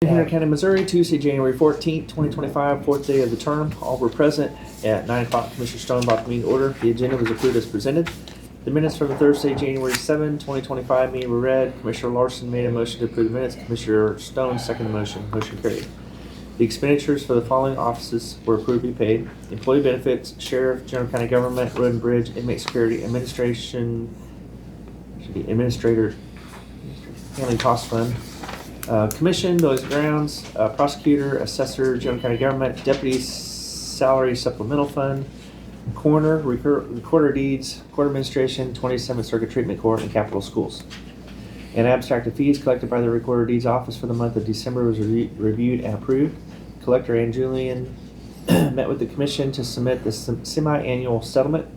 Henry County, Missouri, Tuesday, January 14th, 2025, fourth day of the term. All were present at 9 o'clock. Commissioner Stone brought the meeting to order. The agenda was approved as presented. The minutes from the Thursday, January 7, 2025 meeting were read. Commissioner Larson made a motion to approve the minutes. Commissioner Stone seconded the motion. Motion carried. The expenditures for the following offices were approved to be paid: employee benefits, sheriff, general county government, road and bridge, inmate security, administration, should be administrator, family cost fund, commission, buildings and grounds, prosecutor, assessor, general county government, deputy salary supplemental fund, coroner, recorder deeds, court administration, 27th Circuit Treatment Court, and capital schools. An abstract of fees collected by the recorder deeds office for the month of December was reviewed and approved. Collector Ann Julian met with the commission to submit the semi-annual settlement.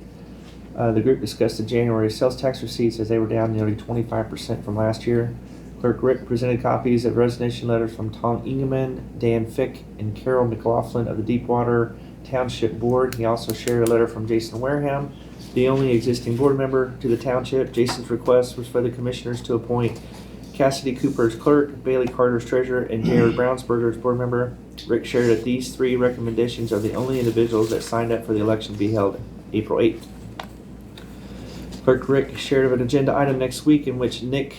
The group discussed the January sales tax receipts as they were down nearly 25% from last year. Clerk Rick presented copies of resignation letters from Tom Ingeman, Dan Fick, and Carol McLaughlin of the Deepwater Township Board. He also shared a letter from Jason Wareham, the only existing board member to the township. Jason's request was for the commissioners to appoint Cassidy Cooper as clerk, Bailey Carter as treasurer, and Jared Brownsberger as board member. Rick shared that these three recommendations are the only individuals that signed up for the election to be held April 8th. Clerk Rick shared of an agenda item next week in which Nick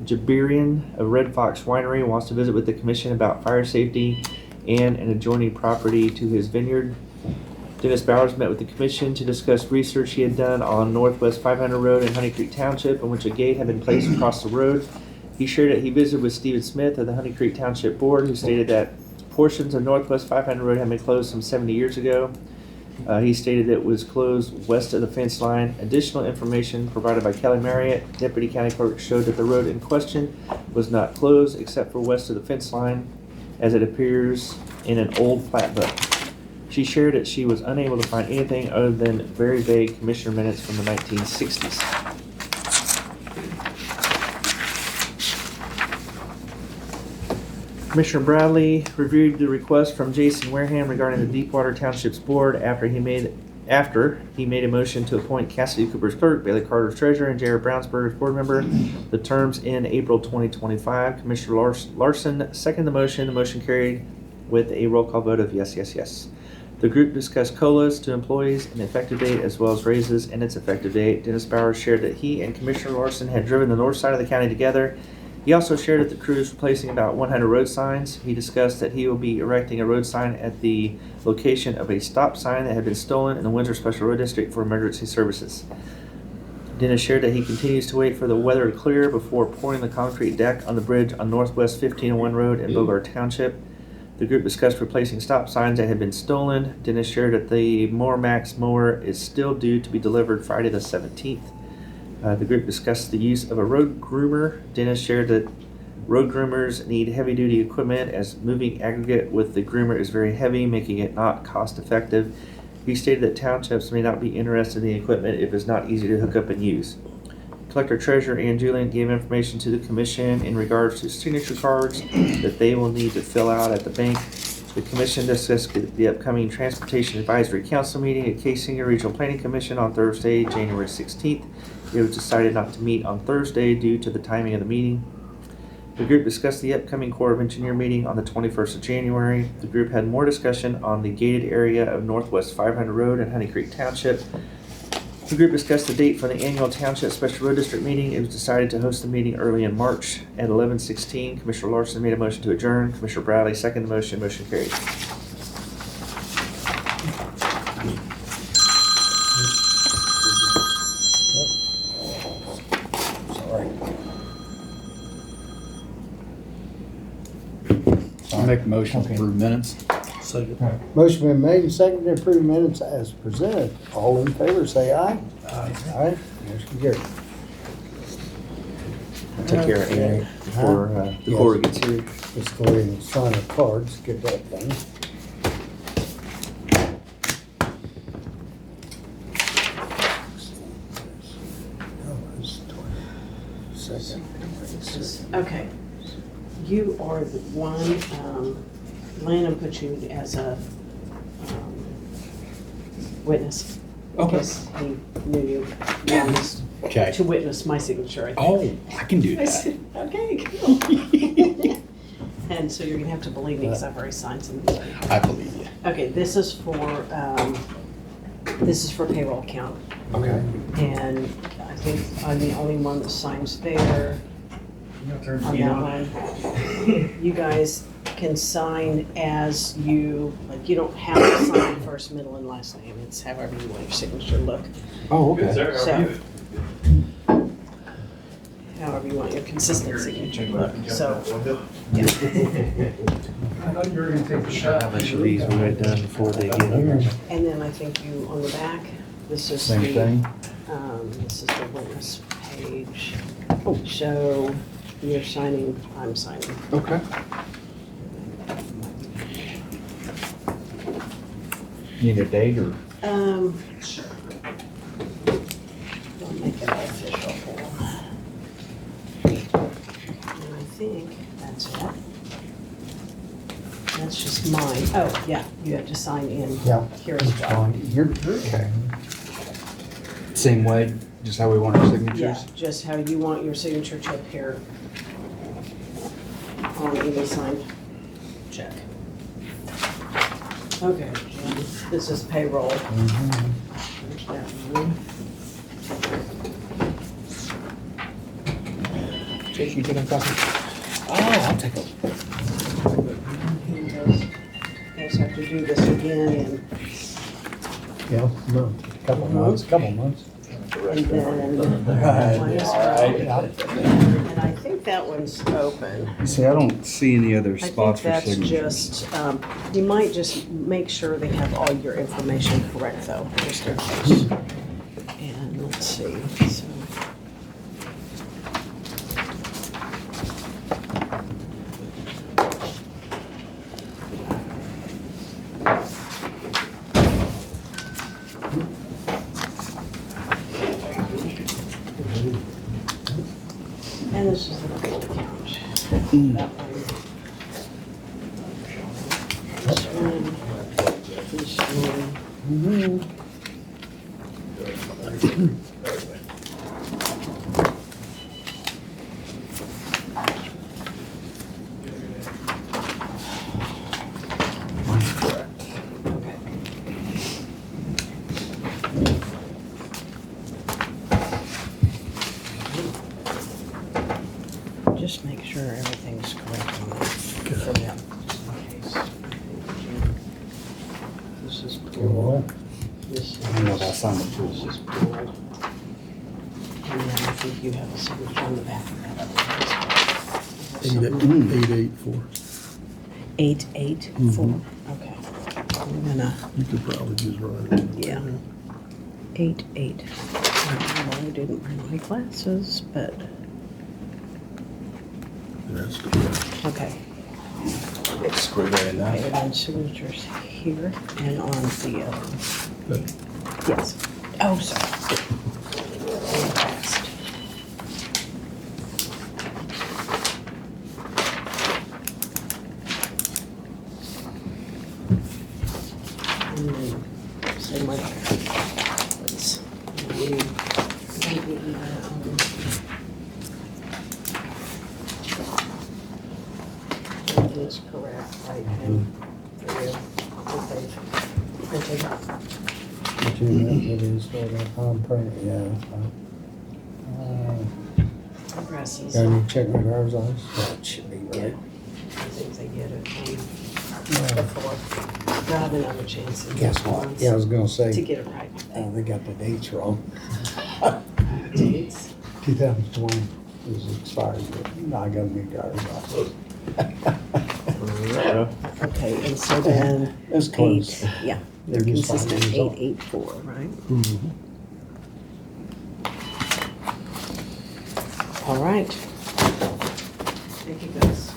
Jabirian of Red Fox Winery wants to visit with the commission about fire safety and an adjoining property to his vineyard. Dennis Bowers met with the commission to discuss research he had done on Northwest 500 Road in Honey Creek Township, in which a gate had been placed across the road. He shared that he visited with Stephen Smith of the Honey Creek Township Board, who stated that portions of Northwest 500 Road had been closed some 70 years ago. He stated it was closed west of the fence line. Additional information provided by Kelly Marriott, Deputy County Clerk, showed that the road in question was not closed except for west of the fence line, as it appears in an old plat book. She shared that she was unable to find anything other than very vague commissioner minutes from the 1960s. Commissioner Bradley reviewed the request from Jason Wareham regarding the Deepwater Township's board after he made a motion to appoint Cassidy Cooper as clerk, Bailey Carter as treasurer, and Jared Brownsberger as board member. The terms in April 2025. Commissioner Larson seconded the motion. The motion carried with a roll call vote of yes, yes, yes. The group discussed COLAs to employees and effective date, as well as raises and its effective date. Dennis Bowers shared that he and Commissioner Larson had driven the north side of the county together. He also shared that the crew is replacing about 100 road signs. He discussed that he will be erecting a road sign at the location of a stop sign that had been stolen in the Windsor Special Road District for emergency services. Dennis shared that he continues to wait for the weather to clear before pouring the concrete deck on the bridge on Northwest 1501 Road in Bogart Township. The group discussed replacing stop signs that had been stolen. Dennis shared that the Max mower is still due to be delivered Friday the 17th. The group discussed the use of a road groomer. Dennis shared that road groomers need heavy-duty equipment as moving aggregate with the groomer is very heavy, making it not cost-effective. He stated that townships may not be interested in the equipment if it's not easy to hook up and use. Collector Treasurer Ann Julian gave information to the commission in regards to signature cards that they will need to fill out at the bank. The commission discussed the upcoming Transportation Advisory Council meeting at Case Senior Regional Planning Commission on Thursday, January 16th. It was decided not to meet on Thursday due to the timing of the meeting. The group discussed the upcoming Corps of Engineer meeting on the 21st of January. The group had more discussion on the gated area of Northwest 500 Road in Honey Creek Township. The group discussed the date for the annual Township Special Road District meeting. It was decided to host the meeting early in March at 11:16. Commissioner Larson made a motion to adjourn. Commissioner Bradley seconded the motion. Motion carried. I'll make a motion to approve minutes. Motion been made and seconded to approve minutes as presented. All in favor, say aye. Aye. Motion carried. Take care of Ann before the Yes. Corps gets here. Let's go ahead and sign the cards, get that done. Okay. You are the one, Landon put you as a witness. Okay. Because he knew you wanted Okay. to witness my signature, I think. Oh, I can do I that. said, okay, cool. And so you're gonna have to believe me, because I've already signed some of these. I believe you. Okay, this is for payroll account. Okay. And I think I'm the only one that signs there on that one. You guys can sign as you, like, you don't have to sign first, middle, and last name. It's however you want your signature to look. Oh, okay. So, however you want your consistent signature to look. So, yeah. How much of these we write down before they get here? And then I think you, on the back, this is Same the, thing? this is the witness page. So you're signing, I'm signing. Okay. Need a date or? I'll make it official. And I think that's it. That's just mine. Oh, yeah, you have to sign in Yeah. here as well. You're, okay. Same way, just how we want our signatures? Yeah, just how you want your signature to appear on any signed check. Okay, Jim, this is payroll. Mhm. There's that one. Jake, you taking a copy? Oh, I'll take a. You guys have to do this again Yeah, no, couple months. and then one is and I think that one's open. See, I don't see any other I think spots for that's signatures. just, you might just make sure they have all your information correct though, just in case. And let's see, so. And this is the full account. That one. This one. Mine's correct. Okay. Just make sure everything's correct on that for them. This is pool. This I don't know if I signed it This too. is pool. And then I think you have a signature on the back of that. 884. 884. Okay. I'm gonna, You could probably just write it. yeah. 88. I didn't bring my glasses, but, That's the okay. Screw that in Okay, there. and then signatures here and on the other one. Good. Yes. Oh, sorry. Going fast. And then, same way. Let's everything's correct, right? And for you, okay. Printed. But you know, it is for the palm print, yeah. Progresses. Got any check my driver's license? That should be Yeah. right. I think they get it Yeah. before. They'll have another chance. in Guess what? once Yeah, I was gonna To say, get it right. they got the dates wrong. Dates. 2020 is expired, but I got a new driver's license. Okay, and so then It's close. yeah, they're Maybe it's 5 consistent, years old. 884, right? All right. Thank you, guys.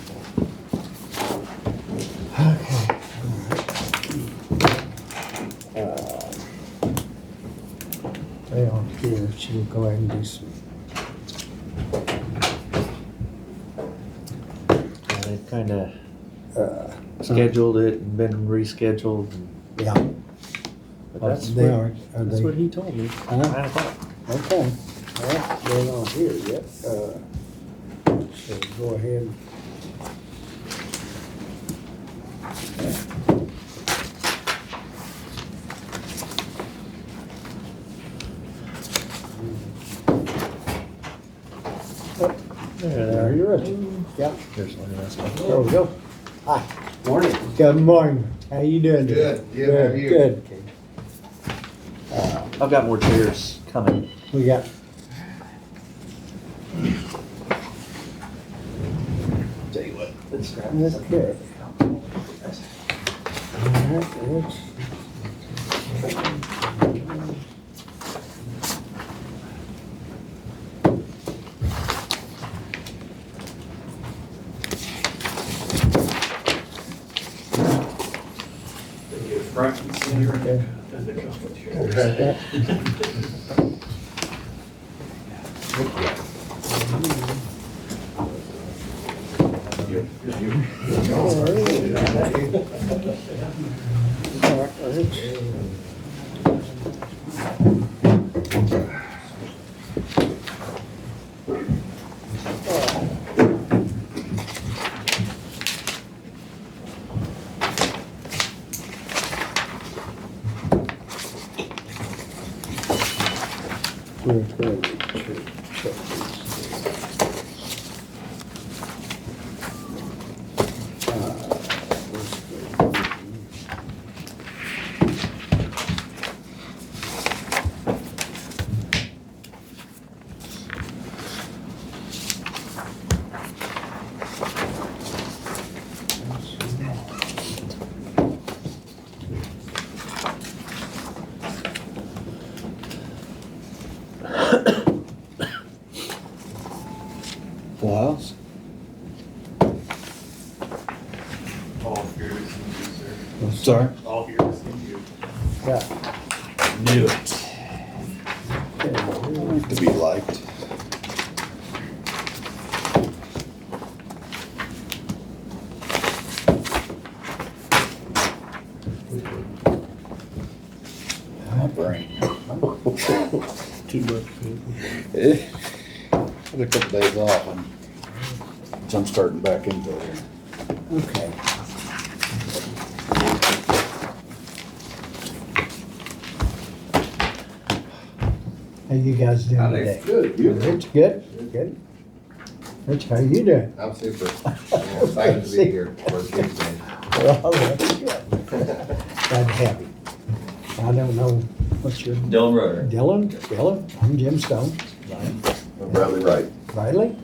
Okay. They are here, she'll go ahead and do some. Yeah, they've kind of scheduled it and been rescheduled. Yeah. But that's They what, are that's they? what he told me. Huh? 9 o'clock. Okay. Well, they're not here yet. So go ahead. There you're Richard. Yep, Here's one of those. there we go. Hi. Morning. Good morning. How you doing today? Good. How are you? Good. I've got more chairs coming. We got, Tell you what, let's grab that's good. All right, Rich. All right, Rich. Blouse? All here to see you, sir. Sorry? All here to see you. Yeah. Knew it. Okay. To be liked. My brain. Too much. Had a couple days off and I'm starting back into it. Okay. How you guys doing today? Good. You? Rich, good? Good. Rich, how you doing? I'm super. Yeah, excited to be here for Tuesday. Well, that's good. Glad to have you. I don't know what's your, Dylan Roder. Dylan, I'm Jim Stone. Bradley Wright. Riley,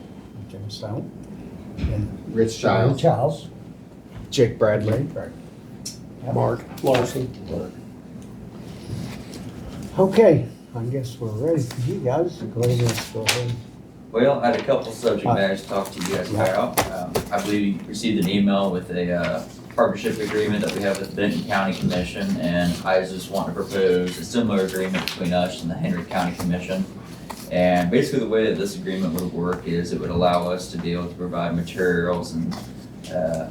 Jim Stone. And Rich Charlie Childs. Childs. Jake Bradley. Right. Mark Larson. Okay, I guess we're ready for you guys. Go ahead, let's go ahead. Well, I had a couple subject matters to talk to you guys about. I believe you received an email with a partnership agreement that we have with the Benton County Commission, and I just want to propose a similar agreement between us and the Henry County Commission. And basically the way that this agreement would work is it would allow us to be able to provide materials and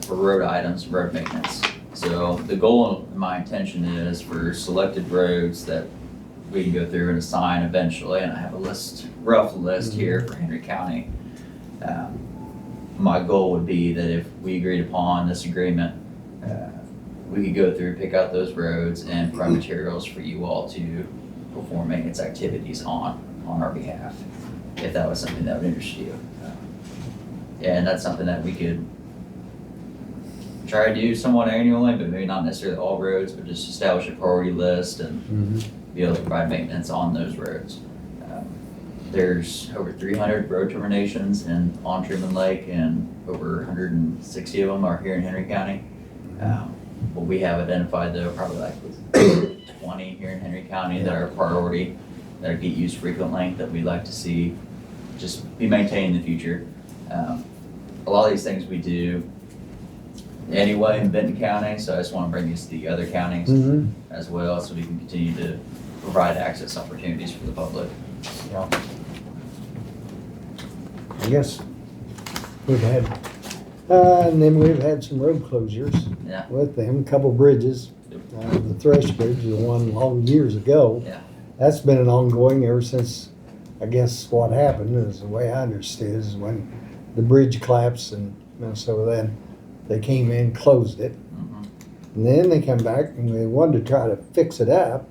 for road items, road maintenance. So the goal and my intention is for selected roads that we can go through and assign eventually, and I have a list, rough list here for Henry County. My goal would be that if we agreed upon this agreement, we could go through, pick out those roads and provide materials for you all to perform maintenance activities on our behalf, if that was something that would interest you. And that's something that we could try to do somewhat annually, but maybe not necessarily all roads, but just establish a priority list and be able to provide maintenance on those roads. There's over 300 road terminations on Truman Lake, and over 160 of them are here in Henry County. What we have identified though, probably like 20 here in Henry County that are priority, that get used frequently, that we'd like to see just be maintained in the future. A lot of these things we do anyway in Benton County, so I just want to bring these to the other counties as well, so we can continue to provide access opportunities for the public. I guess we've had, and then we've had some road closures Yeah. with them, a couple bridges. The Thresh Bridge, the one long years ago. Yeah. That's been an ongoing ever since, I guess what happened is, the way I understood is when the bridge collapsed and so then they came in, closed it. Mhm. And then they come back and they wanted to try to fix it up,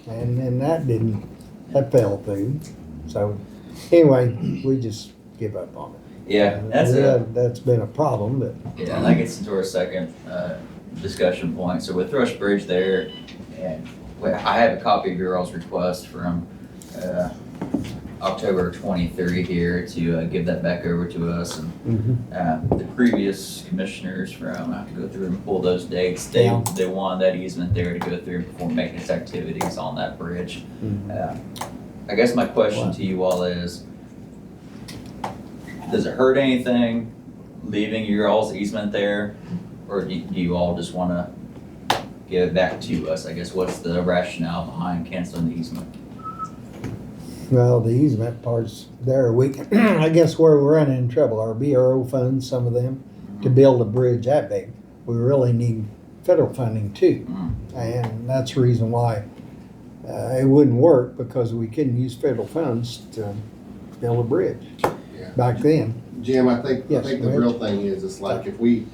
and then that fell through. So, anyway, we just give up on it. Yeah, That's been a problem, but, yeah, and that gets into our second discussion point. So with Thrush Bridge there, and I have a copy of your all's request from October 23 here to give that back over to us. And the previous commissioners from, I have to go through and pull those dates. They wanted that easement there to go through and perform maintenance activities on that bridge. I guess my question to you all is, does it hurt anything leaving your all's easement there? Or do you all just want to give it back to us? I guess what's the rationale behind canceling the easement? well, the easement part's there. I guess where we're running in trouble, our BRO funds, some of them, to build a bridge that big. We really need federal funding too. And that's the reason why it wouldn't work, because we couldn't use federal funds to build a bridge Yeah. back then. Jim, I think Yes, the go ahead. real thing is, it's like if we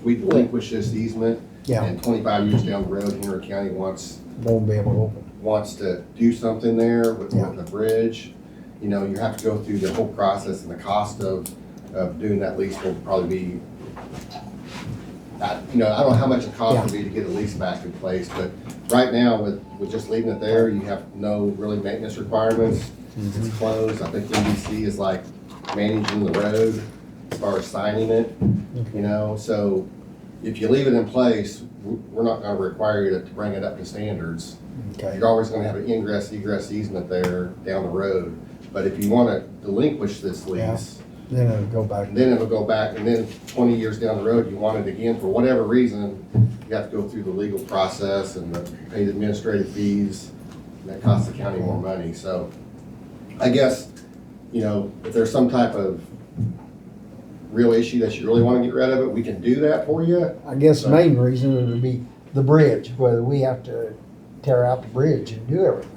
relinquish this easement Yeah, and 25 years down the road, Henry County wants won't be able to open. to do something there with Yeah. the bridge, you know, you have to go through the whole process, and the cost of doing that lease will probably be, I don't know how much it costs would be to get a lease back in place, but right now with just leaving it there, you have no really maintenance requirements. It's closed. I think NBC is like managing the road as far as signing it, you know, so if you leave it in place, we're not gonna require you to bring it up to standards. Okay. You're always gonna have an ingress egress easement there down the road, but if you wanna delinquish this lease, Then it'll go back. then it'll go back, and then 20 years down the road, you want it again, for whatever reason, you have to go through the legal process and pay the administrative fees, and that costs the county more money, so I guess, you know, if there's some type of real issue that you really wanna get rid of it, we can do that for you. I guess the main reason would be the bridge, whether we have to tear out the bridge and do everything.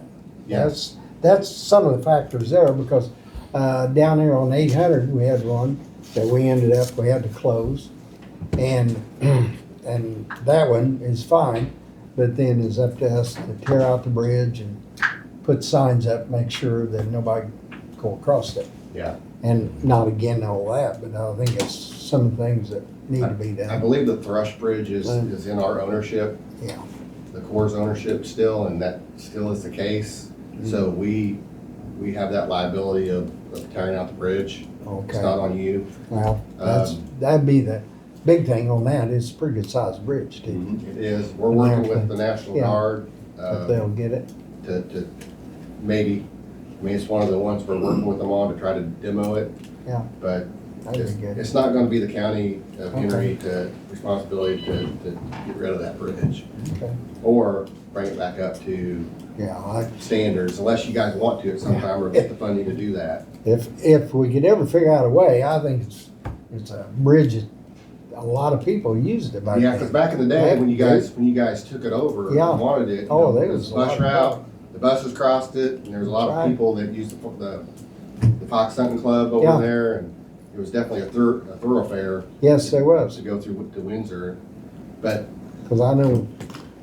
Yes. That's some of the factors there, because down there on 800, we had one that we had to close. And that one is fine, but then it's up to us to tear out the bridge and put signs up, make sure that nobody go across it. Yeah. And not again all that, but I think it's some things that need to be I done. believe the Thrush Bridge is in our ownership. Yeah. The Corps' ownership still, and that still is the case. So we have that liability of tearing out the bridge. It's Okay. not on you. Well, that'd be the big thing on that. It's a pretty good sized bridge too. It is. We're working with the National Yeah. Guard If they'll get it. to maybe, I mean, it's one of the ones we're working with them on to try to demo it. Yeah. But That'd be good. it's not gonna be the county of Henry responsibility to get rid of that bridge. Okay. Or bring it back up to Yeah, standards, unless you guys want to at some time, or get the funding to do that. if we could ever figure out a way, I think it's a bridge that a lot of people used it back Yeah, because then. back in the day, when you guys took it over Yeah. and wanted it, you Oh, know, there it was was a bus lot of route, the buses crossed it, and there was a lot That's of right. people that used the Fox Hunting Club Yeah. over there, and it was definitely a thoroughfare Yes, there was. to go through to Windsor. But Because I know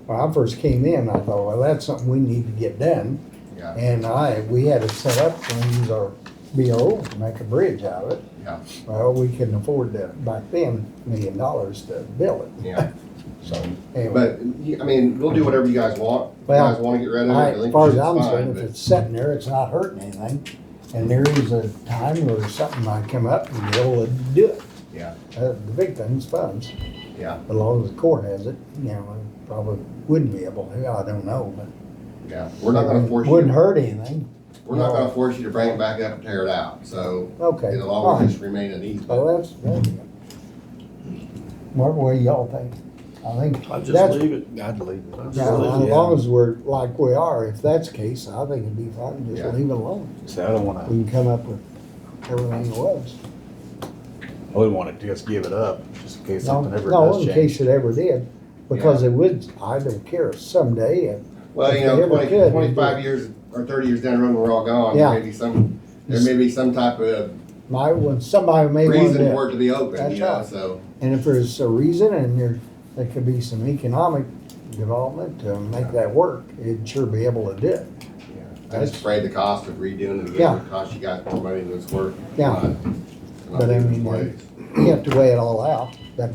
when I first came in, I thought, well, that's something we need to get done. yeah, And we had it set up to use our BRO to make a bridge out of it. yeah, Well, we couldn't afford to, back then, $1 million to build it. yeah. So, anyway. But I mean, we'll do whatever you guys want. If you Well, guys want to get rid of it, As far as relinquish I'm it's concerned, fine. if But it's sitting there, it's not hurting anything. And there is a time where something might come up and be able to do it. yeah, The big thing's funds. yeah, As long as the court has it, you know, it probably wouldn't be able to, I don't know, but. yeah. We're not going to force Wouldn't you. hurt anything. We're not going to force you to bring it back up and tear it out. So Okay. it'll all always right. just remain an easement. Well, that's good. What do y'all think? I think I'd that's, just leave it. I'd leave it. I'd just yeah, leave as it. long as we're like we are, if that's the case, I think it'd be fine, Yeah. just leave it alone. See, I don't wanna, We can come up with everything it was. I wouldn't wanna just give it up, just in case No, something ever no, does in change. case it ever did, because it would, I don't care, someday, Well, If you know, they ever 20, could, 25 years or 30 years down the road, when we're all gone. Yeah. There may be some type of when somebody may want reason to, for it to be open, That's you know, right. so, and if there's a reason and there could be some economic development to make that work. It'd sure be able to do it. I just afraid the cost of redoing it, Yeah. would cost you guys more money than it's worth. Yeah. Not But I doing mean, plays. You have to weigh it all out. But,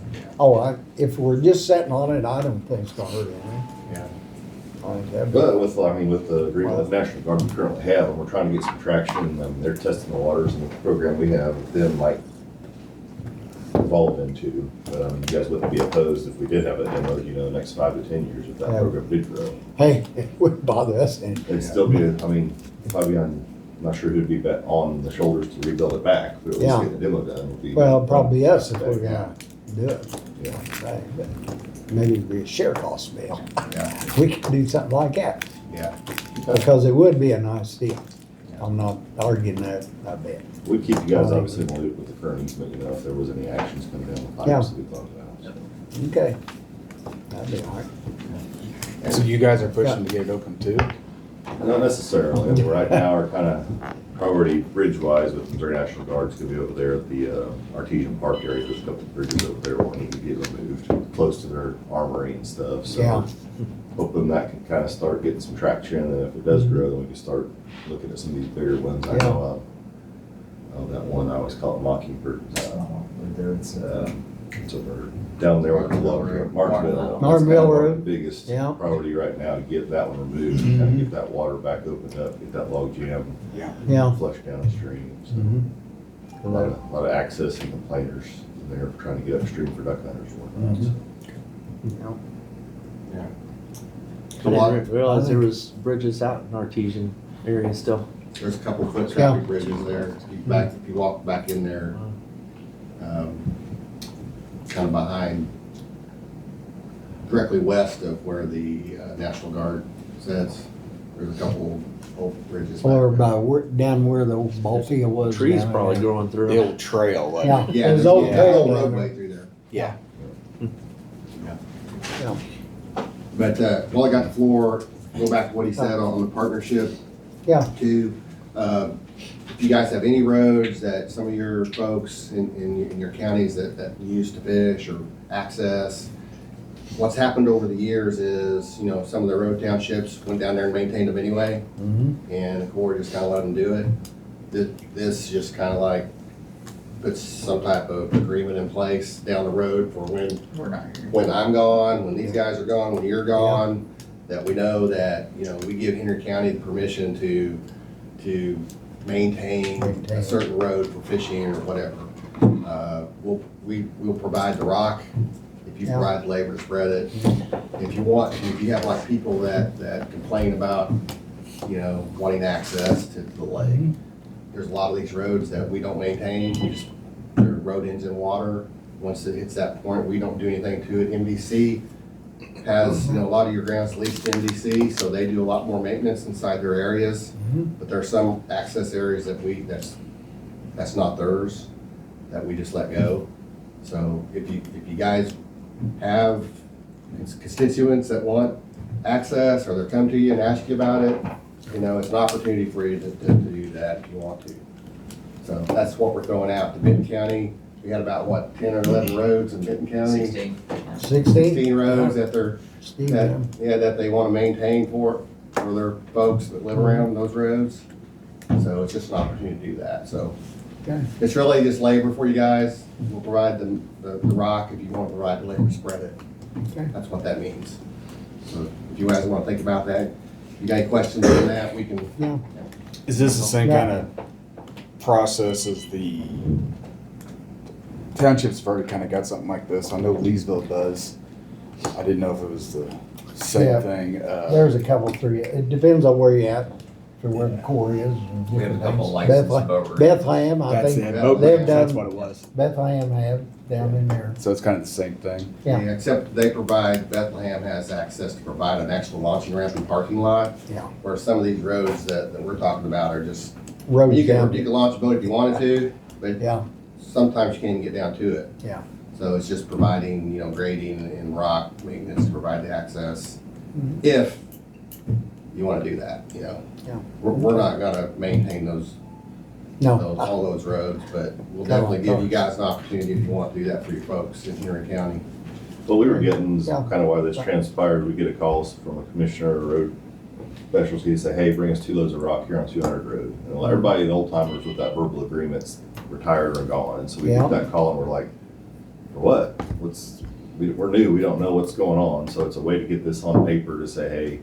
if we're just sitting on it, I don't think it's gonna hurt anything. Yeah. I think that'd be- But with the agreement that National Guard we currently have, and we're trying to get some traction, they're testing the waters, and the program we have with them might evolve into. But, you guys wouldn't be opposed if we did have it in, the next 5 to 10 years, if that Yeah. program did grow. Hey, it wouldn't bother us any. It'd still be, probably I'm not sure who'd be on the shoulders to rebuild it back, but at least Yeah. get the demo done would be. Well, probably us if we're gonna do it. Yeah. Right, but maybe it'd be a share cost bill. Yeah. We could do something like that, Yeah. because it would be a nice deal. I'm not arguing that, I bet. We'd keep you guys obviously in the loop with the current easement, if there was any actions coming down the Yeah. pipes that we thought about. Okay. That'd be all right. So you guys are pushing to get it open too? Not necessarily. I mean, right now, our kind of priority bridge-wise with the Missouri National Guard's gonna be over there at the Artesian Park area. There's a couple of bridges over there where need to get removed, close to their armory and stuff. Yeah. So hoping that can kind of start getting some traction, and if it does grow, then we can start looking at some of these bigger ones. I know, that one, I always call it Mockingbird. Right there, it's over down there with the Martinville. Martinville That's kind of our Road. biggest Yeah. priority right now, to get that one removed, and kind of get that water back opened up, get that log jam Yeah. flushed downstream. So Mhm. a lot of access and complainers, and they're trying to get upstream for duck hunters. Yeah. I didn't realize there was bridges out in Artesian area still. There's a couple of foot Yeah. traffic bridges there. If you walk back in there, kind of behind, directly west of where the National Guard sits, there's a couple old bridges. back Or there. by down where the old ball field was. Trees down probably there. growing through. The old trail, like. Yeah, Yeah, there's there's old a trail whole down roadway there. through there. Yeah. Yeah. But while I got the floor, go back to what he said on the partnership Yeah. too. If you guys have any roads that some of your folks in your counties that use to fish or access, what's happened over the years is, some of the road townships went down there and maintained them anyway, Mm-hmm. and the Corps just kind of let them do it. This just kind of like puts some type of agreement in place down the road for We're not here. when I'm gone, when these guys are gone, when you're gone, that we know that, we give Henry County the permission to maintain a certain road for fishing or whatever. We'll provide the rock, if you Yeah. provide the labor to spread it. If you have like people that complain about, wanting access to the lake, there's a lot of these roads that we don't maintain, their road ends in water. Once it hits that point, we don't do anything to it. MDC has, a lot of your ground's leased to MDC, so they do a lot more maintenance inside their areas. But there are some access areas that's not theirs, that we just let go. So if you guys have constituents that want access, or they come to you and ask you about it, it's an opportunity for you to do that if you want to. So that's what we're throwing out to Benton County. We had about, 10 or 11 roads in Benton County? 16. 16? 16 roads that Steve, that they want to maintain for their folks that live around those roads. So it's just an opportunity to do that, so. Okay. It's really just labor for you guys. We'll provide the rock if you want to provide the labor to spread it. Okay. That's what that means. So if you guys want to think about that, if you got any questions on that, we can. Yeah. Is this the same Yeah. kind of process as the townships have already kind of got something like this? I know Leesville does. I didn't know if it was the same Yeah. thing. There's a couple, three, it depends on where you're at, for where the core is. and We have a different couple things. licensed boat ramps. Bethlehem, I That's think, it. Yeah. Boat they've ramps, that's done- what it was. Bethlehem have down in there. So it's kind of the same thing. Yeah. Except Bethlehem has access to provide an extra launching ramp and parking lot, Yeah. where some of these roads that we're talking about are just, Roads you down. can launch a boat if you wanted to, but Yeah, sometimes you can't even get down to it. yeah. So it's just providing, grading and rock maintenance to provide the access, Mhm. if you wanna do that, Yeah. We're not gonna maintain No, all those roads, but we'll No, definitely give no. you guys an opportunity if you want to do that for your folks in Henry County. What we were getting is Yeah. kind of why this transpired. We get a call from a commissioner or road specialty to say, hey, bring us 2 loads of rock here on 200 road. And everybody, the old timers with that verbal agreement's retired or gone. And so we Yeah. get that call and we're like, for what? We're new, we don't know what's going on. So it's a way to get this on paper to say, hey,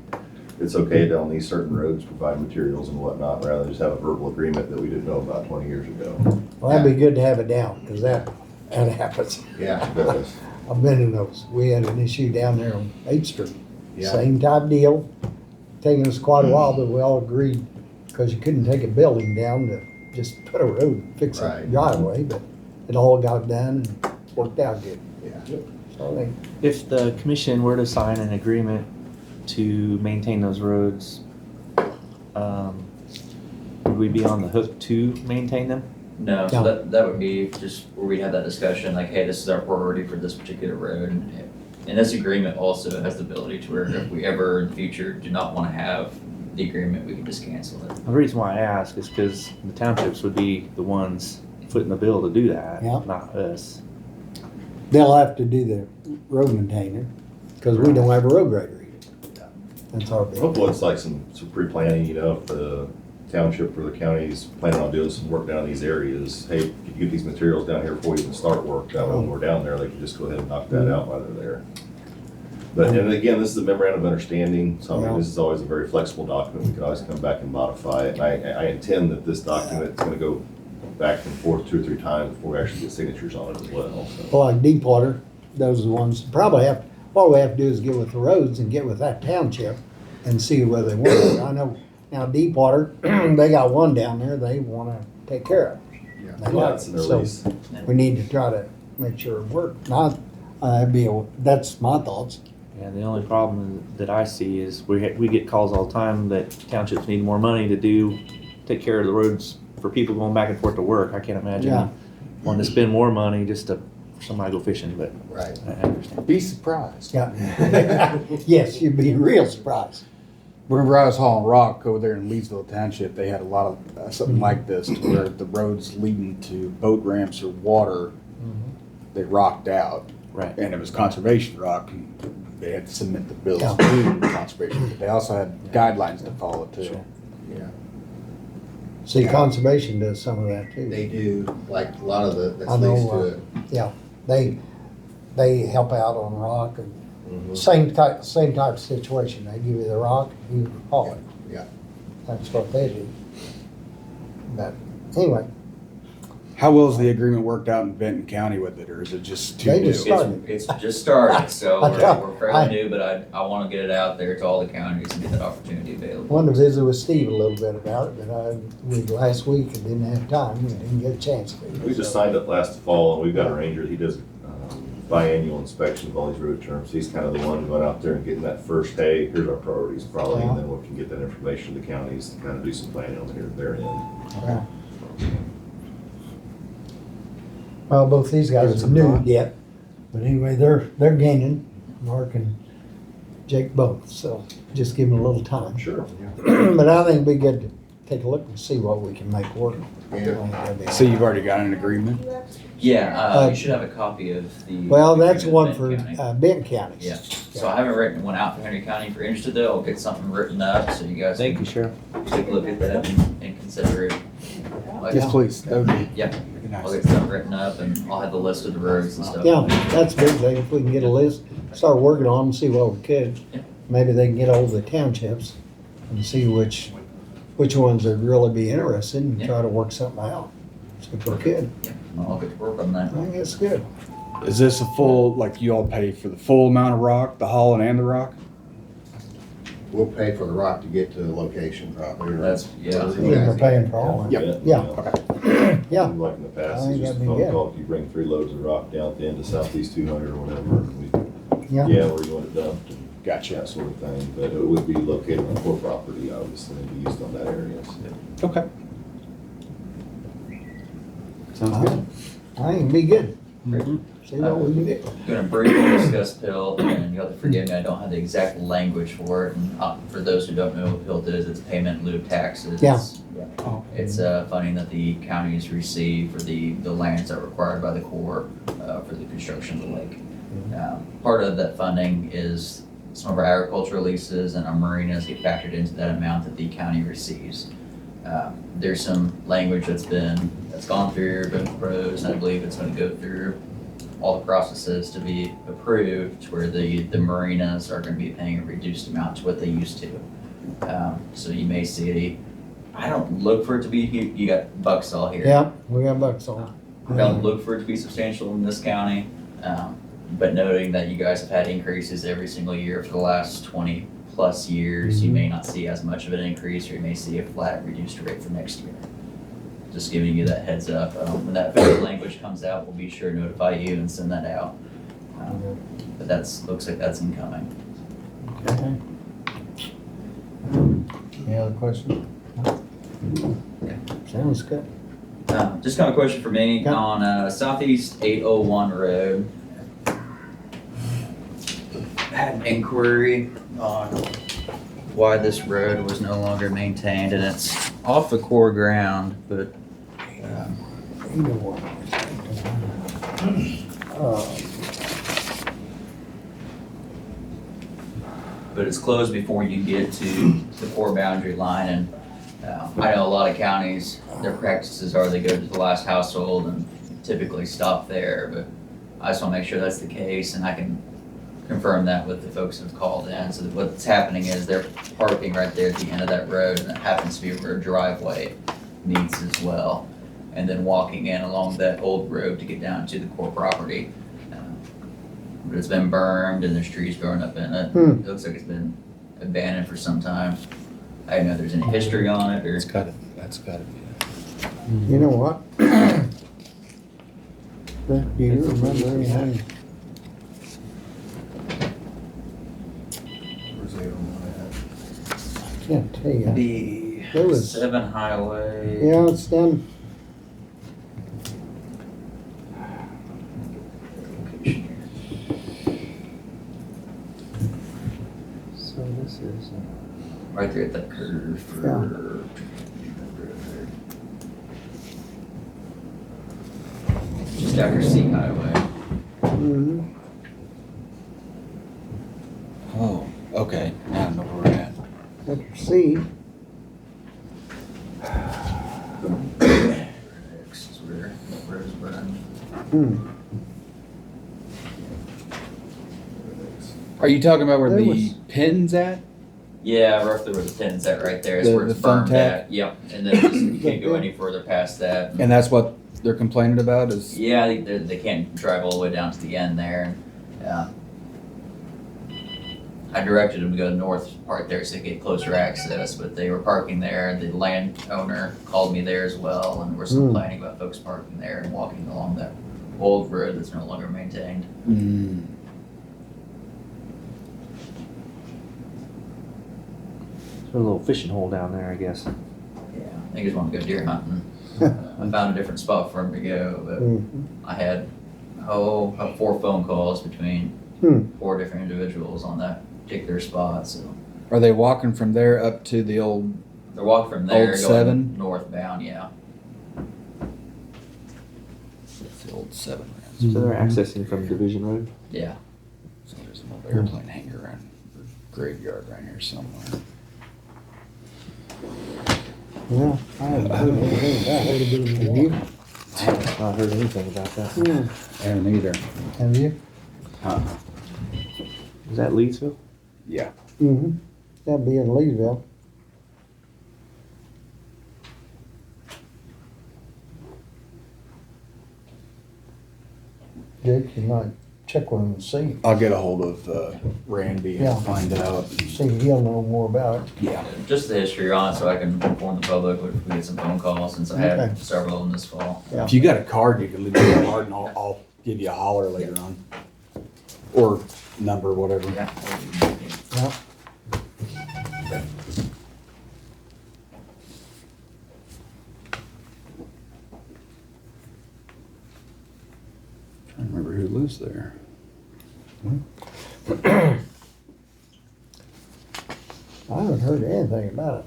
it's okay to on these certain roads provide materials and whatnot, rather than just have a verbal agreement that we didn't know about 20 years ago. Well, that'd be good to have it down, because that happens. Yeah, Because I've been in those. We had an issue down there on 8th Street. Yeah. Same type deal. Taking us quite a while, but we all agreed, because you couldn't take a building down to just put a road, fix a Right. driveway, but it all got done and worked out good. yeah. So I think, If the commission were to sign an agreement to maintain those roads, would we be on the hook to maintain them? No, so No. that would be just where we have that discussion, like, hey, this is our priority for this particular road. And this agreement also has the ability to where if we ever in the future do not want to have the agreement, we can just cancel it. The reason why I ask is because the townships would be the ones footing the bill to do that, Yeah. not us. they'll have to do the road maintaining, because we don't have a road grader either. That's our big. hopefully it's like some pre-planning, you know, if the township or the county's planning on doing some work down in these areas. Hey, if you get these materials down here before you even start work, that way when we're down there, they can just go ahead and knock that out while they're there. But, and again, this is a memorandum of understanding, so I Yeah. mean, this is always a very flexible document. We can always come back and modify it. And I intend that this document is gonna go back and forth 2 or 3 times before we actually get signatures on it as well, so. Well, like Deepwater, those are the ones, probably have, all we have to do is get with the roads and get with that township and see whether they want it. I know now Deepwater, they got one down there they wanna take care of. Yeah. They Yeah, like it's it. in their So lease. we need to try to make sure it works. Not, that's my thoughts. Yeah, the only problem that I see is we get calls all the time that townships need more money to take care of the roads for people going back and forth to work. I can't imagine Yeah. wanting to spend more money just to, for somebody to go fishing, but Right. I understand. Be surprised. Yeah. Yes, you'd be real surprised. Whenever I was hauling rock over there in Leesville Township, they had a lot of something like this, to where the roads leading to boat ramps or water, they rocked out, Right. and it was conservation rock. And they had to submit the bills Yeah. to conservation, but they also had guidelines to follow too. Yeah. See, Yeah. conservation does some of that too. They do, like a lot of that's I know, leased to it. Yeah, they help out on rock and Mhm. same type of situation. They give you the rock, you haul it. Yeah. That's what they do. But anyway, How well is the agreement worked out in Benton County with it, or is it just too They new? just started. It's just started, so I thought- we're fairly new, but I want to get it out there to all the counties and get that opportunity available. wanted to visit with Steve a little bit about it, but last week I didn't have time. We didn't get a chance to. We just signed up last fall, and we've got a ranger, he does biannual inspection of all these road terms. He's kind of the one going out there and getting that first, hey, here's our priorities probably, and then we can get that information to the counties to kind of do some planning on their end. Yeah. Well, both these guys are new yet, but anyway, they're gaining, Mark and Jake both, so just give them a little time. Sure. But I think it'd be good to take a look and see what we can make work. Yeah. So you've already got an agreement? Yeah, you should have a copy of the. Well, that's one agreement for with Benton County. Benton County. Yeah, so I haven't written one out for Henry County. If you're interested though, I'll get something written up so you guys Thank can you, Sheriff. take a look at that and consider it. Like, Yes, please. That would be Yeah, pretty I'll nice. get something written up and I'll have the list of the roads and stuff. Yeah, that's a big thing. If we can get a list, start working on them, see what we could. Yeah. Maybe they can get hold of the townships and see which ones would really be interested and Yeah. try to work something out. See if we could. Yeah, I'll get to work on that. I think it's good. Is this a full, like you all pay for the full amount of rock, the hauling and the rock? We'll pay for the rock to get to the location probably. or- That's, yeah. I think we're paying for all of it. Yep. Yeah. Yeah. Like in the I past, think it's just that'd a be phone good. call, if you bring 3 loads of rock down at the end of Southeast 200 or whatever, Yeah. yeah, where you want it dumped, and Gotcha. that sort of thing, but it would be located on core property, obviously, and be used on that area, so. Okay. Sounds good. I think it'd be good. Mhm. See what we can do. Gonna briefly discuss PILT, and you'll have to forgive me, I don't have the exact language for it. And for those who don't know what PILT is, it's payment in lieu of taxes. Yeah. Oh. It's funding that the counties receive for the lands that are required by the Corps for the construction of the lake. Part of that funding is some of our agricultural leases and our marinas get factored into that amount that the county receives. There's some language that's gone through both pros, and I believe it's going to go through all the processes to be approved, where the marinas are going to be paying a reduced amount to what they used to. So you may see, I don't look for it to be, you got Bucksall here. Yeah, we got bucks on. I don't look for it to be substantial in this county, but noting that you guys have had increases every single year for the last 20 plus years, you may not see as much of an increase, or you may see a flat reduced rate for next year. Just giving you that heads up. When that federal language comes out, we'll be sure to notify you and send that out. But looks like that's incoming. Okay. Any other questions? Sounds good. Just kind of a question for me Yeah. on Southeast 801 Road. Had an inquiry on why this road was no longer maintained, and it's off the core ground, but it's closed before you get to the core boundary line. And I know a lot of counties, their practices are they go to the last household and typically stop there, but I just want to make sure that's the case, and I can confirm that with the folks that have called in. So that what's happening is they're parking right there at the end of that road, and it happens to be where a driveway meets as well, and then walking in along that old road to get down to the core property. But it's been burned and there's trees growing up in it. It looks like it's been abandoned for some time. I don't know if there's any history on it or. That's gotta be it. You know what? Do you remember anything? Where's the other one at? Can't tell you. The There was- 7 Highway. Yeah, it's done. So this is, Right there at that curve for. Just after C Highway. Mm-hmm. Oh, okay, now I know where we're at. Letter C. X is where that road's burned. Are you talking about where There the was- pin's at? Yeah, roughly where the pin's at right there is The- where it's the burned thumbtack? at. Yep, and then just, you can't go any further past that. And that's what they're complaining about is, Yeah, they can't drive all the way down to the end there. I directed them to go north part there so they get closer access, but they were parking there. The landowner called me there as well, and was complaining about folks parking there and walking along that old road that's no longer maintained. there's a little fishing hole down there, I guess. Yeah, they just want to go deer hunting. I found a different spot for them to go, but I had, 4 phone calls between 4 different individuals on that particular spot, so. are they walking from there up to the old, They're walking from there, Old going 7? northbound, yeah. the old 7? So they're accessing from Division Road. Yeah. So there's an old airplane hangar around, or graveyard around here somewhere. Yeah, I haven't heard anything about it. Have you? I have not heard anything about that. I haven't either. Have you? Is that Leedsville? Yeah. Mm-hmm. That'd be in Leesville. Jake, you might check with him and see. I'll get a hold of Randy Yeah. and find out. See if he'll know more about it. Yeah. Just the history on it so I can inform the public if we get some phone calls, since I Okay. had several of them this fall. Yeah. If you got a card, you can leave me a card and I'll give you a holler later on. Or number, whatever. Yeah. Yeah. I don't remember who lives there. I haven't heard anything about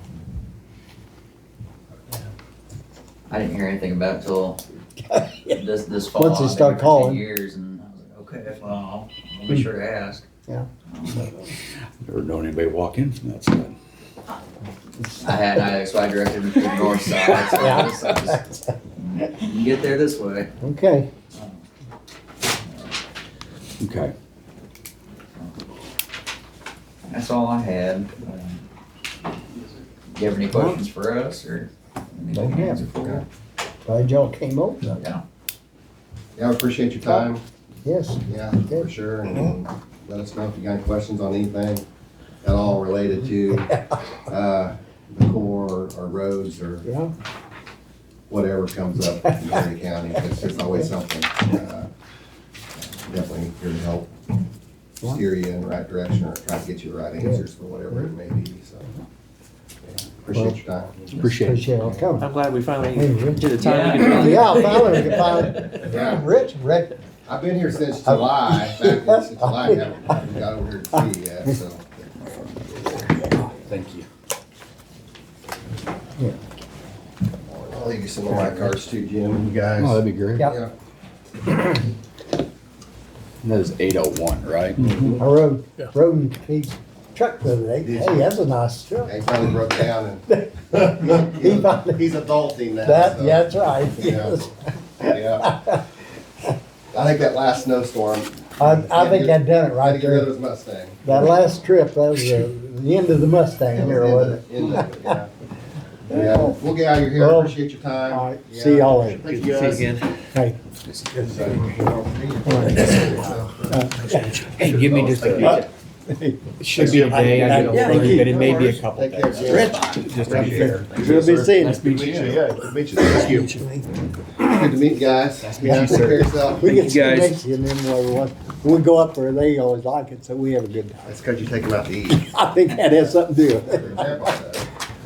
I didn't hear anything about it till it. this fall. Once they I've been start here for 10 calling. years, and I was like, Okay, well, I'll be sure to ask. Never known anybody walk in from that side. That's why I directed him to the north side. So Yeah. I just, you can get there this way. Okay, Okay. That's all I had. Do you have any questions for us or anything to Don't answer for? glad y'all came over. Yeah. Yeah, I appreciate your time. Yes, Yeah, for sure. And let us know if you got any questions on anything at all related to the Corps or roads or yeah, whatever comes up in Henry County. There's always something. Definitely here to help steer you in the right direction or try to get you the right answers for whatever it may be. So, yeah, appreciate your time. Appreciate it. appreciate y'all coming. I'm glad we finally Hey, Rich. did the time. we Yeah. could- Yeah, finally we can find, Yeah. Rich, I've been here since July. Back since July, I haven't got over here to see you yet. So, Thank you. I'll leave you some of my cards too, Jim, and you guys. Oh, that'd be great. Yep. Yeah. That is 801, right? I rode in his truck the other day. Hey, that's a nice truck. He finally broke down He and finally- he's adulting now. That, so, yeah, that's right. Yeah. Yeah. I think that last snowstorm. I think I'd done it Had to right get rid of there. his Mustang. That last trip, that was the end of the Mustang there, wasn't it? End of it, yeah. Yeah, we'll get out of here. Well, Appreciate your time. all right, Yeah. see y'all later. Thank you See you guys. again. Hey. Hey, give me just a, it should be a day, I get Yeah, over thank it, you. but it may be a couple Take care, days. Jim. Just to be fair. Good to be seeing Nice to you. meet you. Yeah, good to meet you. Thank you. Good to meet you guys. Nice to meet you, Take sir. care of yourself. We Thank get you, to guys. meet you and then when we go up there, they always like it, so we have a good time. That's because you take them out to eat. I think that has something to do with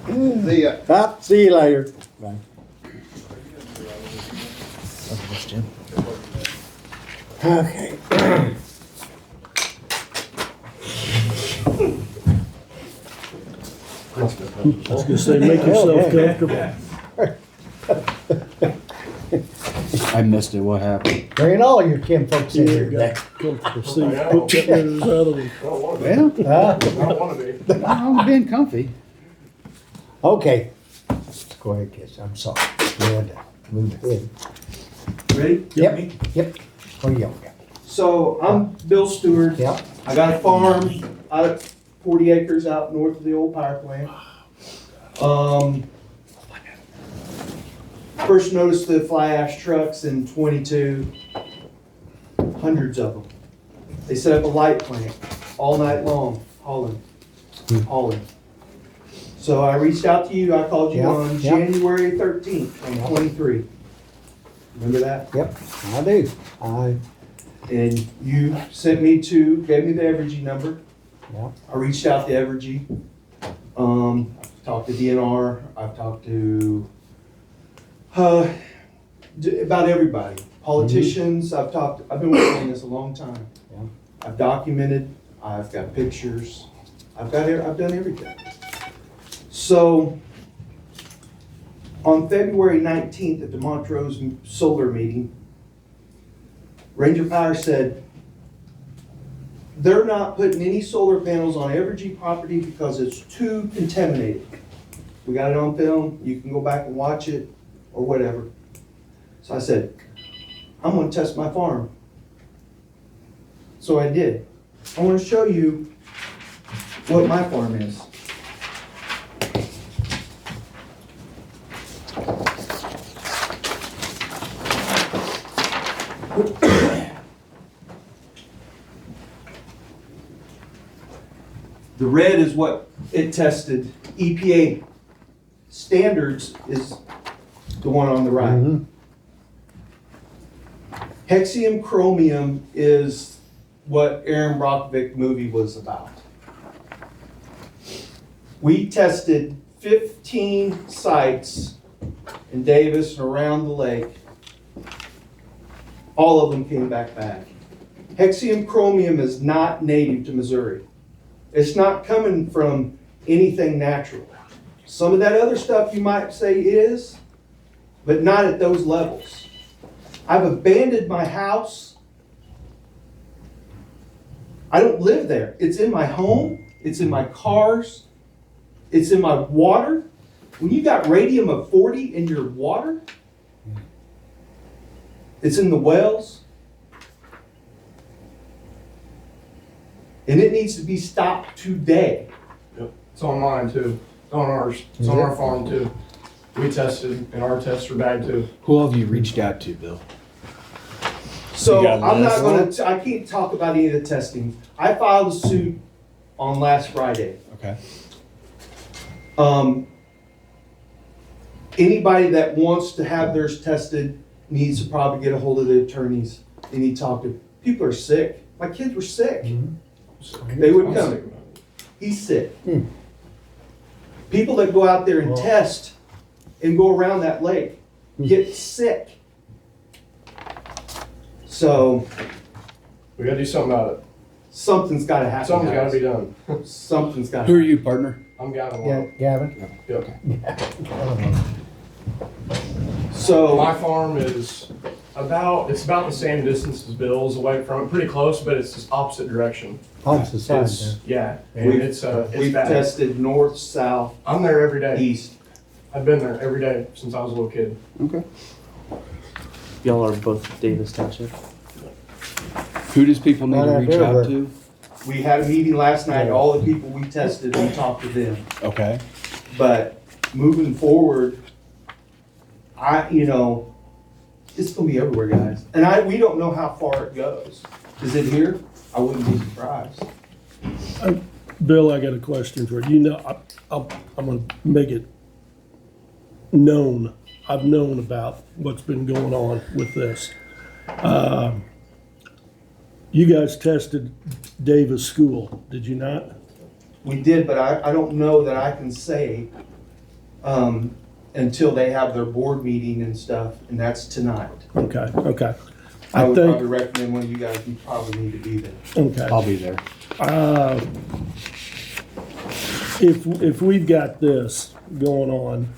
it. See ya. See you later. Bye. Okay. I was gonna say, make yourself comfortable. I missed it. What happened? Bring all your kin folks in here today. Comfortable seat, put that out of the. Well, Huh? don't want to be. I'm being comfy. Okay. Let's go ahead, kids. I'm sorry. We had to move ahead. Ready? Yep. Yep. Where you going? So I'm Bill Stewart. Yep. I got a farm out at 40 acres out north of the old power plant. First noticed the fly ash trucks in 22, hundreds of them. They set up a light plant all night long, hauling. So I reached out to you, I called you Yeah, on yeah. January 13th, of 23. Remember that? Yep. I do. And you gave me the Evergy number. Yeah. I reached out to Evergy. Talked to DNR. I've talked to about everybody. Politicians. I've been working on this a long time. Yeah. I've documented. I've got pictures. I've done everything. So on February 19th at the Montrose Solar meeting, Ranger Power said they're not putting any solar panels on Evergy property because it's too contaminated. We got it on film, you can go back and watch it or whatever. So I said, I'm gonna test my farm. So I did. I wanna show you what my farm is. The red is what it tested. EPA standards is the one on the right. Mhm. Hexium chromium is what Aaron Brockovich movie was about. We tested 15 sites in Davis and around the lake. All of them came back bad. Hexium chromium is not native to Missouri. It's not coming from anything natural. Some of that other stuff you might say is, but not at those levels. I've abandoned my house I don't live there. It's in my home, it's in my cars, it's in my water. When you got radium of 40 in your water, it's in the wells. And it needs to be stopped today. It's on mine too. It's on ours. It's on our farm too. We tested and our tests are bad too. Who have you reached out to, Bill? So You got a I'm not list? I can't talk about any of the testing. I filed a suit on last Friday. Okay. Anybody that wants to have theirs tested needs to probably get a hold of the attorneys. They need to talk to, people are sick. My kids were sick. They would come. He's sick. People that go out there and test and go around that lake get sick. So We gotta do something about it. something's gotta happen. Something's gotta guys. be done. Something's gotta Who are happen. you, partner? I'm Gavin Yeah, Lowe. Gavin? Yep. So, My farm is it's about the same distance as Bill's away from it, pretty close, but it's just opposite direction. Opposite side It's, yeah, We've- and it's we've bad. tested north, south, I'm there every day. east. I've been there every day since I was a little kid. Okay. Y'all are both Davis Township. Who does people need Right to out reach there, out where- to? We had a meeting last night, all the people we tested, we talked to them. Okay. But moving forward, it's gonna be everywhere, guys. And we don't know how far it goes. Is it here? I wouldn't be surprised. Bill, I got a question for you. You know, I'm gonna make it known. I've known about what's been going on with this. You guys tested Davis School, did you not? We did, but I don't know that I can say, until they have their board meeting and stuff, and that's tonight. Okay, okay. I I would probably think, recommend one of you guys, you probably need to be there. okay. I'll be there. If we've got this going on,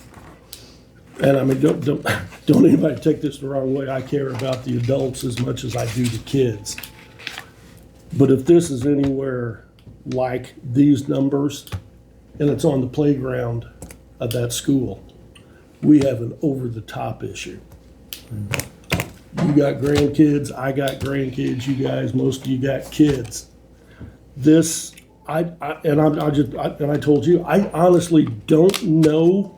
and I mean, don't anybody take this the wrong way, I care about the adults as much as I do the kids. But if this is anywhere like these numbers, and it's on the playground of that school, we have an over-the-top issue. You got grandkids, I got grandkids, you guys, most of you got kids. This, I told you, I honestly don't know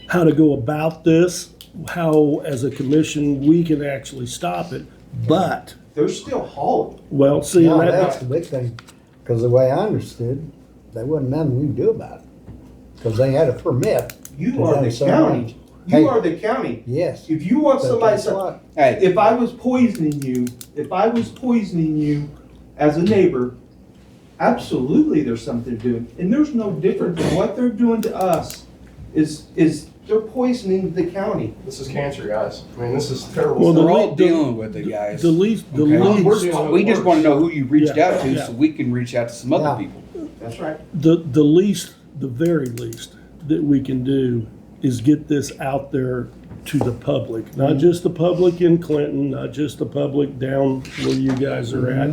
how to go about this, how as a commission we can actually stop it, but, They're still hauling. well, see, No, and that's that, the big thing, because the way I understood, there wasn't nothing we can do about it. Because they had a permit. You are the So, county. hey. You are the county. Yes. If you want But somebody, guess what? Hey, if I was poisoning you as a neighbor, absolutely there's something to do. And there's no difference in what they're doing to us is they're poisoning the county. This is cancer, guys. I mean, this is terrible Well, stuff. we're all dealing with it, guys. the least, Okay. We're least, dealing with We just want to know who you reached Yeah, out to yeah. so we can reach out to some other Yeah. people. That's right. the very least that we can do is get this out there to the public, not just the public in Clinton, not just the public down where you guys are at,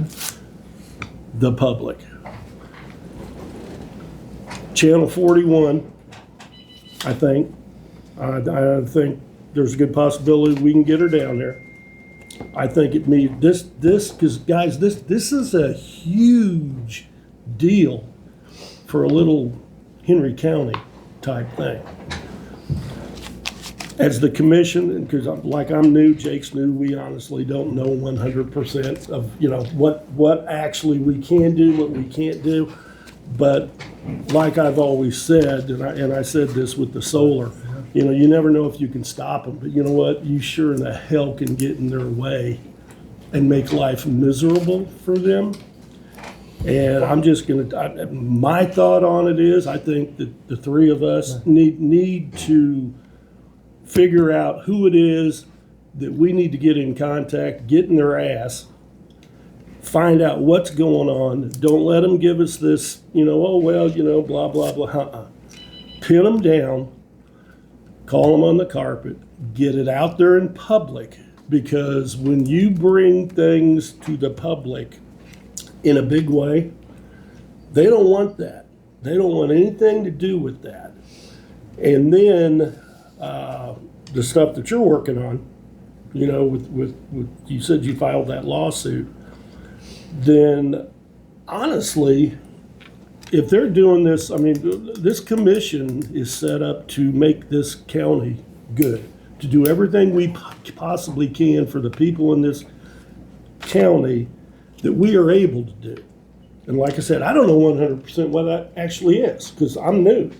the public. Channel 41, I think, I think there's a good possibility we can get her down there. I think it means because guys, this is a huge deal for a little Henry County type thing. As the commission, because like I'm new, Jake's new, we honestly don't know 100% of, what actually we can do, what we can't do. But like I've always said, and I said this with the solar, you never know if you can stop them, but you know what? You sure in the hell can get in their way and make life miserable for them. And I'm just my thought on it is, I think that the three of us need to figure out who it is that we need to get in contact, get in their ass, find out what's going on. Don't let them give us this, blah, blah, blah. Pin them down, call them on the carpet, get it out there in public, because when you bring things to the public, in a big way. They don't want that. They don't want anything to do with that. And then the stuff that you're working on, you know, with you said you filed that lawsuit, then honestly, if they're doing this, I mean, this commission is set up to make this county good, to do everything we possibly can for the people in this county that we are able to do. And like I said, I don't know 100% what that actually is, because I'm new.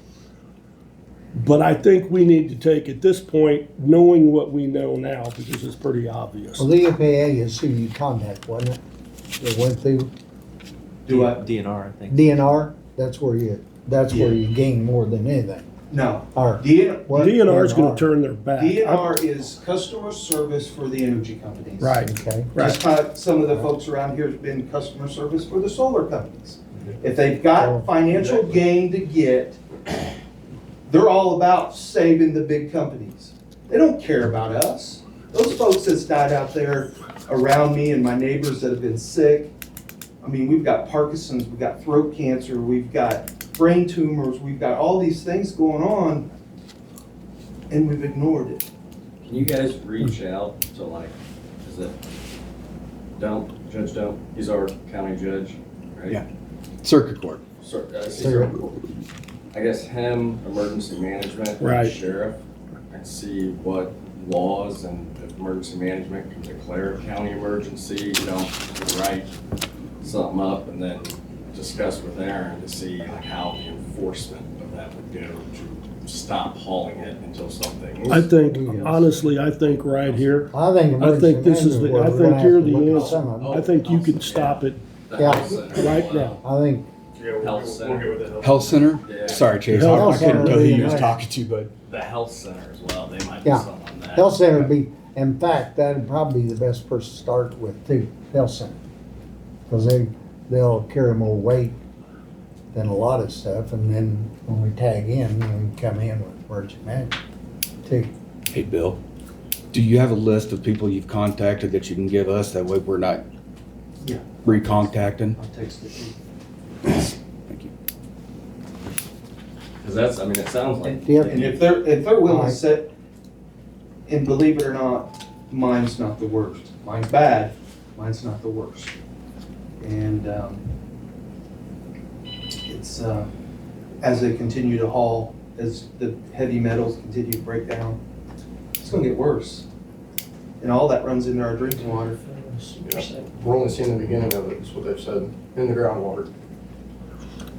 But I think we need to take, at this point, knowing what we know now, because it's pretty obvious. Well, the EPA is who you contact, wasn't it? That went through DNR, I think. DNR, that's where you gain more than anything. No. Or what? DNR is gonna turn their back. DNR is customer service for the energy companies. Right, Okay. right. Just like some of the folks around here have been customer service for the solar companies. If they've got financial gain to get, they're all about saving the big companies. They don't care about us. Those folks that's died out there around me and my neighbors that have been sick. I mean, we've got Parkinson's, we've got throat cancer, we've got brain tumors, we've got all these things going on, and we've ignored it. Can you guys reach out to like, is it Judge Dump? He's our county judge, right? Yeah. Circuit Court. Circuit Court. I guess him, emergency management, Right. and sheriff, and see what laws and if emergency management can declare a county emergency, you don't write something up and then discuss with Aaron to see like how the enforcement of that would go to stop hauling it until something. I think, honestly, I think right here, I think. I think this is the, I think you're the answer. answer. I think you can stop it The Yeah. health center. right now. I think, Health center. Health Center? Yeah. Sorry, Chase, The I Health couldn't Center tell who would be you was nice. talking to, but The health center as well, they might do Yeah. something on that. health center would be, in fact, that'd probably be the best person to start with too, health center. Cause they'll carry more weight than a lot of stuff, and then when we tag in, we can come in with emergency management too. hey, Bill, do you have a list of people you've contacted that you can give us? That way we're not Yeah. recontacting? I'll text it to you. Thank you. Cause that's, I mean, it sounds like. Yep. And if they're willing Alright. to sit, and believe it or not, mine's not the worst. Mine's bad, mine's not the worst. And, it's, as they continue to haul, as the heavy metals continue to break down, it's gonna get worse. And all that runs into our drinking water. We're only seeing the beginning of it, is what they've said, in the groundwater.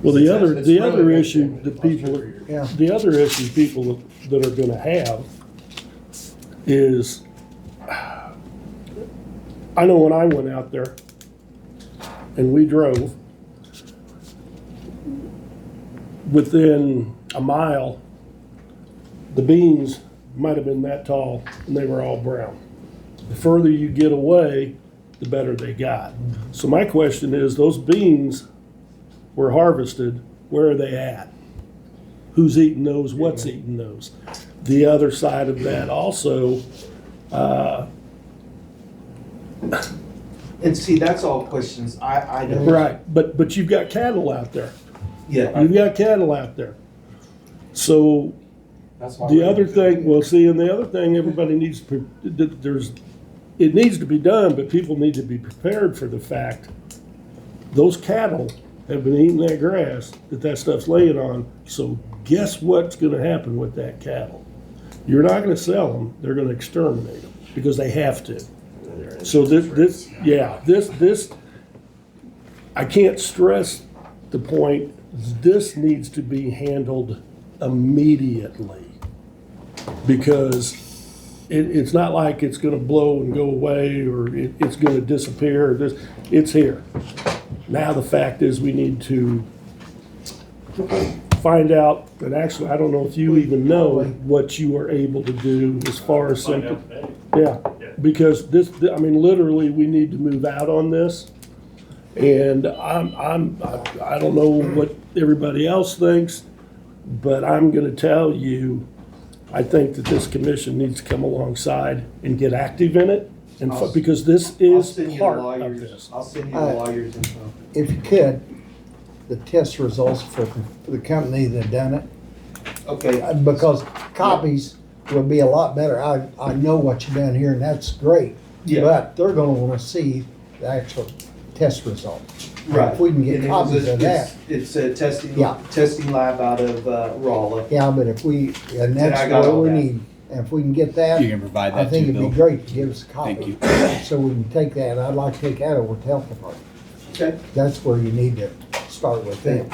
Well, the other, It's the really other big issue thing that the last people, 2 years. Yeah. the other issue people that are gonna have is, I know when I went out there and we drove, within a mile, the beans might have been that tall and they were all brown. The further you get away, the better they got. So my question is, those beans were harvested, where are they at? Who's eating those? What's eating those? The other side of that also, And see, that's all questions I don't. right, but you've got cattle out there. Yeah. You've got cattle out there. So That's why the we- other thing, well, see, and the other thing, everybody needs to, it needs to be done, but people need to be prepared for the fact those cattle have been eating that grass that stuff's laying on. So guess what's gonna happen with that cattle? You're not gonna sell them, they're gonna exterminate them, because they have to. So this, I can't stress the point, this needs to be handled immediately. Because it's not like it's gonna blow and go away, or it's gonna disappear, it's here. Now the fact is, we need to find out, and actually, I don't know if you even know what you are able to do as far as simple. Yeah, because this, I mean, literally, we need to move out on this. And I don't know what everybody else thinks, but I'm gonna tell you, I think that this commission needs to come alongside and get active in it. And I'll- because this I'll is send you the part of lawyers, this. I'll send you the lawyers info. If you could, the test results for the company that done it, Okay, because copies will be a lot better. I know what you done here, and that's great. yeah, But they're gonna wanna see the actual test result. right. If we can get And it was copies of that, It's a testing, Yeah. testing lab out of Rolla. yeah, but if we, and I that's got what all we that. need. And if we can get that, You can provide I that think too, it'd be Bill. great to give us a copy. Thank you. So we can take that, I'd like to take that over to health department. Okay, That's where you need to start with them.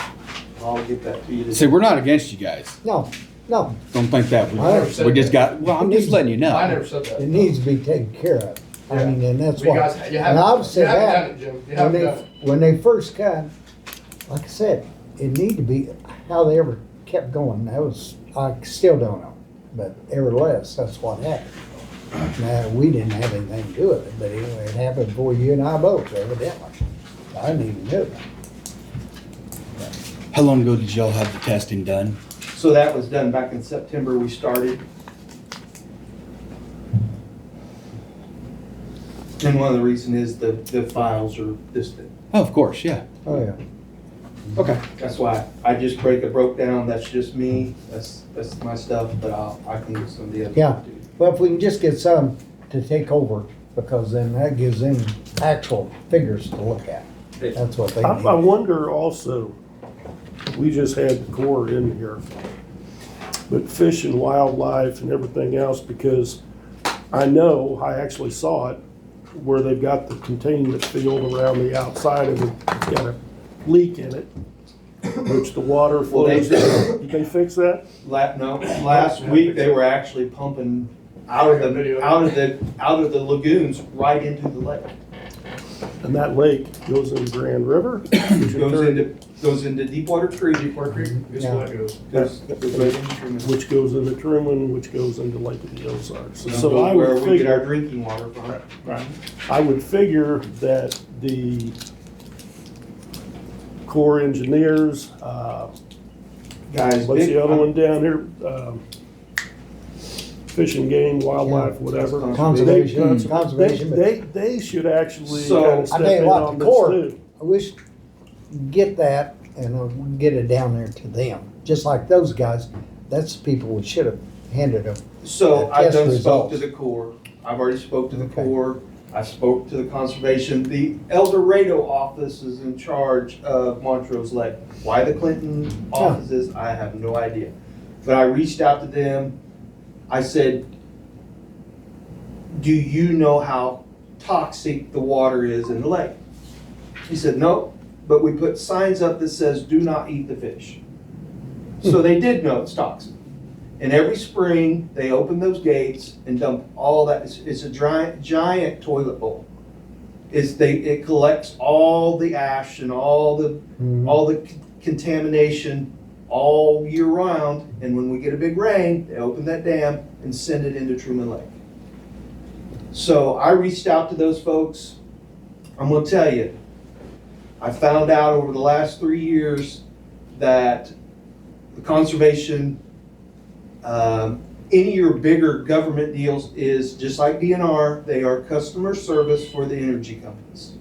I'll get that to you today. See, we're not against you guys. No, no, Don't think that. I never said We just that. got, well, I'm just letting you know. I never said that. it needs to be taken care of. I mean, and that's You why. guys, you And haven't, I've you said haven't that. done it, Jim. You haven't done it. When they first cut, like I said, it need to be, how they ever kept going, that was, I still don't know. But nevertheless, that's what happened. Now, we didn't have anything to do with it, but anyway, it happened before you and I both, evidently. I didn't even know that. How long ago did y'all have the testing done? So that was done back in September, we started. And one of the reasons is the files are this big. Oh, of course, yeah. Oh, yeah. Okay. That's why I just broke down, that's just me, that's my stuff, but I can get some of the other Yeah. stuff too. Well, if we can just get some to take over, because then that gives them actual figures to look at. That's what they I need. wonder also, we just had the Corps in here, but Fish and Wildlife and everything else, because I know, I actually saw it, where they've got the containment field around the outside of it, it's got a leak in it, which the water Well, they- flows in. Did they fix that? Last week, they were actually pumping out of the lagoons right into the lake. And that lake goes in Grand River? which in turn- Goes into Deepwater Creek. Deepwater Creek, this is Yeah. where it goes. Goes right into Truman. Which goes into Truman, which goes into Lake of the Ozarks. So So I where would we get our figure, drinking water from. right, I would figure that the Corps engineers, Guys, what's big- the other one down here? Fish and Game, Wildlife, Yeah. whatever. Conservation, They- conservation, but they should actually So, kind I of step tell you in what, on the this Corps, too. I wish, get that and get it down there to them, just like those guys. That's the people we should have handed them. So The I test done spoke to results. the Corps. I've already spoke to the Okay. Corps. I spoke to the conservation. The El Dorado office is in charge of Montrose Lake. Why the Clinton offices, I have no idea. But I reached out to them. I said, do you know how toxic the water is in the lake? He said, no, but we put signs up that says, do not eat the fish. So they did know it's toxic. And every spring, they open those gates and dump all that. It's a giant toilet bowl. It collects all the ash and all the contamination all year round. And when we get a big rain, they open that dam and send it into Truman Lake. So I reached out to those folks. I'm gonna tell you, I found out over the last 3 years that the conservation, any of your bigger government deals is just like DNR, they are customer service for the energy companies.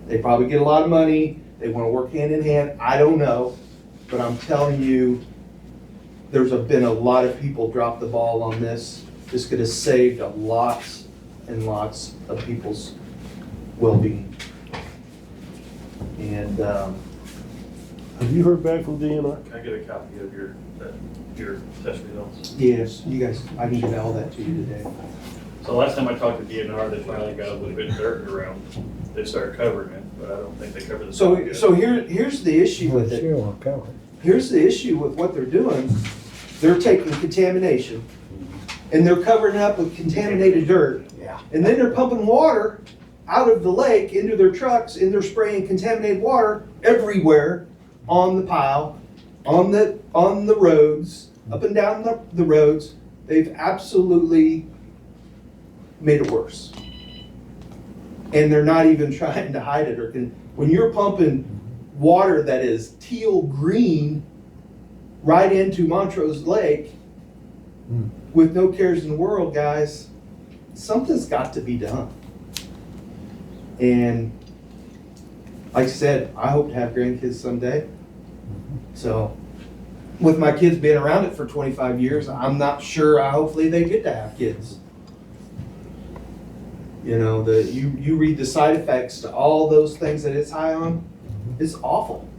They probably get a lot of money, they wanna work hand in hand, I don't know, but I'm telling you, been a lot of people drop the ball on this. This could have saved lots and lots of people's well-being. And, Have you heard back from DNR? Can I get a copy of your test results? yes, you guys, I can get all that to you today. So last time I talked to DNR, they finally got a little bit of dirt around. They started covering it, but I don't think they covered the top yet. So here's the issue with it. Sure, we'll cover it. Here's the issue with what they're doing. They're taking contamination and they're covering it up with contaminated dirt. Yeah. And then they're pumping water out of the lake into their trucks and they're spraying contaminated water everywhere on the pile, on the roads, up and down the roads. They've absolutely made it worse. And they're not even trying to hide it when you're pumping water that is teal green right into Montrose Lake with no cares in the world, guys, something's got to be done. And like I said, I hope to have grandkids someday. So with my kids being around it for 25 years, I'm not sure, hopefully they get to have kids. You know, you read the side effects to all those things that it's high on, it's awful,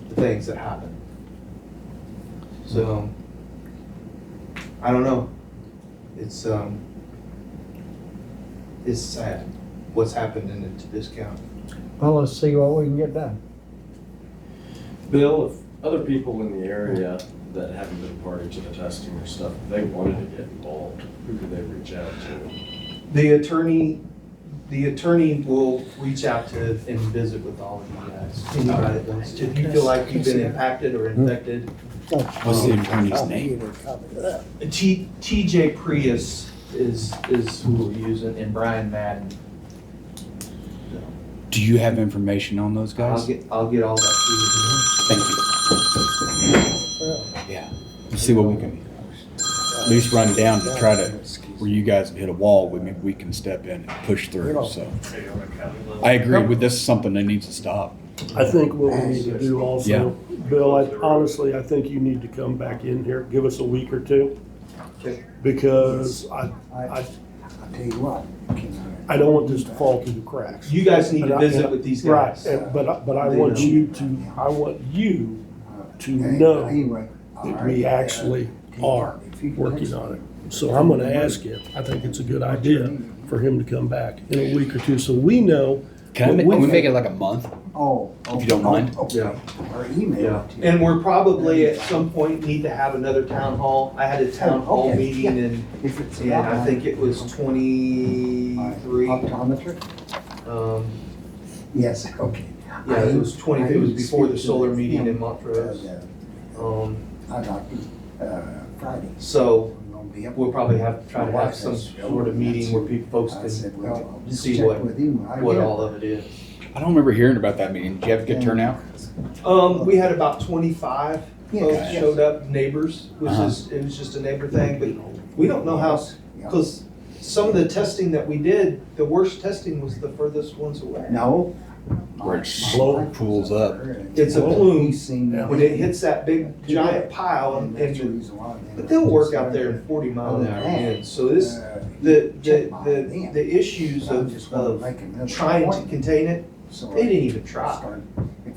the things that happen. So, I don't know. It's sad what's happened in this county. Well, let's see what we can get done. Bill, if other people in the area that haven't been party to the testing or stuff, if they wanted to get involved, who could they reach out to? The attorney will reach out to and visit with all of you guys. Anybody that wants to. If you feel like you've been impacted or infected. What's the attorney's name? TJ Prius is who we're using, and Brian Madden. Do you have information on those guys? I'll get all that to you. Thank you. Yeah. Let's see what we can at least run down to try to, where you guys have hit a wall, maybe we can step in and push through, so. I agree with this is something that needs to stop. I think what we need to do also, Bill, honestly, I think you need to come back in here, give us a week or two. Okay. Because I tell you what. I don't want this to fall through the cracks. You guys need to visit with these guys. Right, but I want you to know that we actually are working on it. So I'm gonna ask him, I think it's a good idea for him to come back in a week or two, so we know. Can we make it like a month? Oh. If you don't mind? Yeah. Or email it to you. And we're probably at some point need to have another town hall. I had a town hall Okay, meeting yeah. and If it's and I think it was 23. Optometric? Yes, okay. Yeah, it was 20, it was before the solar meeting in Montrose. I got Friday. So we'll probably have to try to have some sort of meeting where folks can see what all of it is. I don't remember hearing about that meeting. Did you have a good turnout? We had about 25 folks Yeah. showed up, neighbors. It was just a neighbor thing, but we don't know how, because some of the testing that we did, the worst testing was the furthest ones away. No. Where it slow pools up. It's a plume Yeah. when it hits that big giant pile, but they'll work out there in 40 mile an hour winds. So this, the issues of trying to contain it, they didn't even try.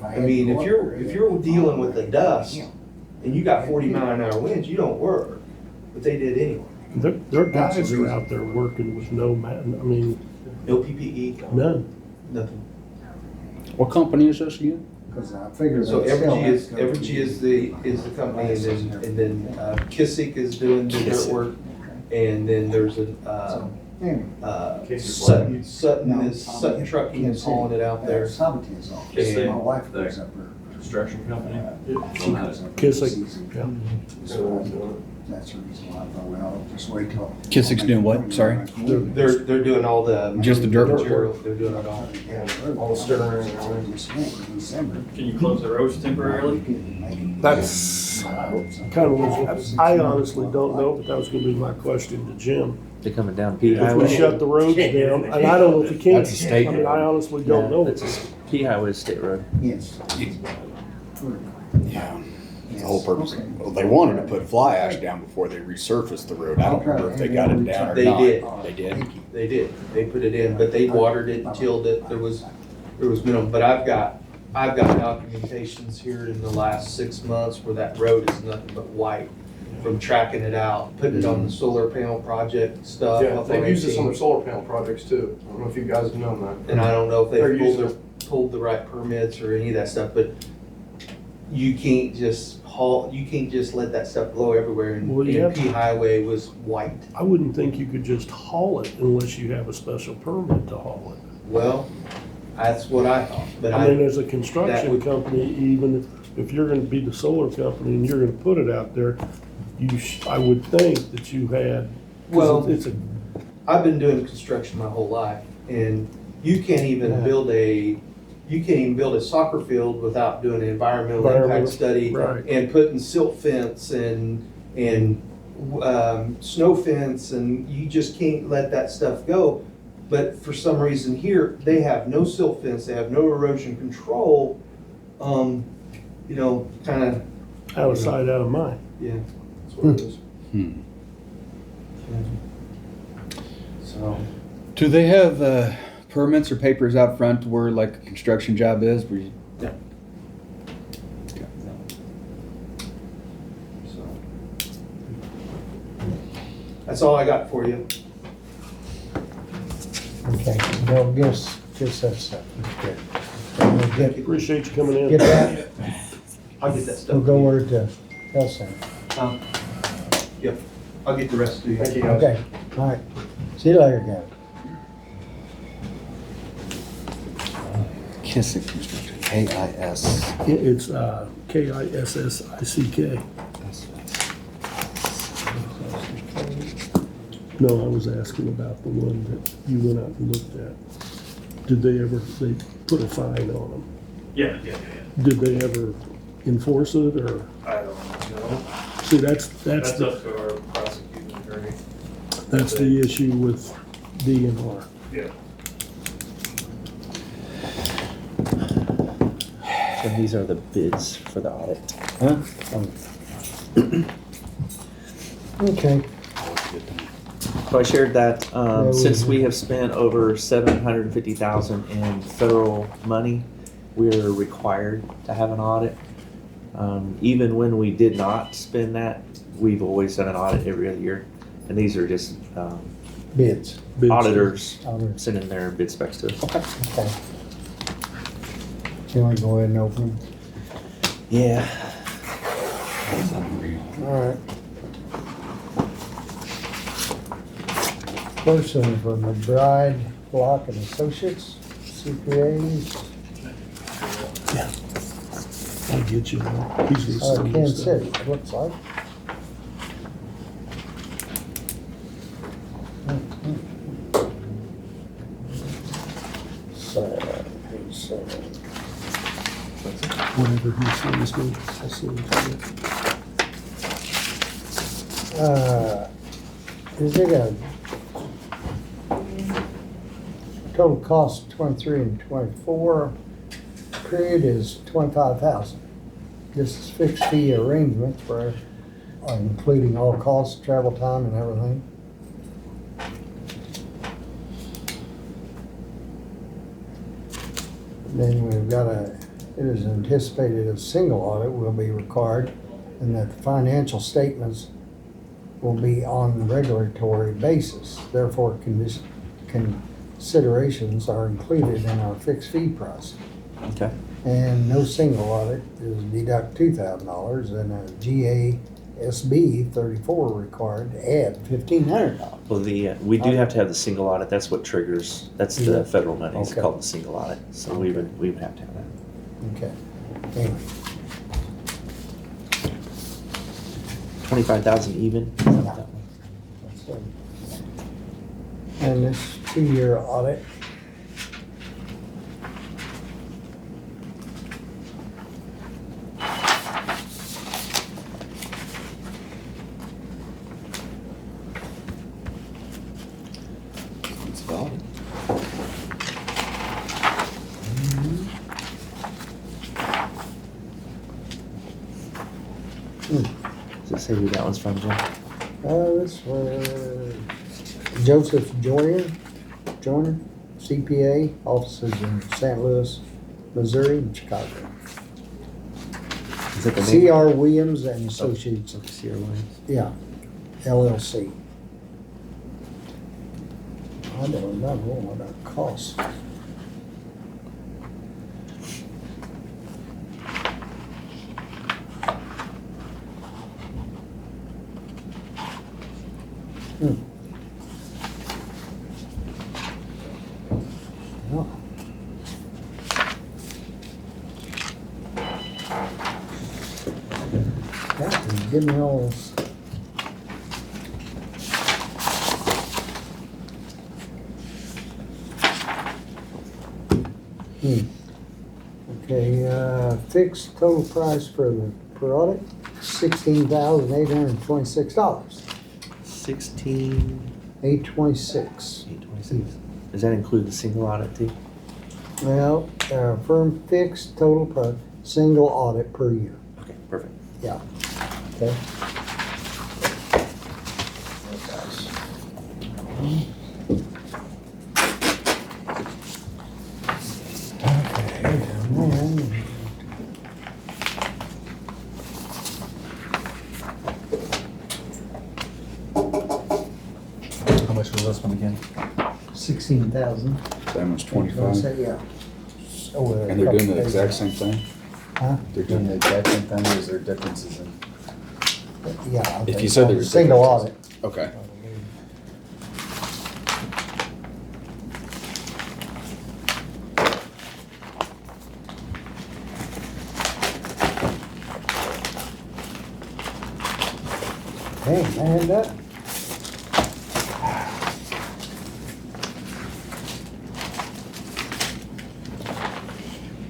I mean, if you're dealing with the dust and you got 40 mile an hour winds, you don't work, but they did anyway. Their guys are out there working with no No PPE, none. nothing. What company is this again? Because I figured. So Evergy is the company, and then Kissick is doing the dirt work, and then there's Sutton Trucking is hauling it out there. Sabati's office. And My wife goes up there. Construction company? Kissick, yeah. So that's the reason why I thought, well, just wait till. Kissick's doing what? Sorry? They're doing all the. Just the dirt work? material, they're doing it all. All the stirring. Can you close the roads temporarily? That's kind of, I honestly don't know, but that was gonna be my question to Jim. They're coming down P If we Highway. shut the roads down, and I don't know if you can. That's a state I mean, I honestly don't know. P Highway is state road. Yes. Yeah. The whole purpose. Well, they wanted to put fly ash down before they resurfaced the road. I don't remember if they got it down or They not. did. They did? They did, they put it in, but they watered it and tilled it, there was minimum, but I've got documentations here in the last 6 months where that road is nothing but white from tracking it out, putting it on the solar panel project stuff. Yeah, up on they've used this on 18. their solar panel projects too. I don't know if you guys have known that. And I don't know if They're they using pulled the right permits or any of that stuff, but you can't just let that stuff blow everywhere, and Well, yeah. P Highway was white. I wouldn't think you could just haul it unless you have a special permit to haul it. Well, that's what I thought, but I mean, I, as a construction company, even if you're gonna be the solar company and you're gonna put it out there, I would think that you had, Well- 'cause it's a, I've been doing construction my whole life, and you can't even build a soccer field without doing an environmental impact study right. and putting silt fence and snow fence, and you just can't let that stuff go. but for some reason here, they have no silt fence, they have no erosion control. You know, kinda, Out of sight, out of mind. yeah, that's what it is. So, Do they have permits or papers out front to where like a construction job is? Where you, so. That's all I got for you. Okay, well, give us that stuff. Good. And we'll get Appreciate you coming in. that, I'll get that stuff. we'll go over to health center. Yep, I'll get the rest to you. Thank you, guys. Okay, all right. See you later, guys. Kissick Construction, K-I-S. It's Kissick. No, I was asking about the one that you went out and looked at. Did they put a fine on them? Yeah. Did they ever enforce it, or? I don't know. See, that's That's the, up to our prosecuting attorney. that's the issue with DNR. Yeah. And these are the bids for the audit. Huh? Okay, So I shared that, Yeah, since we have spent over $750,000 in federal money, we're required to have an audit. Even when we did not spend that, we've always done an audit every other year. And these are just, bids. auditors Auditors. sending their bid specs to us. Okay. Can we go ahead and open them? Yeah. All right. First one from McBride, Block and Associates, CPAs, I'll get you one. He's gonna send me Kansas stuff. City, it looks like. Page 7. Whatever he sends me, I'll send it to you. Is it a total cost 23 and 24? Period is 25,000. This is fixed fee arrangement for including all costs, travel time and everything. Then we've got it is anticipated a single audit will be required and that the financial statements will be on a regulatory basis. Therefore, considerations are included in our fixed fee price. Okay. And no single audit is deduct $2,000 and a GASB 34 required to add $1,500. Well, we do have to have the single audit. That's what triggers, that's Is the it? federal money. It's Okay. called the single audit. So we would have to have that. Okay. Anyway, 25,000 even? that's it. And this 2-year audit. It's valid. Does it say who that one's from, Jim? This was Joseph Joyner, CPA, offices in St. Louis, Missouri, and Chicago. Is it the name? C.R. Williams and Associates, Sierra Williams. yeah, LLC. I don't know what that costs. Well, Captain, give me all this. Okay, fixed total price for the per audit, $16,826. 16, 826. 826. Does that include the single audit too? Well, firm fixed total per, single audit per year. Okay, perfect. Yeah. Okay. How much was this one again? 16,000. That one's 25. Yeah. And they're doing the exact same thing? Huh? They're doing the exact same thing, or is there differences in? Yeah. I If you think said so. there were Single audit. differences. Okay. Hey, man, that.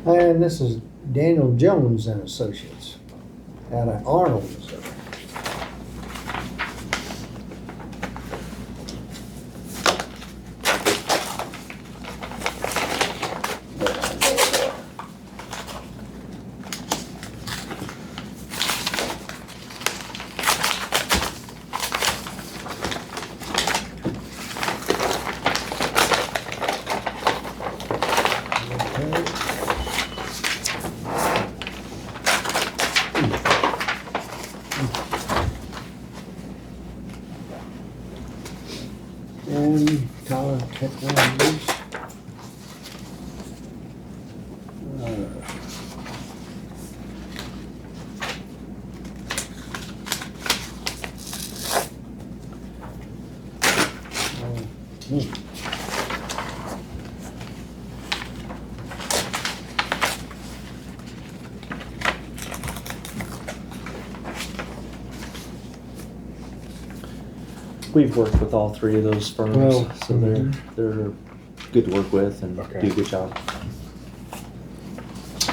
And this is Daniel Jones and Associates out of Arnold, Missouri. And Tyler Technologies. We've worked with all three of those firms, Well, so they're good to work with and Okay. do a good job.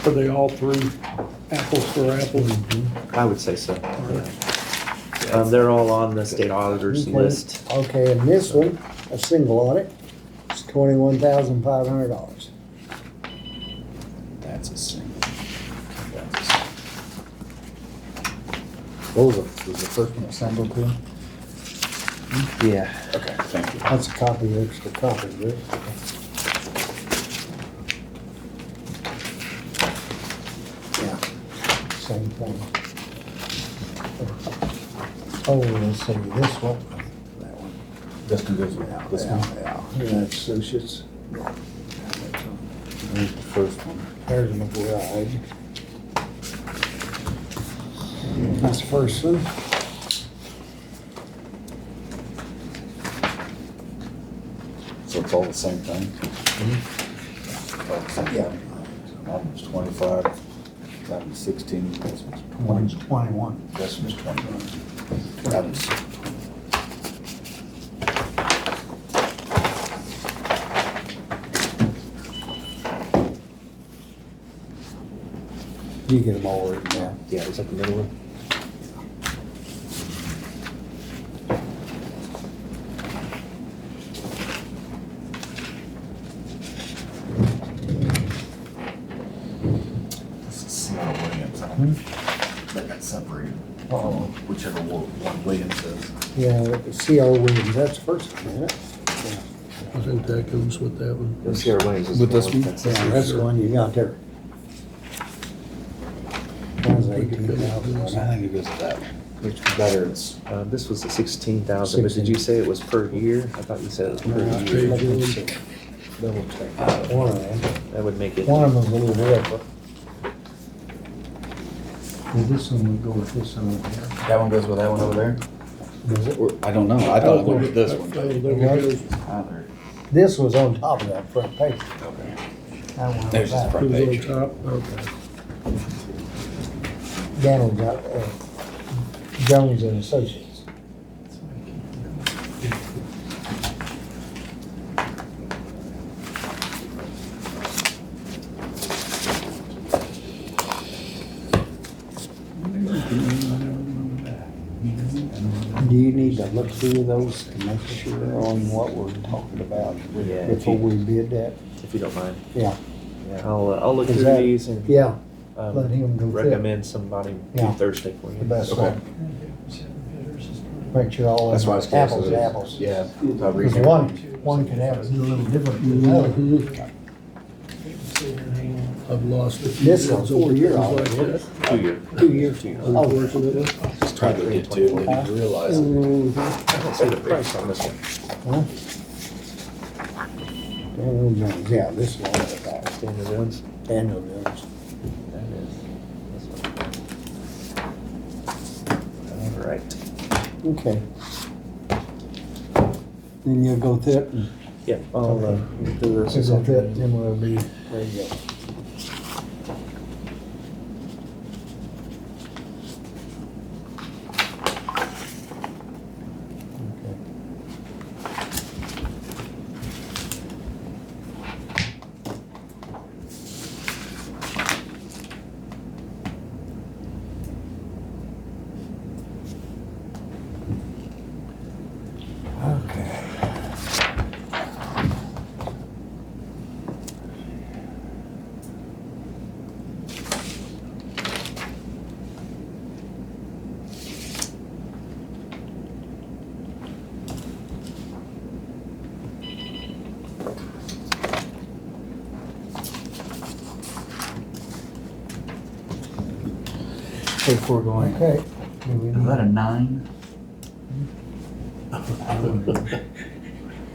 Are they all three apples for apples? I would say so. They're all on the state auditor's Okay. list. Okay, and this one, a single audit, is $21,500. That's a single. What was the first one assembled too? Yeah. Okay, thank you. That's a copy, extra copy, right? Yeah, same thing. Oh, let's see, this one, that one. This one goes with this one. Yeah, that's Associates. Here's the first one. There's McBride. That's the first one. So it's all the same thing? All the same Yeah. thing. That one's 25, that one's 16, this one's 20, One's 21. this one's 21. That one's You get them all written down. Yeah, is that the middle one? This is Sierra Williams. I don't They got separated. Oh. Whichever one Williams is. Yeah, C.R. Williams, that's the first one, isn't it? I think that goes with that one. No, Sierra Williams is With the this one. one? That's Yeah, that's the one you got there. That was I 18,000. think it goes with that one. Which was better? This was the 16,000, but did you say it was per year? I thought you said it was per year. Double check. One of them. That would make it. One of them's a little different. Well, this one would go with this one over here. That one goes with that one over there? Does it? Or, I don't know. I thought it went with this one. I don't think it goes. Either. This was on top of that front page. Okay. That one was There's just that. front Goes page. on top, okay. Daniel got, Jones and Associates. Do you need to look through those to make sure on what we're talking about Yeah, if before you, we bid that? if you don't mind. Yeah. Yeah, I'll look Is through that- these and Yeah, let him go through it. recommend somebody Yeah. do Thursday for you. The best Okay. one. Make sure all That's why I was curious. apples to apples. Yeah. Because one could have a little different than the other. I've lost it. This one's 4 year old. 2 year. 2 years. Oh, Unfortunately. Just tried to get to it, didn't realize it. I don't see the price on this one. huh? Daniel Jones, yeah, this one. Standard ones. Daniel Jones. That is this one. All right. Okay. Then you'll go through it and Yeah, I'll get through this. we'll go through it, then we'll be ready to go. Before going. Okay. Do we Is need- that a 9?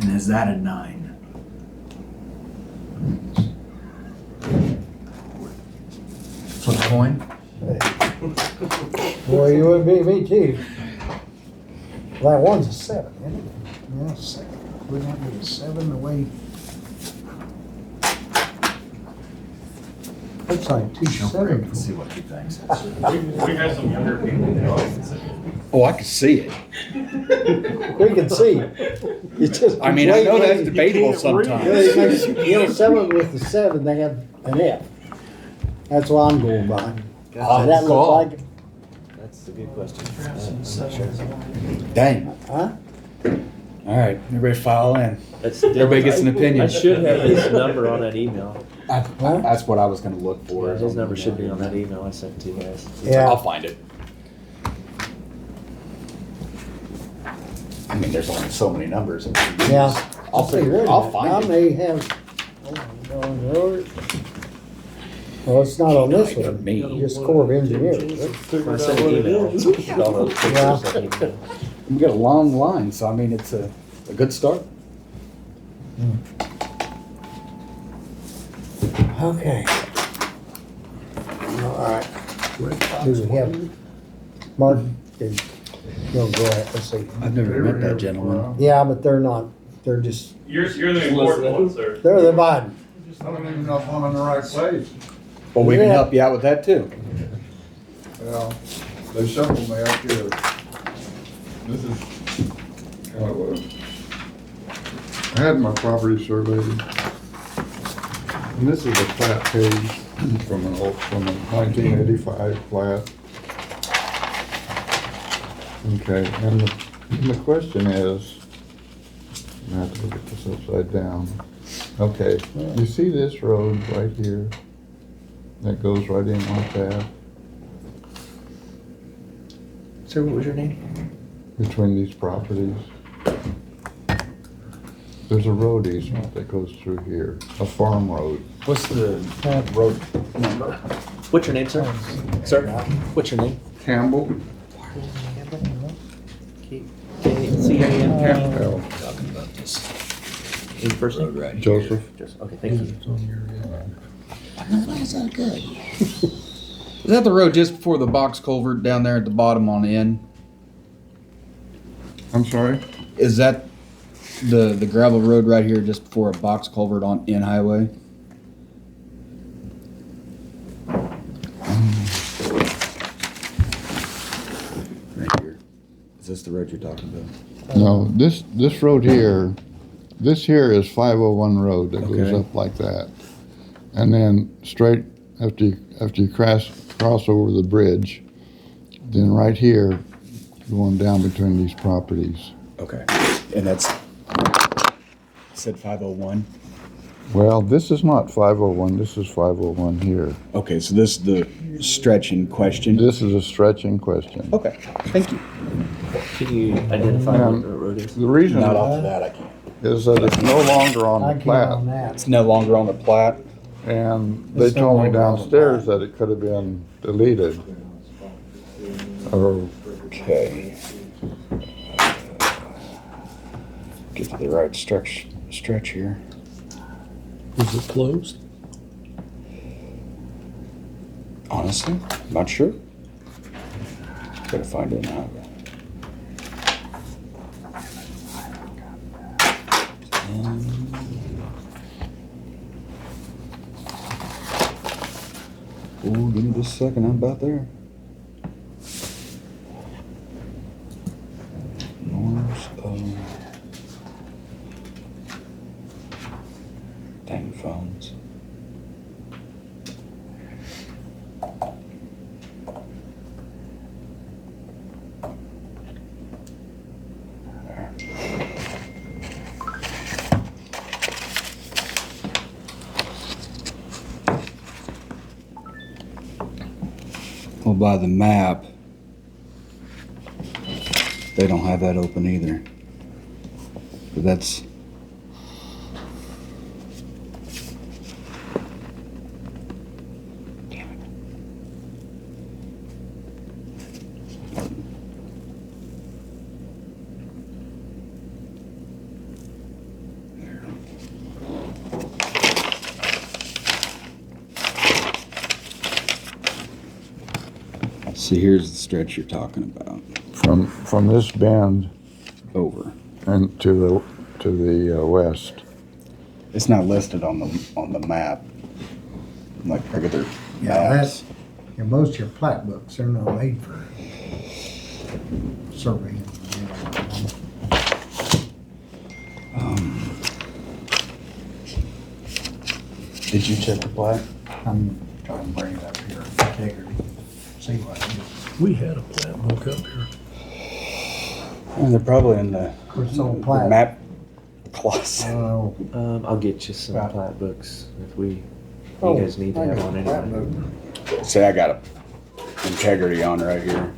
And is that a 9? Flip a coin? Boy, you would be me too. That one's a 7, isn't it? Yeah, 7. Wouldn't that be a 7 the way? Looks like 2 7. Let's see what he thinks. We got some younger people in the audience. Oh, I can see it. We can see. It's just. I mean, I know that's way- debatable Well, sometimes. it makes- You know, 7 with the 7, they have an F. That's what I'm going by. Does that look like it? That's a good question. I'm not sure. Dang. Huh? All right, everybody file in. That's Everybody gets an opinion. I should have his number on that email. That's what I was gonna look for. Yeah, his number should be on that email I sent to you guys. Yeah. I'll find it. I mean, there's only so many numbers. Yeah. I'll See, figure, wait a I'll minute. find I it. may have. Well, it's not on this one. Me. Just Corps of Engineers. I sent an email with all those pictures that he emailed. We got a long line, so I mean, it's a good start. Okay. All right. Do we have, Mark, no, go ahead, let's see. I've never met that gentleman. Yeah, but they're not, they're just, You're the important one, sir. they're the Biden. I don't even know if I'm in the right place. Well, we can Yeah. help you out with that too. Well, they shuffled me up here. This is kind of what, I had my property surveyed. And this is a plat page from a 1985 plat. Okay, and the question is, I have to look at this upside down. Okay, you see this road right here? That goes right in like that, Sir, what was your name? between these properties. There's a road easement that goes through here, a farm road. What's the road number? What's your name, sir? Sir, what's your name? Campbell? C-A-M? Campbell. Talking about this Your first road name? right here. Joseph. Okay, thank you. That's not good. Is that the road just before the box culvert down there at the bottom on the end? I'm sorry? Is that the gravel road right here just before a box culvert on in highway? Right here. Is this the road you're talking about? No, this road here, this here is 501 road that goes Okay. up like that. And then straight after you cross over the bridge, then right here going down between these properties. Okay. And that's, said 501? Well, this is not 501, this is 501 here. Okay, so this is the stretch in question? This is a stretching question. Okay, thank you. Can you identify what the road is? The reason Not off of that, I can't. is that it's no longer on I the can't on plat. that. It's no longer on the plat? And they It's no told me longer on the downstairs plat. that it could have been deleted. Or, Okay. Get to the right stretch here. Is it closed? Honestly, not sure. Gotta find it now. Oh, give me just a second, I'm about there. Norms of... Dang phones. Well, by the map, they don't have that open either. But that's... Damn it. See, here's the stretch you're talking about. from this bend Over. and to the west. It's not listed on the map. Like regular Yeah, maps. that's, and most of your plat books, they're not made for surveying. Did you check the plat? I'm trying to bring it up here, integrity, see what it is. We had a plat book up here. Well, they're probably in the, It's on the plat. map closet. Oh, I'll get you some Right. plat books if you Oh, guys need to I have got one that anyway. book. Say I got a integrity on right here.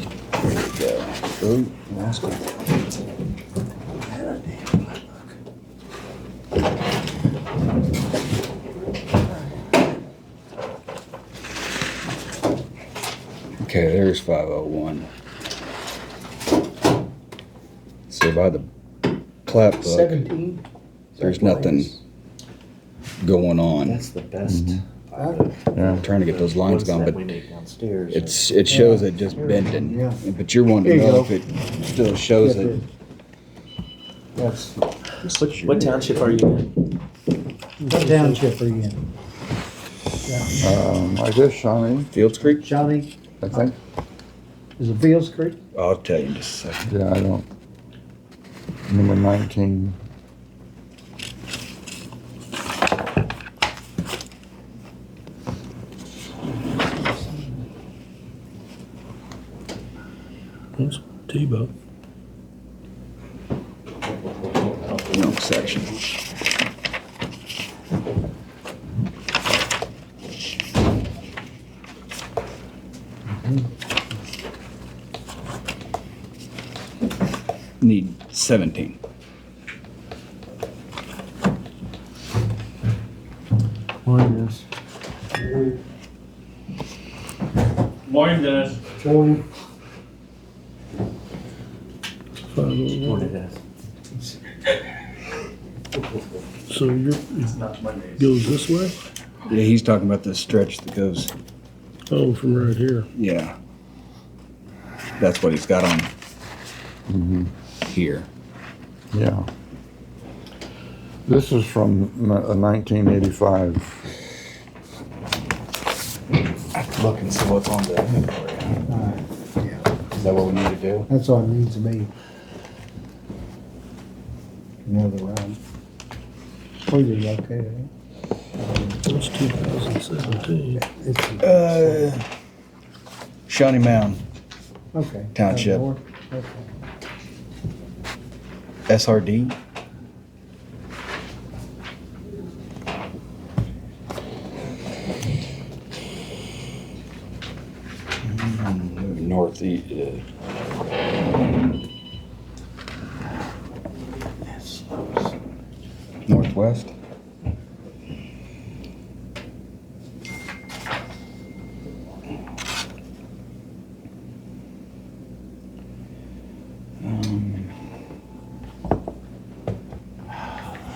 There we go. Oh, lost it. Okay, there's 501. So by the plat book, 17? there's nothing going on. That's the best. Yeah. I'm trying to get those lines Ones gone, that but we make downstairs. it shows it just bending. Yeah. But you're wanting to Here you know go. if it still shows it. That's, What township are you in? what township are you in? I guess Shawnee, Fields Creek? Shawnee, I think. is it Fields Creek? I'll tell you in just a second. Yeah, I don't. Number 19. That's Tebow. Wrong section. Need 17. Mine is. Morning, Dennis. Morning. 501. Morning, Dennis. So It's not Mondays. it goes this way? Yeah, he's talking about the stretch that goes, Oh, from right here. yeah. That's what he's got on here. Yeah. This is from 1985. I have to look and see what's on the inventory. Yeah, Is that what we need to do? that's all it needs to be. Another round. Where you located? It's 2017. Shawnee Mound, Okay. Township. North? Okay. SRD. Northeast. Northwest.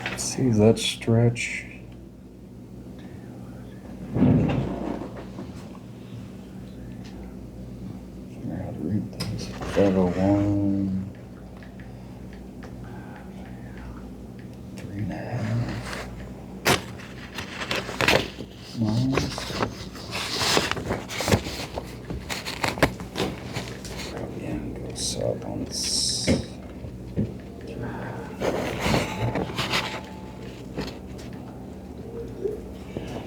Let's see that stretch. Figure out how to read this. 501. 3.5 miles. And go south on this.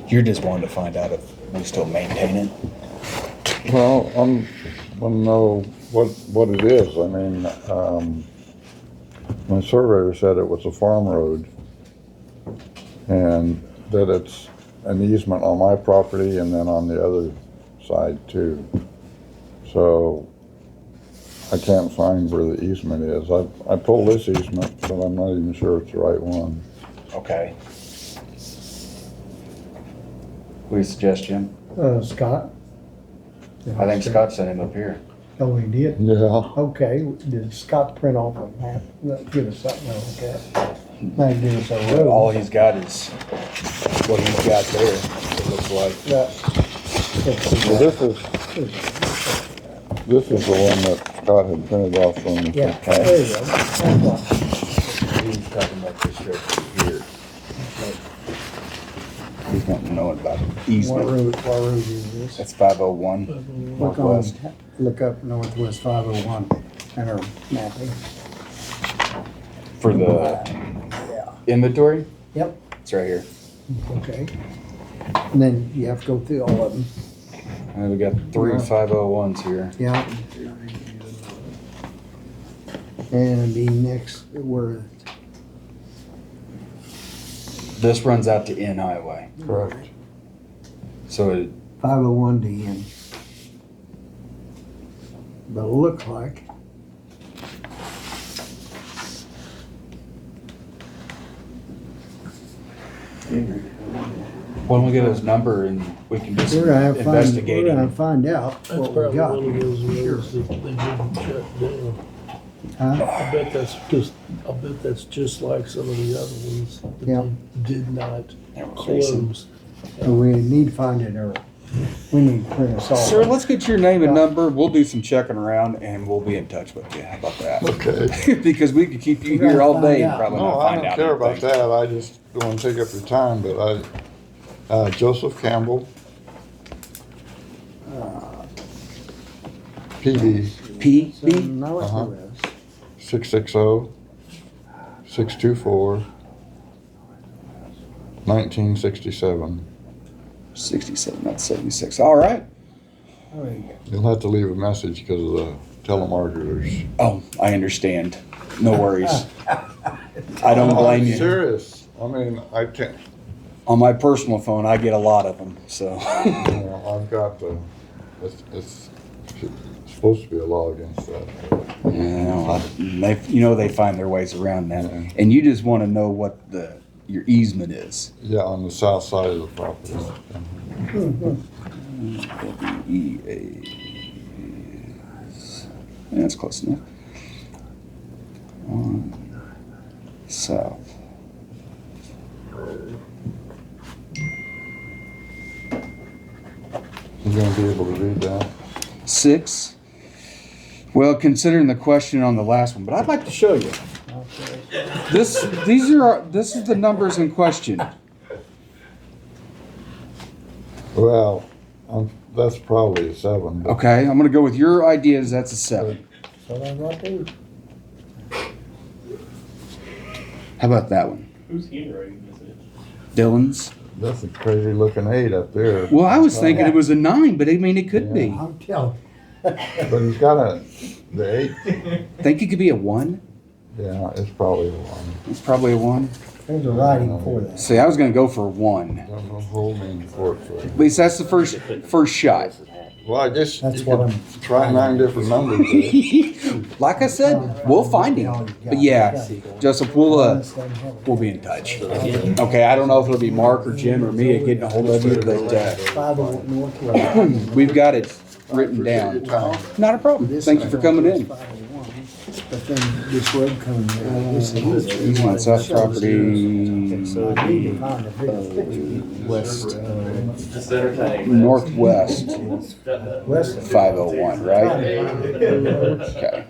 You're just wanting to find out if we still maintain it? Well, want to know what it is. I mean, my surveyor said it was a farm road and that it's an easement on my property and then on the other side too. So I can't find where the easement is. I pulled this easement, but I'm not even sure it's the right one. Okay. What do you suggest, Jim? Scott? I think Scott sent him up here. Oh, he did? Yeah. Okay, did Scott print off a map? Give us something to look at. Might give us a road. All he's got is what he's got there, it looks like. Yeah. Well, this is the one that Scott had printed off from the Yeah, past. there you go. That's what- He's talking about this stretch here. He's wanting to know about What easement. road is this? That's 501 Look northwest. Look up Northwest 501 and our mapping. For the Yeah. inventory? Yep, It's right here. okay. And then you have to go through all of them. And we got 3 501s here. Yeah. And it'd be next, where, This runs out to N Highway. Correct. So it, 501 to end. But it looks like. when we get his number and we can do some We're gonna have we're gonna investigating. find out That's what we probably got. one of those roads that they didn't shut down. Huh? I bet that's because, I bet that's just like some of the other ones that Yeah. they did not They were facing. close. And we need to find it early. We need to print us all. Sir, let's get your name and number. We'll do some checking around and we'll be in touch with you. How about that? Okay. Because we could keep you We're here gonna all day find and out. probably No, not I find don't out care about anything. that. I just don't want to take up your time, but Joseph Campbell, PB P? So B? now it's Uh-huh. the rest. 660-624-1967. 67, not 76. All right. There you go. You'll have to leave a message because of the telemarketers. Oh, I understand. No worries. I don't blame I'm you. serious. I mean, I can't, On my personal phone, I get a lot of them, so. I've got the, it's supposed to be a law against that. They find their ways around that. Yeah. And you just want to know what your easement is. Yeah, on the south side of the property. Yeah, that's close enough. On south. You gonna be able to read that? 6. Well, considering the question on the last one, but I'd like to show you. This is the numbers in question. Well, that's probably a 7. But Okay, I'm gonna go with your ideas. That's a 7. So that's right there. How about that one? Whose handwriting is it? Dylan's? That's a crazy looking 8 up there. Well, I was thinking it was a 9, but I mean, it could be. I'm telling. But he's got the 8. Think it could be a 1? Yeah, it's probably a 1. It's probably a 1. There's a writing for that. See, I was gonna go for a 1. Don't hold me in court for it. At least that's the first shot. Well, I guess That's you what could I'm. try 9 different numbers there. Like I said, we'll find him. But yeah, Joseph, we'll be in touch. Okay, I don't know if it'll be Mark or Jim or me getting a hold of you, but 501 Northwest. we've got it written down. Not a problem. Thank you for coming in. But then this road coming there. This is He's on South property So I need to the find a bigger picture. west, Just entertaining. northwest West of 501, right? Okay.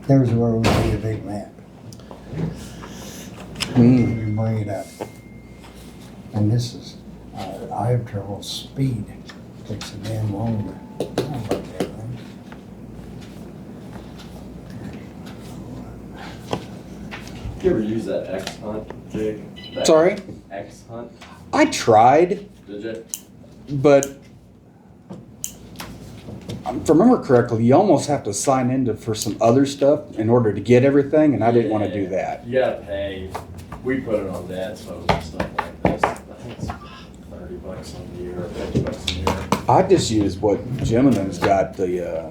There's where we need a big map. Hmm. You bring it up. And this is, I have trouble speed. Takes a damn long to. I don't like that thing. You ever use that X hunt, Jake? That Sorry? X hunt, I tried, did you? but if I remember correctly, you almost have to sign into for some other stuff in order to get everything, and I didn't want to do that. You gotta pay. We put it on dad's phone and stuff like this. I think it's $30 a year, or $50 a year. I just use what Jim and them's got, the,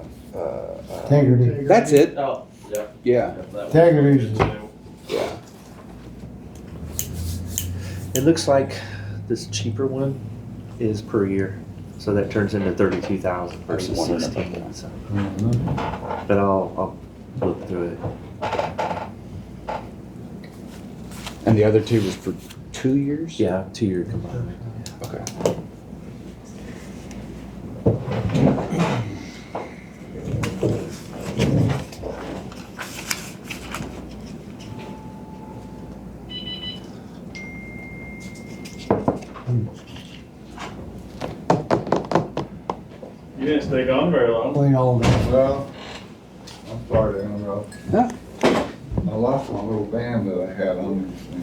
Integrity. that's it. Oh, yeah. Yeah, Integrity's yeah. it looks like this cheaper one is per year. So that turns into 32,000 versus 16. So. But I'll look through it. And the other two was for 2 years? Yeah, 2-year combined. Okay. You didn't stay gone very long. Wait all day. Well, I'm sorry to interrupt. Huh? I lost my little band that I had on this thing.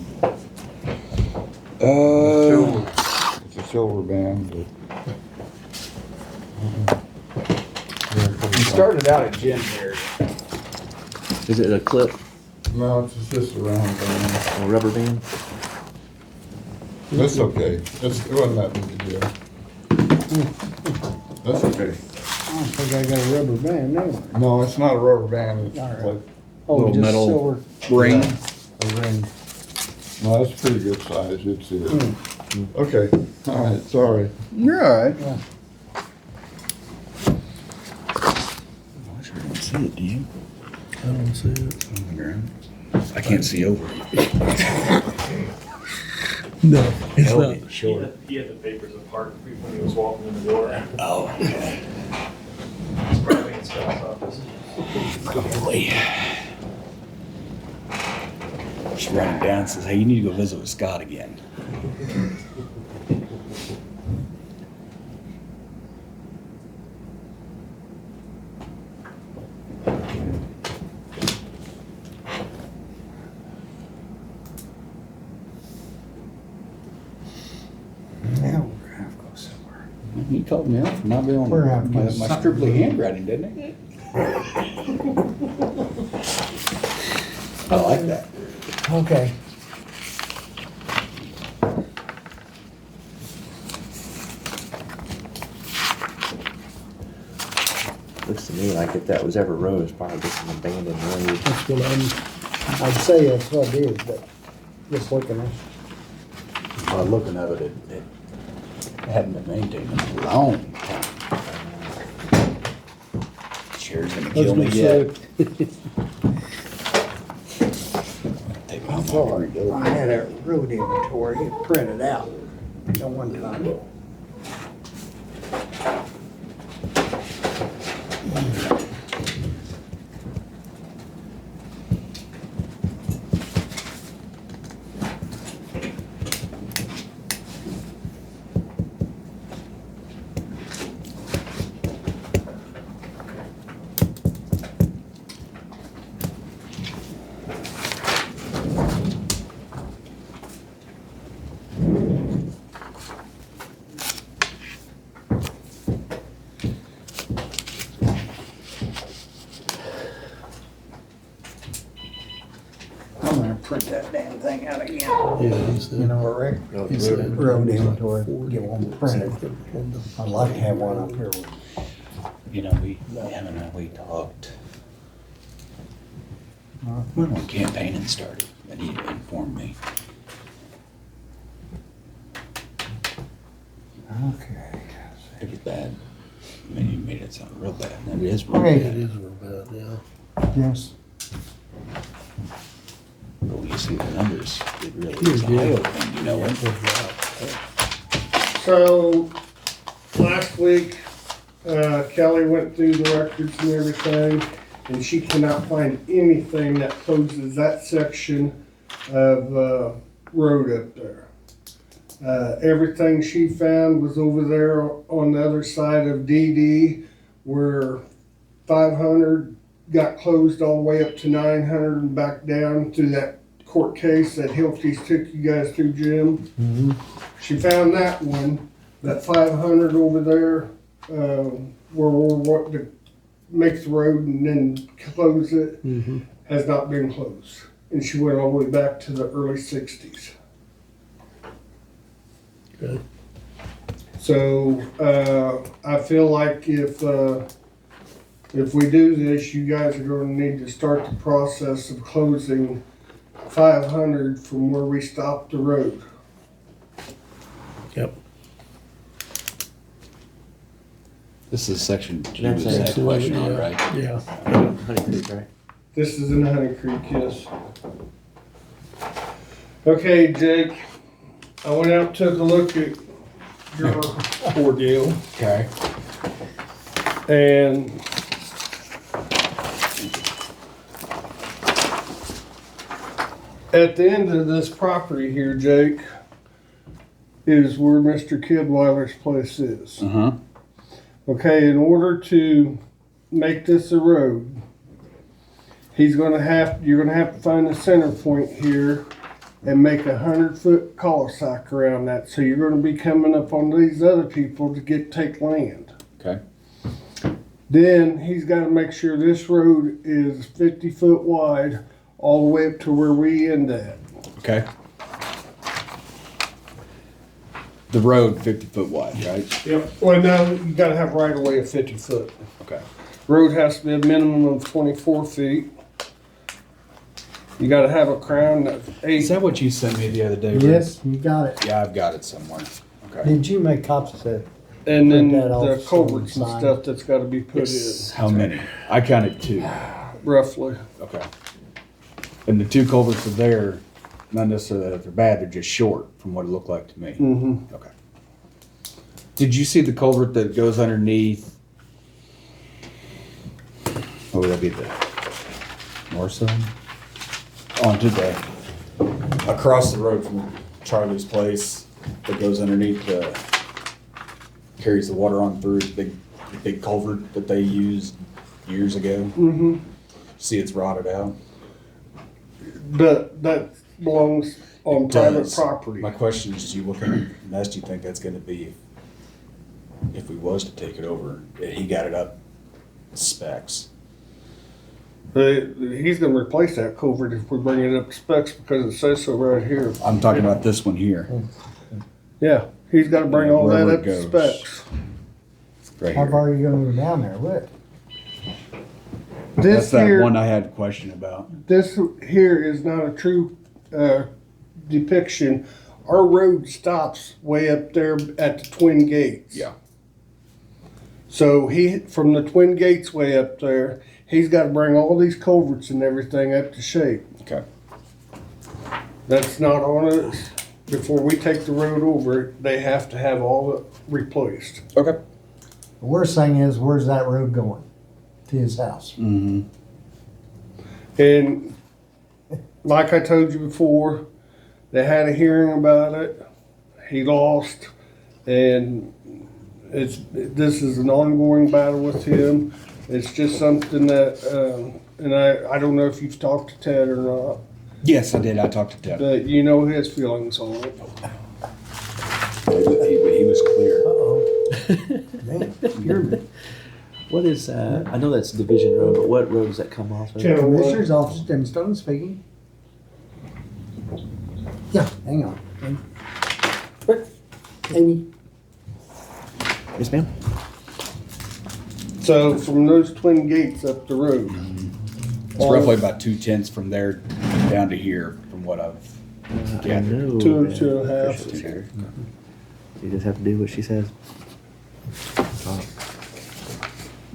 It's a silver band, You started out at Jim's area. Is it a clip no, it's just a round band. or rubber band? That's okay. It wasn't that big a deal. That's okay. I don't think I got a rubber band there. No, it's not a rubber band. It's All right. like Oh, Little just metal silver. ring. a ring. No, that's pretty good size. You'd see it. Okay. All right. Sorry. You're all right. Yeah. I sure don't see it, do you? I don't see it. On the ground. I can't see over it. No, it's Hell, not. it's short. He had the papers apart when he was walking in the door. Oh, okay. He's probably in Scott's office. Probably. She ran down and says, hey, you need to go visit with Scott again. Now we're gonna have to go somewhere. He called me out for not being on We're having my something. scribbly handwriting, didn't he? I like that. Okay. Looks to me like if that was ever road, it's probably just an abandoned road. That's what I'd say that's what it is, but just looking at it. By looking at it, it hadn't been maintained in a long time. Chair's gonna kill me yet. Take my Sorry, I had a road inventory printed out at one time. print that damn thing out again. Yeah, he said. You know what, Rick? He said Road inventory, get one printed. I'd like to have one up here. You know, him and we talked when campaigning started, and he informed me. Okay. It was bad. I mean, you made it sound real bad. And it is real Okay. It bad. is real bad, yeah. Yes. But when you see the numbers, it really is a eye-opening, you know what? So, last week, Kelly went through the records and everything, and she cannot find anything that closes that section of, road up there. Everything she found was over there on the other side of DD, where 500 got closed all the way up to 900 and back down through that court case that Hilty's took you guys through, Jim. Mm-hmm. She found that one, that 500 over there, where we're wanting to make the road and then close it, Mm-hmm. has not been closed. And she went all the way back to the early 60s. Okay. So, I feel like if we do this, you guys are gonna need to start the process of closing 500 from where we stopped the road. Yep. This is section G That's was that it. question on, right? Yeah. Honey Creek, right? This is in Honey Creek, yes. Okay, Jake, I went out and took a look at your ordeal, Okay. and at the end of this property here, Jake, is where Mr. Kidweiler's place is. Uh-huh. Okay, in order to make this a road, you're gonna have to find a center point here and make 100-foot cul-de-sac around that. So you're gonna be coming up on these other people to take land. Okay. Then he's gotta make sure this road is 50-foot wide all the way up to where we end at. Okay. The road 50-foot wide, right? Yep. Well, now you gotta have right of way of 50 foot. Okay. Road has to be a minimum of 24 feet. You gotta have a crown of 8. Is that what you sent me the other day, Rick? Yes, you got it. Yeah, I've got it somewhere. Okay. Did you make copies of it? And then Print that off the so culverts and sign. stuff that's gotta be put How many? I counted 2. in, roughly. Okay. And the 2 culverts are there, not necessarily that they're bad, they're just short from what it looked like to me. Mm-hmm. Okay. Did you see the culvert that goes underneath? What would that be, the north side? Onto the, across the road from Charlie's place that goes underneath the, carries the water on through, the big culvert that they used years ago. Mm-hmm. See, it's rotted out. But that belongs on It private does. property. My question is, what kind of mess do you think that's gonna be if we was to take it over? He got it up specs. He's gonna replace that culvert if we bring it up to specs because it says so right here. I'm talking about this one here. Yeah, he's gotta bring all that Wherever up it to goes. specs. Right How here. far are you gonna go down there, Rick? That's This that here, one I had a question about. this here is not a true depiction. Our road stops way up there at the Twin Gates. Yeah. So from the Twin Gates way up there, he's got to bring all these culverts and everything up to shape. Okay. That's not on us. Before we take the road over, they have to have all it replaced. Okay. The worst thing is, where's that road going? To his house. Mm-hmm. And like I told you before, they had a hearing about it. He lost, and this is an ongoing battle with him. It's just something that, and I don't know if you've talked to Ted or not, Yes, I did. I talked to Ted. but you know his feelings on it. He was clear. Uh-oh. Man, you're What is, I know that's Division Road, but what road does that come off of? Channel one. Commissioner's office, Tim Stone speaking. Yeah, hang on. Rick, Amy, Yes, ma'am. So from those twin gates up the road. It's roughly about 2/10 from there down to here, from what I've gathered. Two that. and a half. You just have to do what she says.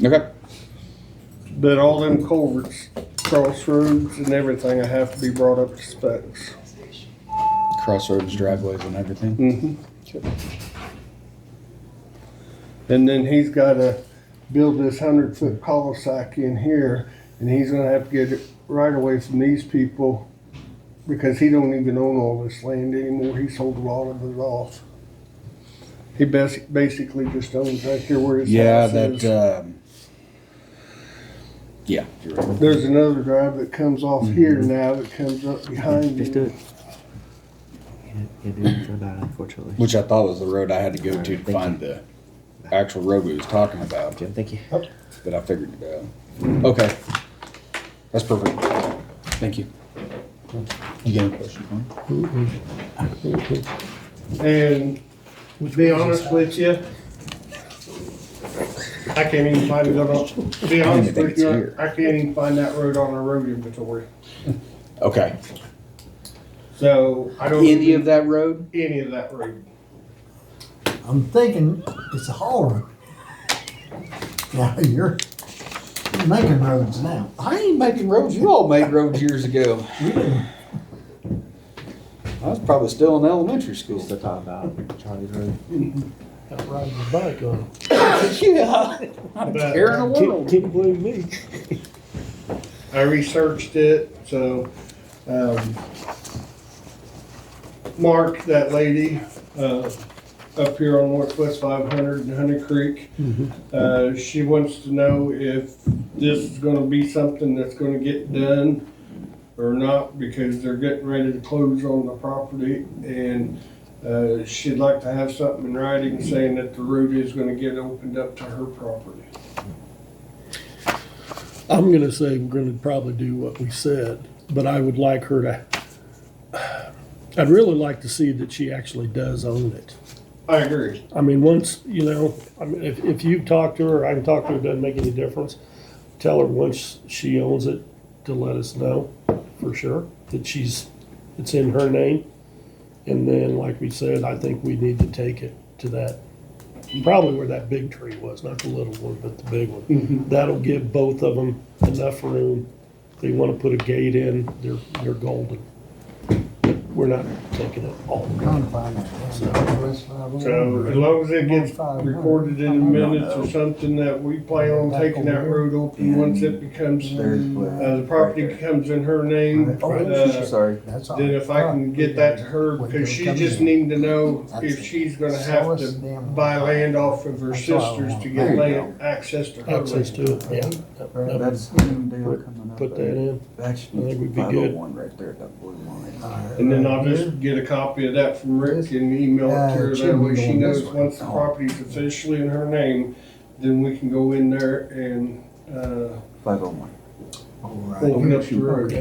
Okay. But all them culverts, crossroads and everything, have to be brought up to specs. Crossroads, driveways and everything. Mm-hmm. And then he's gotta build this 100-foot cul-de-sac in here, and he's gonna have to get it right away from these people because he don't even own all this land anymore. He sold a lot of it off. He basically just owns right there where his Yeah, house that, is. Yeah, you're right. There's another drive that comes off here now that comes up behind Just him. do it. Can't do anything about it, unfortunately. Which I thought was the road I had to go Alright, to thank find the actual road we was talking about, Jim, thank you. but I figured it out. Okay. That's perfect. Thank you. You got any questions? And to be honest with you, I can't even find it on, to be I don't honest even think with it's you, here. I can't even find that road on our road inventory. Okay. So I don't. Any of that road? Any of that road. I'm thinking it's a haul road. Now, you're making roads now. I ain't making roads. You all made roads years ago. I was probably still in elementary school. Still talking about Charlie's Road. Out riding your bike on Yeah. Not a But- care in the it. world. Can't believe me. I researched it, so, Mark, that lady, up here on Northwest 500 and Honey Creek, she wants to know if this is gonna be something that's gonna get done or not, because they're getting ready to close on the property, and, she'd like to have something in writing saying that the road is gonna get opened up to her property. I'm gonna say we're gonna probably do what we said, but I would like her to, I'd really like to see that she actually does own it. I agree. I mean, once, you know, I mean, if you talk to her, I can talk to her, it doesn't make any difference. Tell her once she owns it to let us know for sure that it's in her name. And then, like we said, I think we need to take it to that, probably where that big tree was, not the little one, but the big one. That'll give both of them enough room. If they wanna put a gate in, they're golden. But we're not taking it all. Trying to find that. So as long as it gets recorded in the minutes or something that we plan on taking that road open once it becomes, the property becomes in her name. Sorry. That's all. Then if I can get that to her, because she just needing to know if she's gonna have to buy land off of her sisters to get land, access to her Access land. to it, yeah. That's Put that in. I think we'd be good. right there at that blue line. And then I'll just get a copy of that from Rick and email it to her, that way she knows once the property's officially in her name, then we can go in there and, 501. open up the road.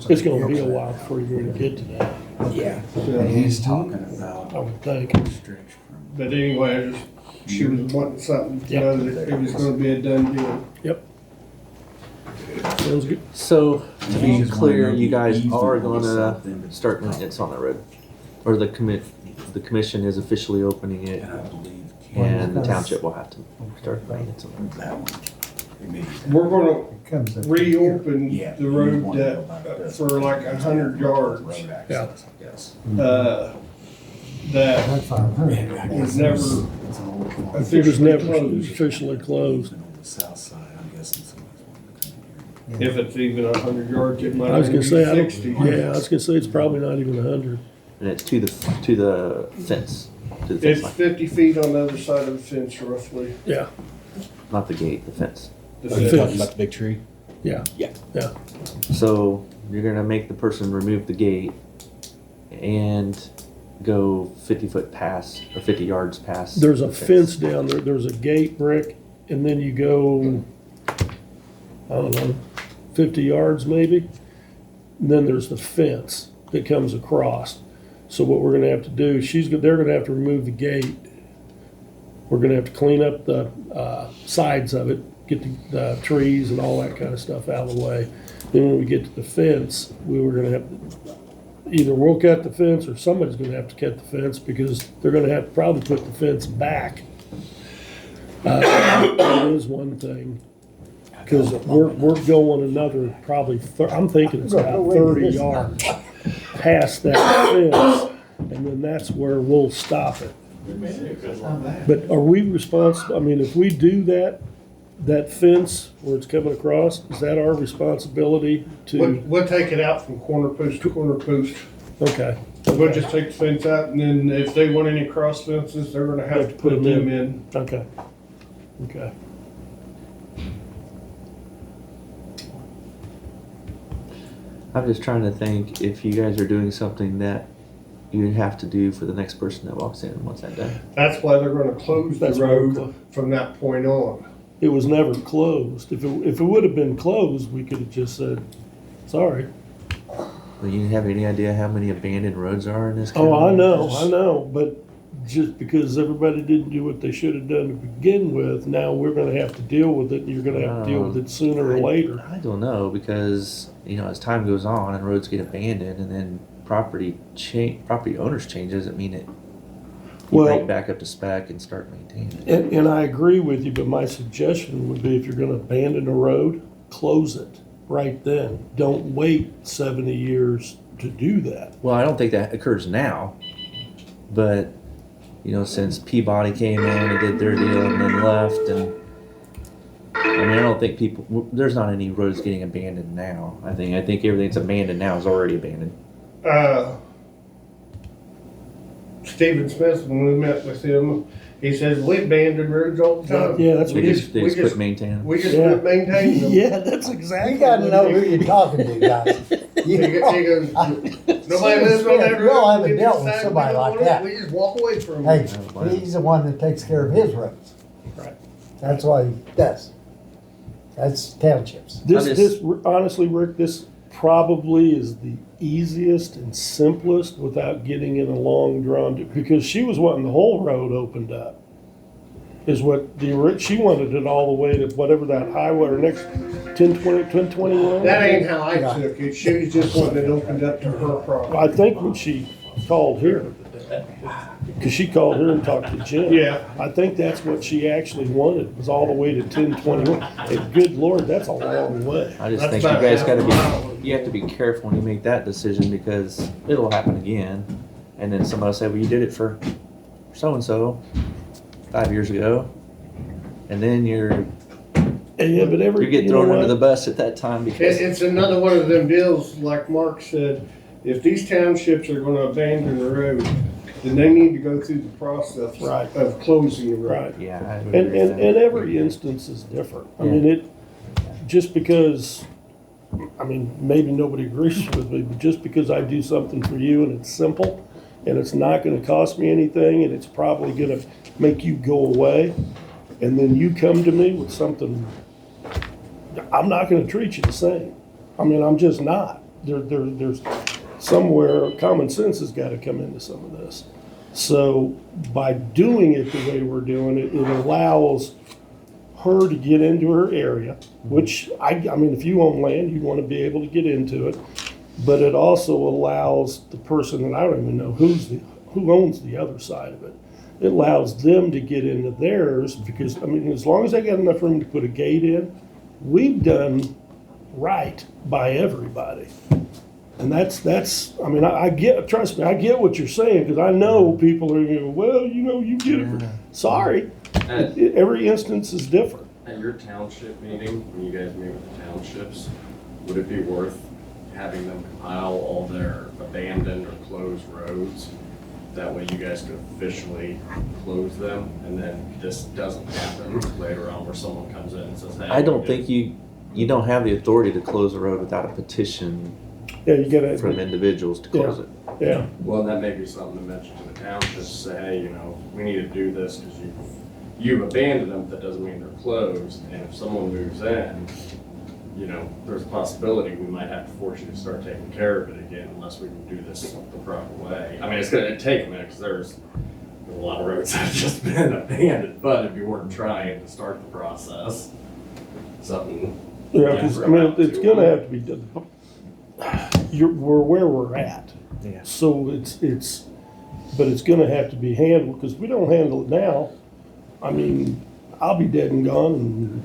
It's gonna be a while before you're gonna get to that, Yeah. He's talking about I would think. stretch from. But anyway, she was wanting something to know that it was gonna be a done deal. Sounds good. So, to be Just clear, wanna know you the guys easement are on going to something, but- start maintenance on that road? Or the commission is officially opening it, And I believe and the township will have to start maintenance on that. that one. We're gonna Comes up. reopen Yeah. the road that, for like 100 yards, Yeah. Yes. that That's 500. was never It was officially never closed. officially closed. On the south side, I'm guessing somebody's wanting to come in here. If it's even 100 yards, it might I was only gonna be say, I don't, 60. yeah, I was gonna say it's probably not even 100. And it's to the fence, to the fence It's line, 50 feet on the other side of the fence roughly. Yeah, not the gate, the fence. The Are you fence. talking about the big tree? yeah. Yeah. Yeah, So, you're gonna make the person remove the gate and go 50-foot past, or 50 yards past. there's a the fence down there, there's a gate, Rick, and then you go, I don't know, 50 yards maybe. And then there's the fence that comes across. So what we're gonna have to do, they're gonna have to remove the gate. We're gonna have to clean up the, sides of it, get the trees and all that kind of stuff out of the way. Then when we get to the fence, we were gonna have, either we'll cut the fence or somebody's gonna have to cut the fence because they're gonna have to probably put the fence back. That is one thing. Cause we're going another probably, I'm thinking it's about 30 yards past that fence. And then that's where we'll stop it. But are we responsible, I mean, if we do that fence where it's coming across, is that our responsibility to? We'll take it out from corner post to corner post. Okay. We'll just take the fence out, and then if they want any cross fences, they're gonna have to put them in. Okay. Okay. I'm just trying to think if you guys are doing something that you have to do for the next person that walks in once that day. That's why they're gonna close the That's why we're road from that point on. It was never closed. If it would have been closed, we could have just said, sorry. Well, you have any idea how many abandoned roads are in this county? Oh, I know, but just because everybody didn't do what they should have done to begin with, now we're gonna have to deal with it, and you're gonna have to deal with it sooner or later. I don't know, because, as time goes on and roads get abandoned and then property owners change, doesn't mean it, you Well- break back up to spec and start maintaining it. And I agree with you, but my suggestion would be if you're gonna abandon a road, close it right then. Don't wait 70 years to do that. Well, I don't think that occurs now, but, since Peabody came in and did their deal and then left, and I don't think there's not any roads getting abandoned now. I think everything that's abandoned now is already abandoned. Stephen Smith, when we met with him, he says, we abandon roads all the time. Yeah, that's They what just quit maintaining. We just Yeah. quit maintaining them. Yeah, that's exactly. You gotta know who you're talking to, guys. He goes, nobody lives on that road. You all haven't We dealt with decide we somebody don't like want it, that. We just walk away from Hey, it. he's the one that takes care of his roads. Right. That's why he does. That's townships. This, honestly, Rick, this probably is the easiest and simplest without getting in a long drawn, because she was wanting the whole road opened up. Is what she wanted it all the way to whatever that highway or next 1021. That ain't how I took it. She was just wanting it opened up to her property. I think when she called here, because she called here and talked to Jim. Yeah. I think that's what she actually wanted, was all the way to 1021. And good Lord, that's a long way. I just That's think you about guys half gotta a mile. you have to be careful when you make that decision, because it'll happen again. And then somebody will say, well, you did it for so-and-so 5 years ago. And then you're Yeah, but you get thrown under the bus at that time because It's another one of them deals, like Mark said, if these townships are gonna abandon the road, then they need to go through the process Right. of closing the road. Right. yeah. I would And, agree with and, that. and every instance is different. I mean, just because, maybe nobody agrees with me, but just because I do something for you and it's simple and it's not gonna cost me anything and it's probably gonna make you go away, and then you come to me with something, I'm not gonna treat you the same. I'm just not. There's somewhere, common sense has gotta come into some of this. So by doing it the way we're doing it, it allows her to get into her area, which if you own land, you'd want to be able to get into it. But it also allows the person, and I don't even know who owns the other side of it. It allows them to get into theirs because, as long as they got enough room to put a gate in, we've done right by everybody. And I get, trust me, I get what you're saying, because I know people are going, well, you get it. Sorry. Every instance is different. At your township meeting, when you guys meet with the townships, would it be worth having them compile all their abandoned or closed roads? That way you guys could officially close them, and then this doesn't happen later on where someone comes in and says, hey. I don't think you don't have the authority to close a road without a petition Yeah, you gotta. from individuals to close it. Yeah. Well, that may be something to mention to the townships, say, hey, we need to do this because you've abandoned them, but that doesn't mean they're closed. And if someone moves in, you know, there's a possibility we might have to force you to start taking care of it again unless we can do this the proper way. I mean, it's gonna take a minute, because there's a lot of roads that have just been abandoned, but if you weren't trying to start the process, something. Yeah, because, I mean, it's gonna have to be done. We're where we're at. Yeah. So but it's gonna have to be handled, because if we don't handle it now, I mean, I'll be dead and gone, and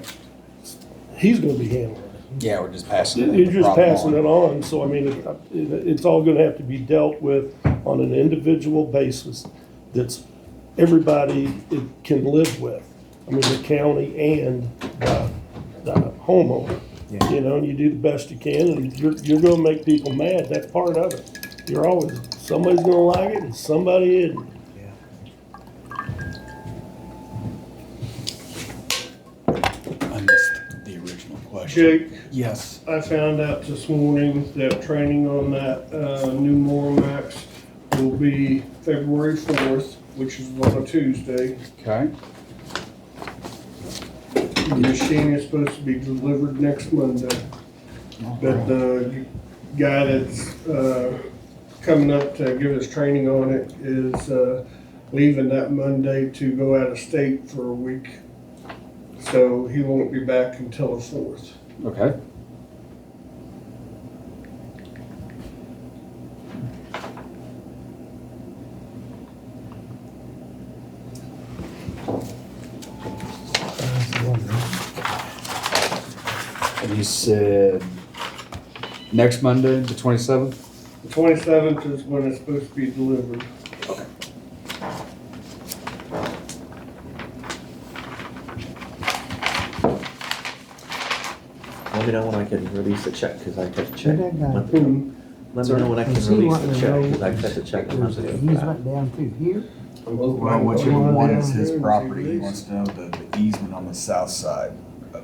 he's gonna be handling it. Yeah, we're just passing. You're the just problem passing it on, so I mean, it's all gonna have to be dealt with on an individual basis that's everybody can live with. I mean, the county and the homeowner. Yeah. You know, and you do the best you can, and you're gonna make people mad, that's part of it. You're always, somebody's gonna like it and somebody isn't. I missed the original question. Jake, Yes. I found out this morning that training on that new Moramax will be February 4th, which is on a Tuesday. Okay. The machine is supposed to be delivered next Monday. But the guy that's coming up to give us training on it is leaving that Monday to go out of state for a week. So he won't be back until the 4th. Okay. And you said next Monday, the 27th? The 27th is when it's supposed to be delivered. Let me know when I can release the check, because I cut the check. Where'd that guy month ago. Hmm. Let me know when I can Is he release wanting the to check, know because I cut the check a month There's ago. an easement down through here? Well, whichever one is his property, he wants to know the easement on the south side. I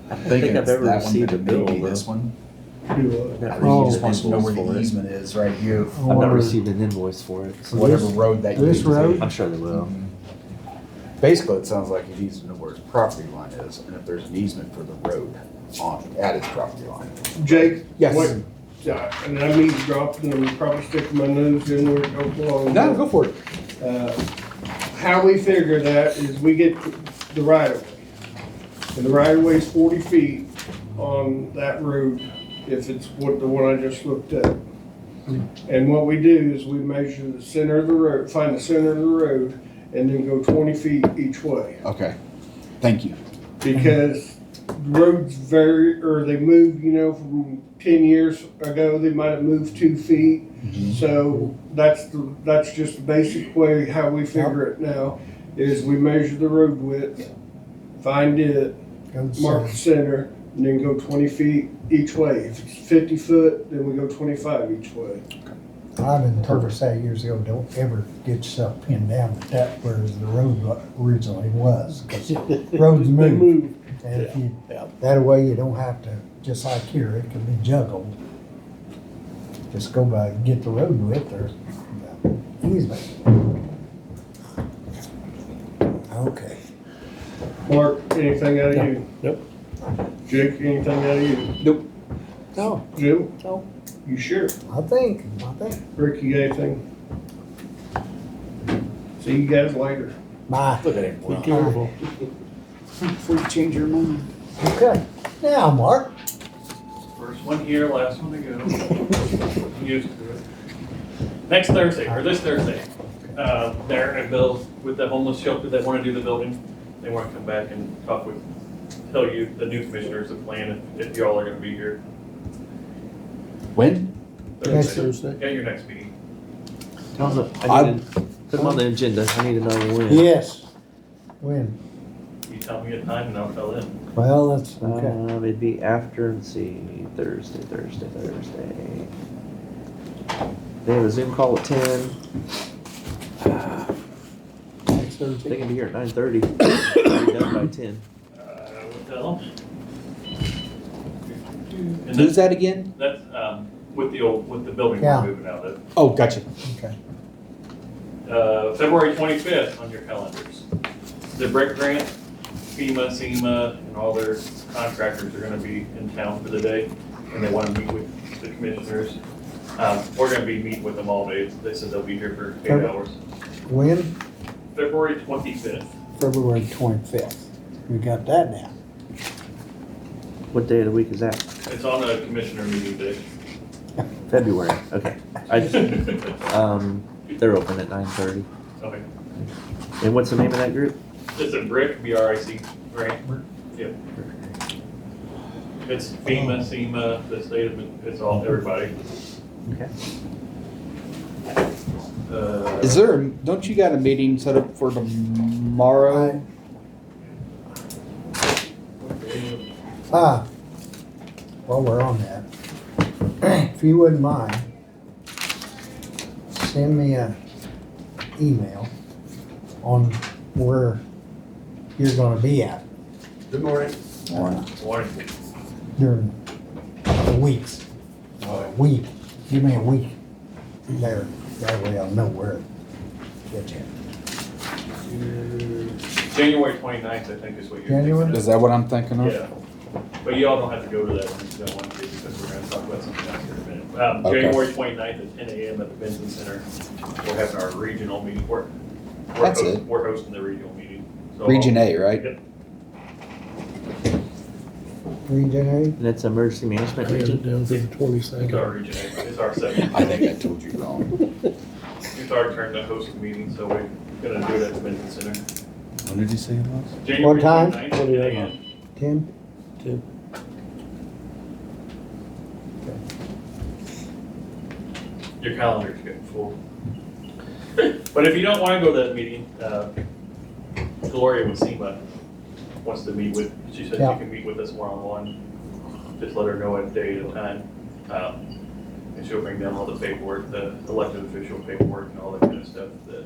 don't think I've it's ever that one, received but a it bill, may be though. this one. Do I've not Oh. He just received wants an to know where invoice the for it. easement is right here. I've not Or received an invoice for it. So whatever road that you this need to road? take. I'm sure they will. Basically, it sounds like he needs to know where his property line is, and if there's an easement for the road at his property line. Jake? Yes. what- And I mean to drop it, and I'm probably sticking my nose in where it don't belong. No, go for it. How we figure that is we get the right of way. And the right of way is 40 feet on that road, if it's the one I just looked at. And what we do is we measure the center of the road, find the center of the road, and then go 20 feet each way. Okay, thank you. Because roads vary, or they move, you know, from 10 years ago, they might have moved 2 feet. So that's just the basic way how we figure it now, is we measure the road width, find it, Go to mark the center. center, and then go 20 feet each way. If it's 50 foot, then we go 25 each way. I've been told us that years ago, don't ever get yourself pinned down at that where the road originally was. 'Cause roads They move. move. And if you, Yeah. that way you don't have to, just like here, it can be juggled. Just go by and get the road width or the easement. Okay. Mark, anything out of you? Nope. Jake, anything out of you? Nope. No, Jim? No. You sure? I think. Rick, you got anything? See you guys later. Bye. Look at him. Be careful. Before you change your mind. Okay. Now, Mark. First one here, last one to go. I'm used to it. Next Thursday, or this Thursday, Darren and Bill with the homeless shelter that want to do the building, they want to come back and talk with, tell you, the new commissioners, the plan, if y'all are going to be here. When? Next Thursday. Yeah, your next meeting. Tell them I need to put them on the agenda. I need to know when. Yes. When? You tell me a time and I'll tell them. Well, that's, okay. It'd be after, let's see, Thursday. They have a Zoom call at 10. Next I Thursday. think I'll be here at 9:30. I'll be done by 10. I will tell them. And Who's that again? That's, with the building Yeah. we're moving out of. Oh, gotcha. Okay. February 25th on your calendars. The brick grant, FEMA, SEMA, and all their contractors are gonna be in town for the day, and they wanna meet with the commissioners. We're gonna be meeting with them all day. They said they'll be here for 8 hours. When? February 25th. February 25th. We got that down. What day of the week is that? It's on a commissioner meeting day. February, okay. They're open at 9:30. Okay. And what's the name of that group? It's a BRIC, B-R-I-C, right? Yep. It's FEMA, SEMA, the state of, it's all, everybody. Okay. Is there, don't you got a meeting set up for tomorrow? While we're on that, if you wouldn't mind, send me an email on where you're gonna be at Good morning. Morning. during the weeks. A week, give me a week there, that way I'll know where to get you. January 29th, I think is what you're January? thinking of. Is that what I'm thinking of? Yeah, but you all don't have to go to that if you don't want to, because we're gonna talk about something else here in a minute. Okay. January 29th at 10 a.m. at the Benson Center, we're having our regional meeting. That's it. We're hosting the regional meeting. So- Region A, right? Yep. Region And that's emergency management I got it region? down for the It's our 22nd. region A, it's our second. I think I told you wrong. It's our turn to host the meeting, so we're gonna do it at the Benson Center. When did you say it was? January time? 29th at 10 a.m. 10? Your calendar's getting full. But if you don't wanna go to that meeting, Gloria with SEMA wants to meet with, she said Yeah. she can meet with us one-on-one. Just let her know a day at a time. And she'll bring down all the paperwork, the elected official paperwork and all that kind of stuff that,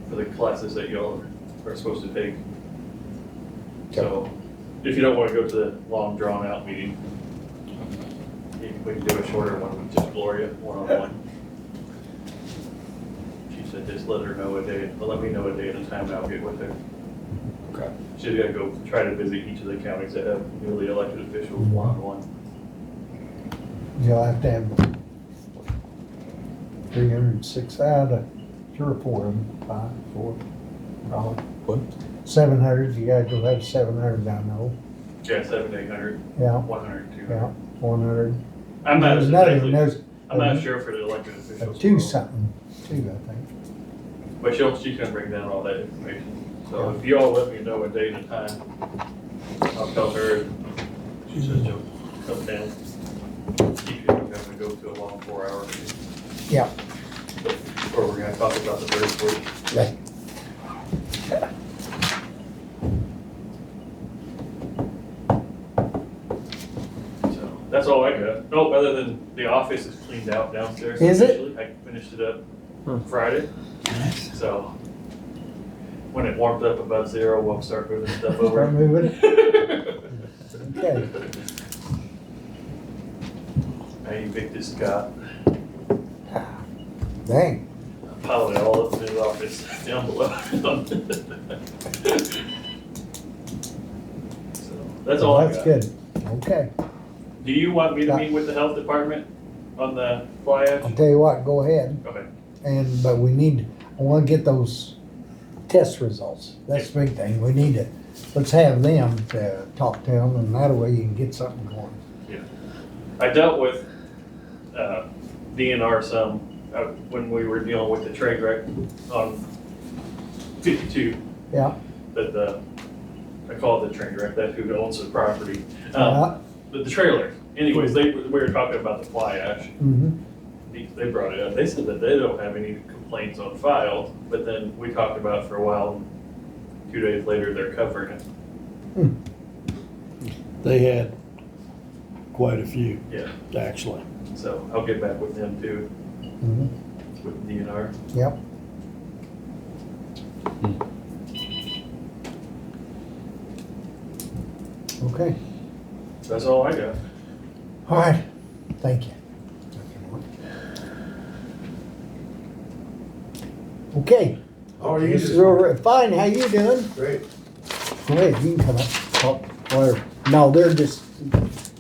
for the classes that y'all are supposed to take. So, if you don't wanna go to the long drawn-out meeting, we can do a shorter one with just Gloria, one-on-one. She said just let her know a day, let me know a day at a time and I'll get with her. Okay. She's gonna go try to visit each of the counties that have newly elected officials one-on-one. You'll have to have 306 out of 3 or 4 of them, 5, 4, probably. What? 700, you guys will have 700 down there. Yeah, 700, 800, Yeah, 100, 200. yeah, 100. I'm not There's another, exactly, there's I'm not sure for the elected officials. two something, too, I think. But she's gonna bring down all that information. So if you all let me know a date and time, I'll tell her. She says she'll come down. Keep you from having to go to a long 4-hour meeting. Yeah. Or we're gonna talk about the bird flu. Right. So that's all I got. Oh, other than the office is cleaned out downstairs. Is it? officially. I finished it up Friday. So when it warms up above 0, we'll start moving stuff over. Start moving. Okay. I evicted Scott. Dang. Piled it all up in his office down below. So that's all I That's got. good. Okay. Do you want me to meet with the health department on the fly I'll ash? tell you what, go ahead. Okay. But we need, I wanna get those test results. That's the big thing. We need to, let's have them to talk to them, and that way you can get something going. I dealt with DNR some when we were dealing with the trade wreck on 52. Yeah. That I call it the train wreck, that's who owns the property. Yeah. The trailer. Anyways, we were talking about the fly ash. Mm-hmm. They brought it up. They said that they don't have any complaints on file, but then we talked about it for a while. And 2 days later, they're covering it. They had quite a few, Yeah. actually. So I'll get back with them too, Mm-hmm. with DNR. Yep. Okay. That's all I got. All right. Thank you. Okay. How are you? Mr. Fine, how you doing? Great. Go ahead, you can come up, talk, or No, they're just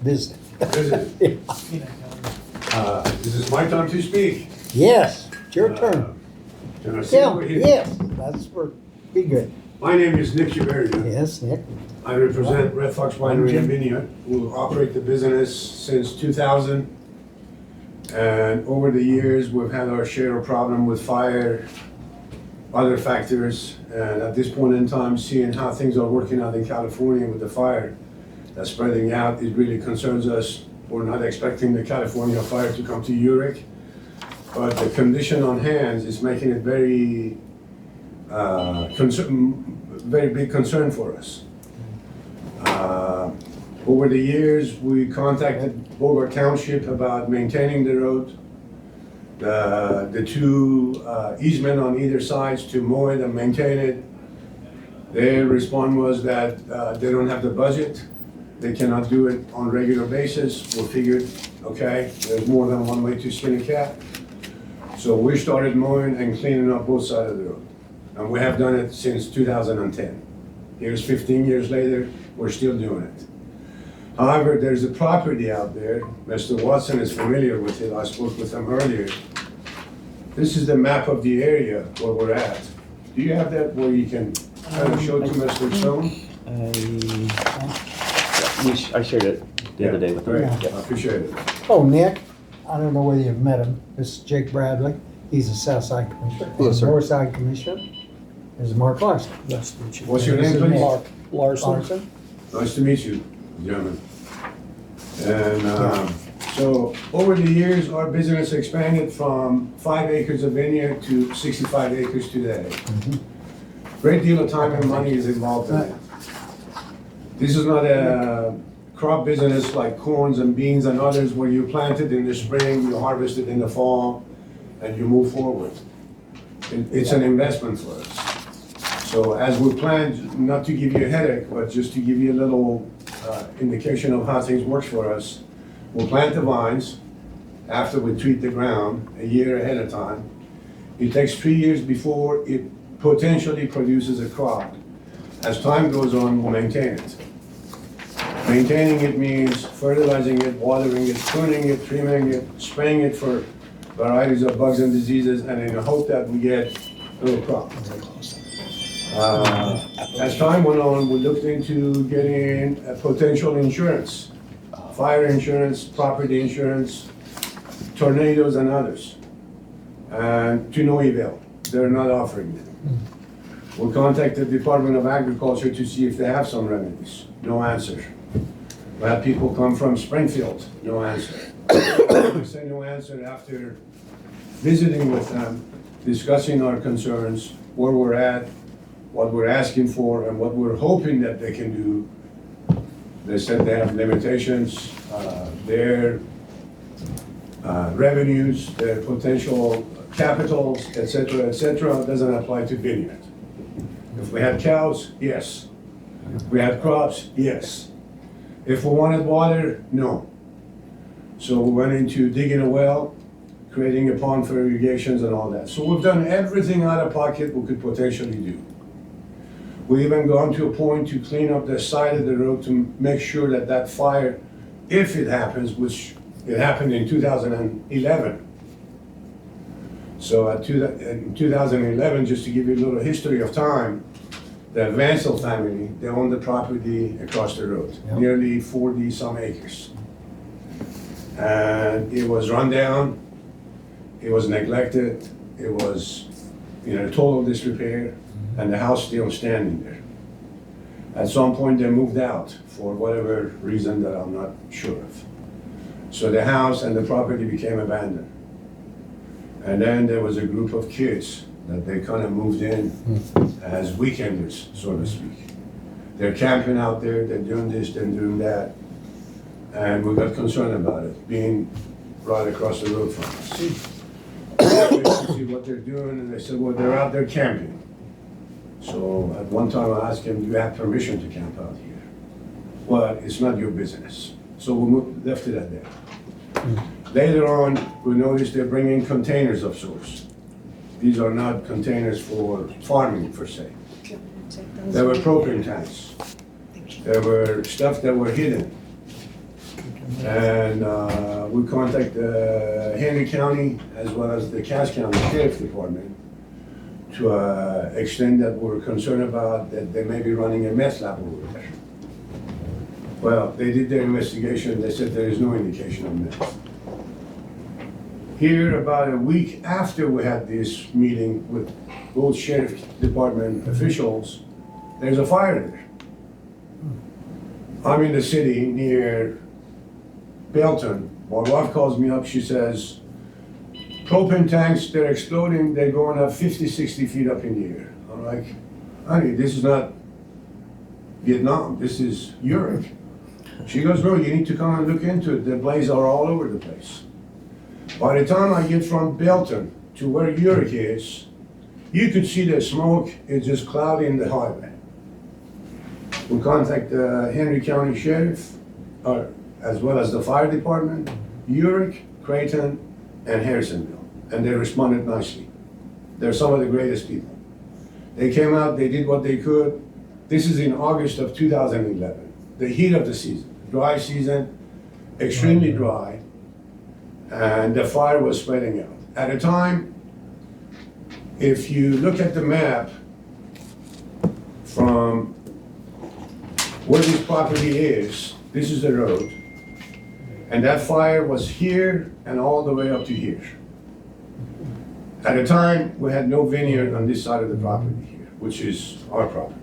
visiting. Visiting. This is my time to speak. Yes, it's your turn. Can I say Yeah, over here? yes, that's for, be good. My name is Nick Chiveria. Yes, Nick. I represent Red Fox Winery and Vineyard, who operate the business since 2000. And over the years, we've had our share of problem with fire, other factors. And at this point in time, seeing how things are working out in California with the fire that's spreading out, it really concerns us. We're not expecting the California fire to come to Uric, but the condition on hand is making it very, very big concern for us. Over the years, we contacted Bogart Township about maintaining the road. The two easement on either sides to mow it and maintain it. Their response was that they don't have the budget. They cannot do it on a regular basis. We figured, okay, there's more than one way to skin a cat. So we started mowing and cleaning up both sides of the road. And we have done it since 2010. Here's 15 years later, we're still doing it. However, there's a property out there. Mr. Watson is familiar with it. I spoke with him earlier. This is the map of the area where we're at. Do you have that where you can kind of show to Mr. Stone? I shared it the other day with Great, him. I appreciate it. Oh, Nick, I don't know whether you've met him. This is Jake Bradley. He's a Southside Commissioner. Hello, sir. Northside Commissioner is Mark Larson. Nice to meet you. What's your name, This is please? Mark Larson. Larson. Nice to meet you, gentlemen. And so over the years, our business expanded from 5 acres of vineyard to 65 acres today. Great deal of time and money is involved in it. This is not a crop business like corns and beans and others where you plant it in the spring, you harvest it in the fall, and you move forward. It's an investment for us. So as we planned, not to give you a headache, but just to give you a little indication of how things work for us, we'll plant the vines after we treat the ground a year ahead of time. It takes 3 years before it potentially produces a crop. As time goes on, we'll maintain it. Maintaining it means fertilizing it, watering it, pruning it, trimming it, spraying it for varieties of bugs and diseases, and in the hope that we get a little crop. As time went on, we looked into getting a potential insurance, fire insurance, property insurance, tornadoes and others, and to no avail. They're not offering them. We contacted the Department of Agriculture to see if they have some remedies. No answer. We had people come from Springfield. No answer. We say no answer after visiting with them, discussing our concerns, where we're at, what we're asking for, and what we're hoping that they can do. They said they have limitations, their revenues, their potential capitals, et cetera, doesn't apply to vineyard. If we had cows, yes. If we had crops, yes. If we wanted water, no. So we went into digging a well, creating a pond for irrigations and all that. So we've done everything out of pocket we could potentially do. We even gone to a point to clean up the side of the road to make sure that that fire, if it happens, which it happened in 2011. So in 2011, just to give you a little history of time, the Vansel family, they owned the property across the road, nearly 40 some acres. And it was run down, it was neglected, it was total disrepair, and the house still standing there. At some point, they moved out for whatever reason that I'm not sure of. So the house and the property became abandoned. And then there was a group of kids that they kind of moved in as weekenders, so to speak. They're camping out there, they're doing this, they're doing that. And we got concerned about it, being right across the road from us. To see what they're doing, and they said, well, they're out there camping. So at one time I asked him, do you have permission to camp out here? Well, it's not your business. So we left it at that. Later on, we noticed they're bringing containers of sorts. These are not containers for farming per se. They were propane tanks. There were stuff that were hidden. And we contact Henry County as well as the Cass County Sheriff Department to extend that we're concerned about that they may be running a meth lab over there. Well, they did their investigation, they said there is no indication of meth. Here, about a week after we had this meeting with both Sheriff Department officials, there's a fire there. I'm in the city near Belton. My wife calls me up, she says, propane tanks, they're exploding, they're going up 50, 60 feet up in the air. I'm like, honey, this is not Vietnam, this is Europe. She goes, no, you need to come and look into it, the blazes are all over the place. By the time I get from Belton to where Urich is, you could see the smoke, it's just clouding the highway. We contact the Henry County Sheriff, as well as the fire department, Urich, Creighton, and Harrisonville, and they responded nicely. They're some of the greatest people. They came out, they did what they could. This is in August of 2011, the heat of the season, dry season, extremely dry, and the fire was spreading out. At the time, if you look at the map from where this property is, this is the road, and that fire was here and all the way up to here. At the time, we had no vineyard on this side of the property here, which is our property.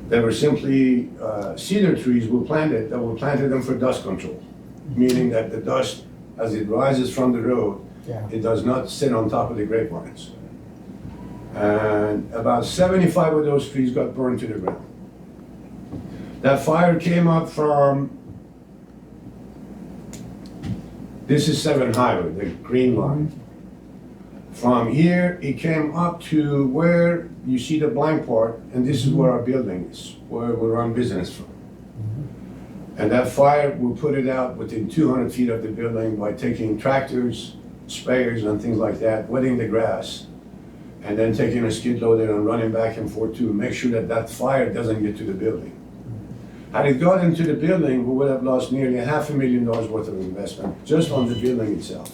There were simply cedar trees we planted, that we planted them for dust control, meaning that the dust, as it rises from the road, it does not sit on top of the grapevines. And about 75 of those trees got burned to the ground. That fire came up from, this is 7 Highway, the green line. From here, it came up to where you see the blank part, and this is where our building is, where we run business from. And that fire, we put it out within 200 feet of the building by taking tractors, sprayers, and things like that, wetting the grass, and then taking a skid loader and running back and forth to make sure that that fire doesn't get to the building. Had it got into the building, we would have lost nearly $500,000 worth of investment just on the building itself.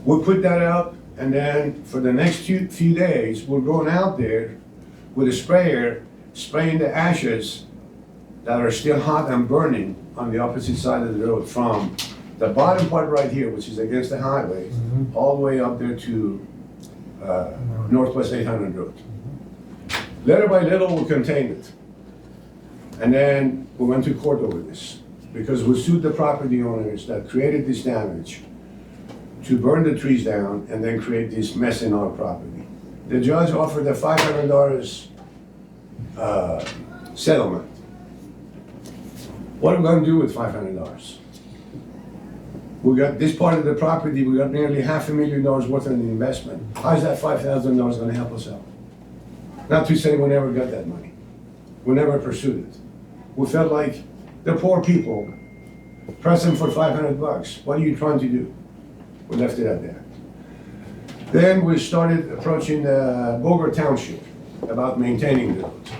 We put that out, and then for the next few days, we're going out there with a sprayer, spraying the ashes that are still hot and burning on the opposite side of the road from the bottom part right here, which is against the highway, all the way up there to Northwest 800 Road. Little by little, we contained it. And then we went to court over this, because we sued the property owners that created this damage to burn the trees down and then create this mess in our property. The judge offered a $500 settlement. What are we gonna do with $500? We got this part of the property, we got nearly $500,000 worth of an investment. How's that $5,000 gonna help us out? Not to say we never got that money. We never pursued it. We felt like the poor people, press them for $500. What are you trying to do? We left it at that. Then we started approaching Bogor Township about maintaining the roads.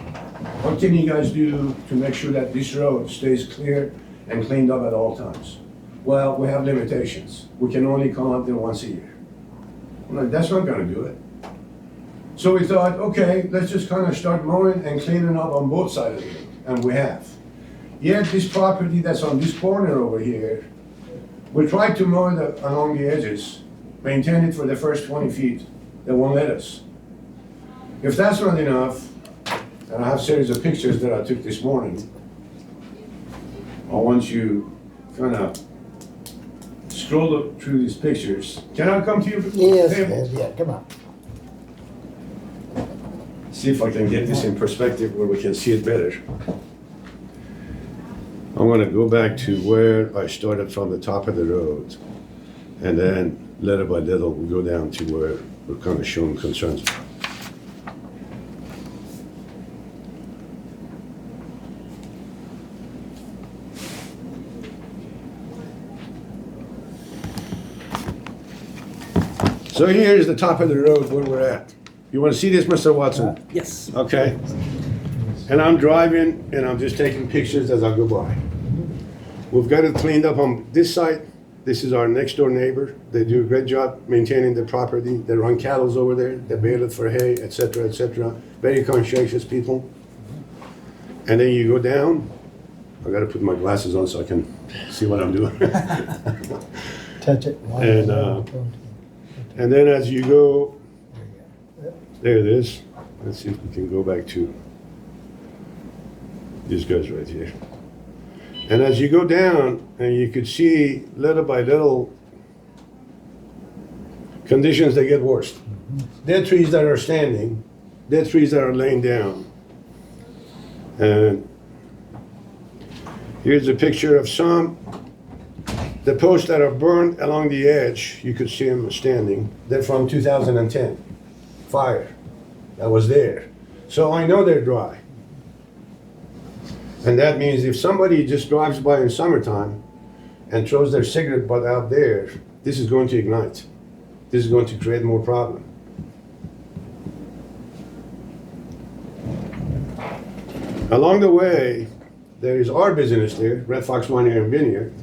What can you guys do to make sure that this road stays clear and cleaned up at all times? Well, we have limitations. We can only come out there once a year. I'm like, that's not gonna do it. So we thought, okay, let's just kind of start mowing and cleaning up on both sides of the road, and we have. Yet this property that's on this corner over here, we tried to mow it along the edges, maintain it for the first 20 feet. They won't let us. If that's not enough, and I have a series of pictures that I took this morning, I want you kind of scroll up through these pictures. Can I come to you? Yes, yeah, come on. See if I can get this in perspective where we can see it better. I'm gonna go back to where I started from the top of the road, and then little by little we'll go down to where we're kind of showing concerns. So here's the top of the road where we're at. You want to see this, Mr. Watson? Yes. Okay. And I'm driving and I'm just taking pictures as I go by. We've got it cleaned up on this side. This is our next door neighbor. They do a great job maintaining the property. They run cattle over there. They bale it for hay, etc., etc. Very conscientious people. And then you go down. I gotta put my glasses on so I can see what I'm doing. Touch it. And then as you go, there it is. Let's see if we can go back to these guys right here. And as you go down, and you could see little by little, conditions that get worse. Dead trees that are standing, dead trees that are laying down. And here's a picture of some. The posts that are burned along the edge, you could see them standing. They're from 2010, fire that was there. So I know they're dry. And that means if somebody just drives by in summertime and throws their cigarette butt out there, this is going to ignite. This is going to create more problem. Along the way, there is our business there, Red Fox Winery and Vineyard.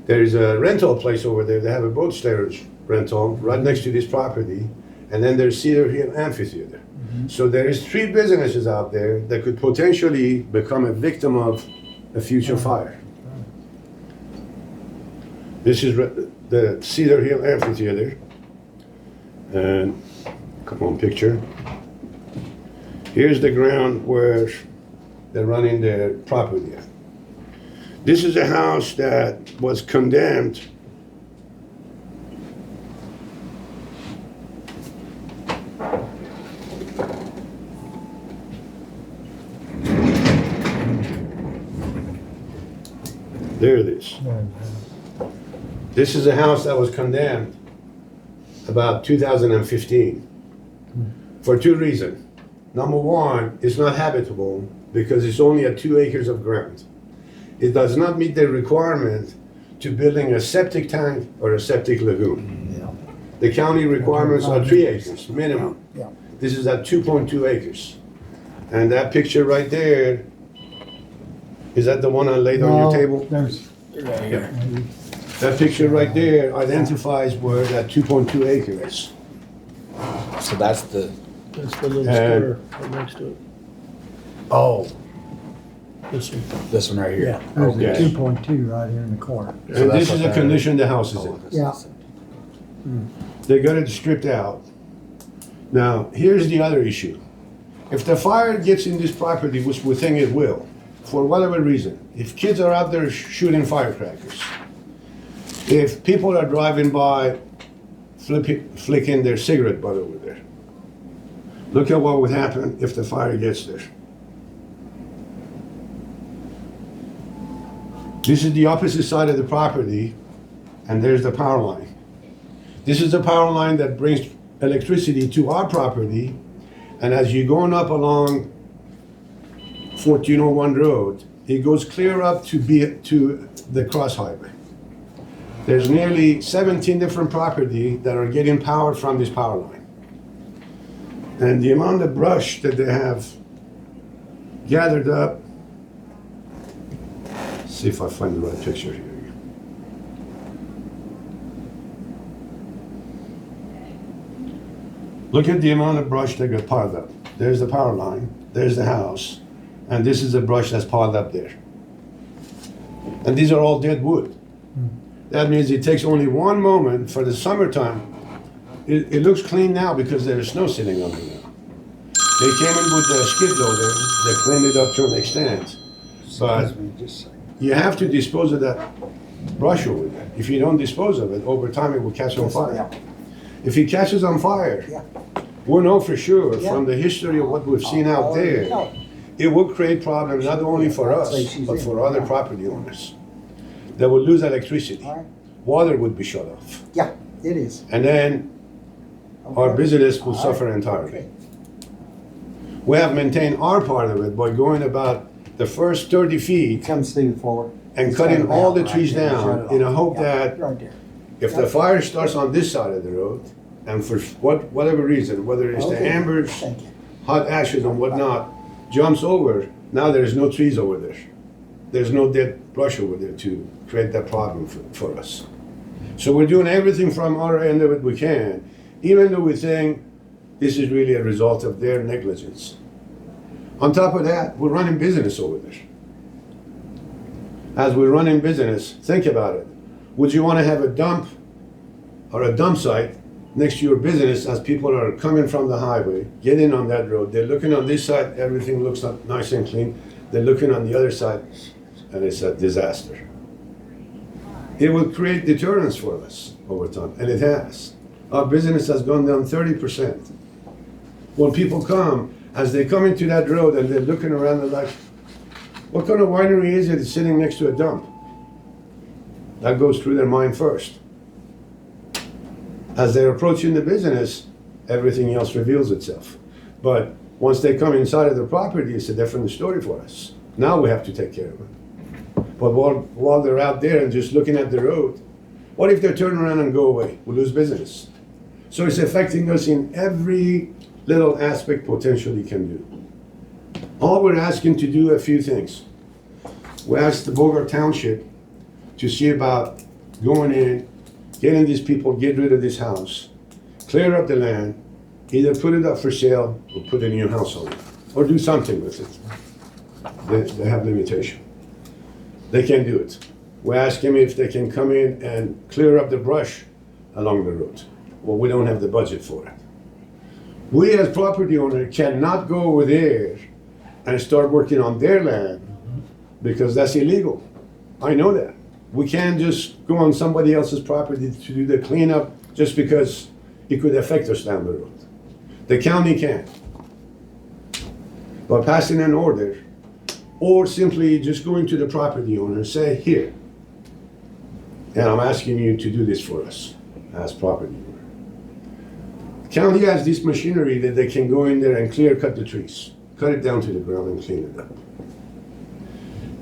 There is a rental place over there. They have a boat storage rental right next to this property. And then there's Cedar Hill Amphitheater. So there is 3 businesses out there that could potentially become a victim of a future fire. This is the Cedar Hill Amphitheater. And come on, picture. Here's the ground where they're running their property at. This is a house that was condemned There it is. This is a house that was condemned about 2015 for 2 reasons. Number one, it's not habitable because it's only at 2 acres of ground. It does not meet the requirement to building a septic tank or a septic lagoon. The county requirements are 3 acres minimum. This is at 2.2 acres. And that picture right there, is that the one I laid on your table? Yeah. That picture right there identifies where that 2.2 acres is. So that's the. That's the little And- square right next to it. Oh, This one. this one right here. Yeah, there's Okay. a 2.2 right here in the corner. And this is the condition the house is in. Yeah. They got it stripped out. Now, here's the other issue. If the fire gets in this property, which we think it will, for whatever reason, if kids are out there shooting firecrackers, if people are driving by flicking their cigarette butt over there, look at what would happen if the fire gets there. This is the opposite side of the property, and there's the power line. This is the power line that brings electricity to our property, and as you're going up along 1401 Road, it goes clear up to the cross highway. There's nearly 17 different properties that are getting power from this power line. And the amount of brush that they have gathered up, see if I find the right picture here. Look at the amount of brush that got piled up. There's the power line, there's the house, and this is the brush that's piled up there. And these are all dead wood. That means it takes only one moment for the summertime. It looks clean now because there's snow sitting on it now. They came in with the skid loader, they cleaned it up to an extent. But you have to dispose of that brush over there. If you don't dispose of it, over time it will catch on fire. If it catches on fire, we'll know for sure from the history of what we've seen out there, it will create problems not only for us, but for other property owners. They will lose electricity. Water would be shut off. Yeah, it is. And then our business will suffer entirely. We have maintained our part of it by going about the first 30 feet Comes through the floor. and cutting all the trees down in a hope that Right there. if the fire starts on this side of the road, and for whatever reason, whether it's the Okay. embers, Thank you. hot ashes and whatnot, jumps over, now there is no trees over there. There's no dead brush over there to create that problem for us. So we're doing everything from our end of it we can, even though we think this is really a result of their negligence. On top of that, we're running business over there. As we're running business, think about it. Would you want to have a dump or a dump site next to your business as people are coming from the highway, getting on that road? They're looking on this side, everything looks nice and clean. They're looking on the other side, and it's a disaster. It will create deterrence for us over time, and it has. Our business has gone down 30%. When people come, as they come into that road and they're looking around, they're like, what kind of winery is it sitting next to a dump? That goes through their mind first. As they're approaching the business, everything else reveals itself. But once they come inside of the property, it's a different story for us. Now we have to take care of it. But while they're out there and just looking at the road, what if they turn around and go away? We lose business. So it's affecting us in every little aspect potentially can do. All we're asking to do a few things. We asked the Bogart Township to see about going in, getting these people, get rid of this house, clear up the land, either put it up for sale or put a new house on it, or do something with it. They have limitation. They can't do it. We asked him if they can come in and clear up the brush along the road. Well, we don't have the budget for it. We as property owners cannot go over there and start working on their land because that's illegal. I know that. We can't just go on somebody else's property to do the cleanup just because it could affect us down the road. The county can. By passing an order, or simply just going to the property owner and say, here, and I'm asking you to do this for us as property owner. The county has this machinery that they can go in there and clear cut the trees, cut it down to the ground and clean it up.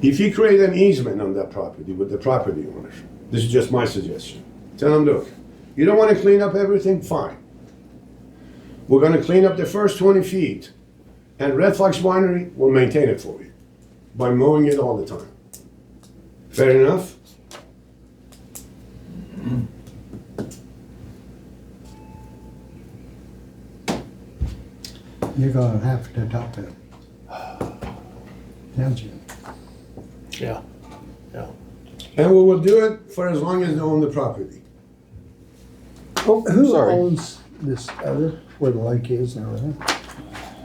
If you create an easement on that property with the property owner, this is just my suggestion. Tell them, look, you don't want to clean up everything? Fine. We're going to clean up the first 20 feet, and Red Fox Winery will maintain it for you by mowing it all the time. Fair enough? You're gonna have to talk to township. Yeah. And we will do it for as long as they own the property. Oh, who Sorry. owns this other, where the lake is and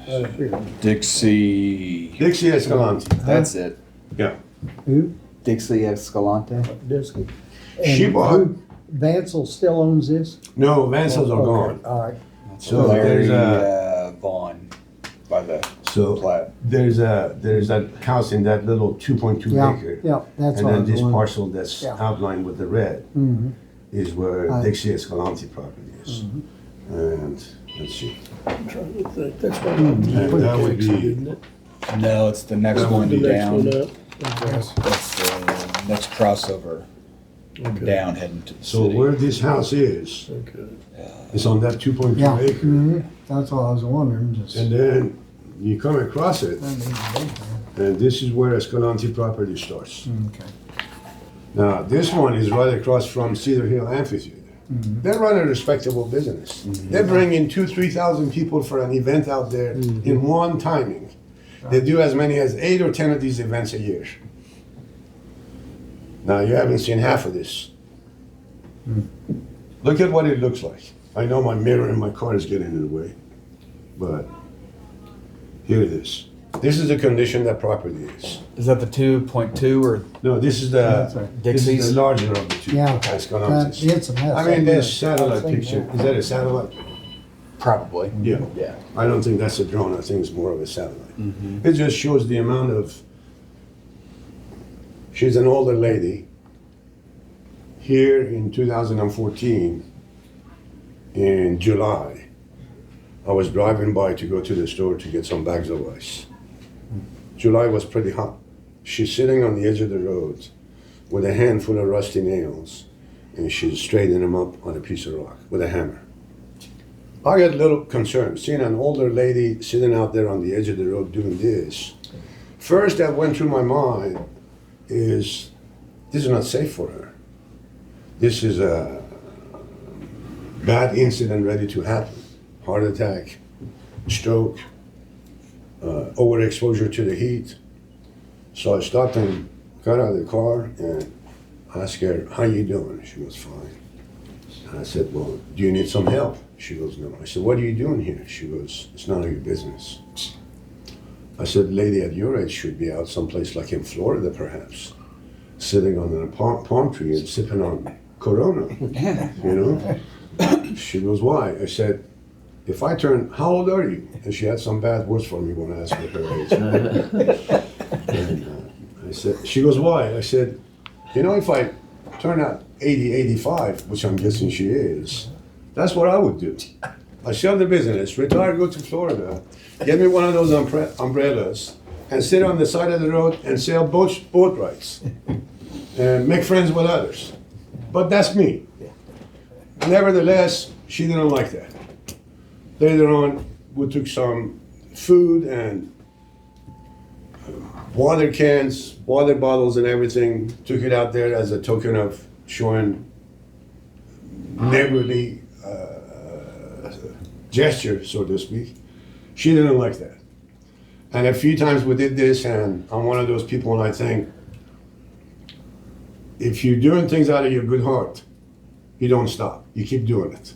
everything? Dixie. Dixie Escalante. That's it. Yeah. Who? Dixie Escalante. Disky. She bought. Vansel still owns this? No, Vansels are Okay, gone. all right. So Larry there's a, Vaughn by the so plat. there's that house in that little 2.2 Yeah, acre. yeah, that's And what I then was this wondering. parcel that's Yeah. outlined with the red Mhm. is where Right. Dixie Escalante property is. Mm-hmm. And let's see. I'm trying to think. That's what And that would Dixie, be, isn't it? No, it's the next That one would be The next down. one up. That's the next crossover Okay. down heading to the so city. where this house is, Okay. it's on that 2.2 Yeah, acre. mhm. That's what I was wondering, just. And then you come across it, That needs to be there. and this is where Escalante property starts. Okay. Now, this one is right across from Cedar Hill Amphitheater. They run a respectable business. They bring in 2,000-3,000 people for an event out there in one timing. They do as many as 8 or 10 of these events a year. Now, you haven't seen half of this. Look at what it looks like. I know my mirror in my car is getting in the way, but here it is. This is the condition that property is. Is that the 2.2 or No, this is That's the, right. this is Dixie's? the larger of the two. Yeah, Escalantes. it's a mess. I mean, this I've satellite seen picture, that. is that a satellite? probably? Yeah. Yeah. I don't think that's a drone, I think it's more of a satellite. It just shows the amount of, she's an older lady. Here in 2014, in July, I was driving by to go to the store to get some bags of ice. July was pretty hot. She's sitting on the edge of the road with a handful of rusty nails, and she's straightening them up on a piece of rock with a hammer. I get a little concerned, seeing an older lady sitting out there on the edge of the road doing this. First that went through my mind is, this is not safe for her. This is a bad incident ready to happen. Heart attack, stroke, overexposure to the heat. So I stopped and got out of the car and asked her, how you doing? She was fine. And I said, well, do you need some help? She goes, no. I said, what are you doing here? She goes, it's none of your business. I said, lady at your age should be out someplace like in Florida, perhaps, sitting on a palm tree and sipping on Corona, you know? She goes, why? I said, if I turn, how old are you? And she had some bad words for me when I asked her her age. And I said, she goes, why? I said, you know, if I turn out 80, 85, which I'm guessing she is, that's what I would do. I sell the business, retire, go to Florida, get me one of those umbrellas, and sit on the side of the road and sell boat rides, and make friends with others. But that's me. Nevertheless, she didn't like that. Later on, we took some food and water cans, water bottles and everything, took it out there as a token of showing neighborly gesture, so to speak. She didn't like that. And a few times we did this, and I'm one of those people, and I think, if you're doing things out of your good heart, you don't stop. You keep doing it.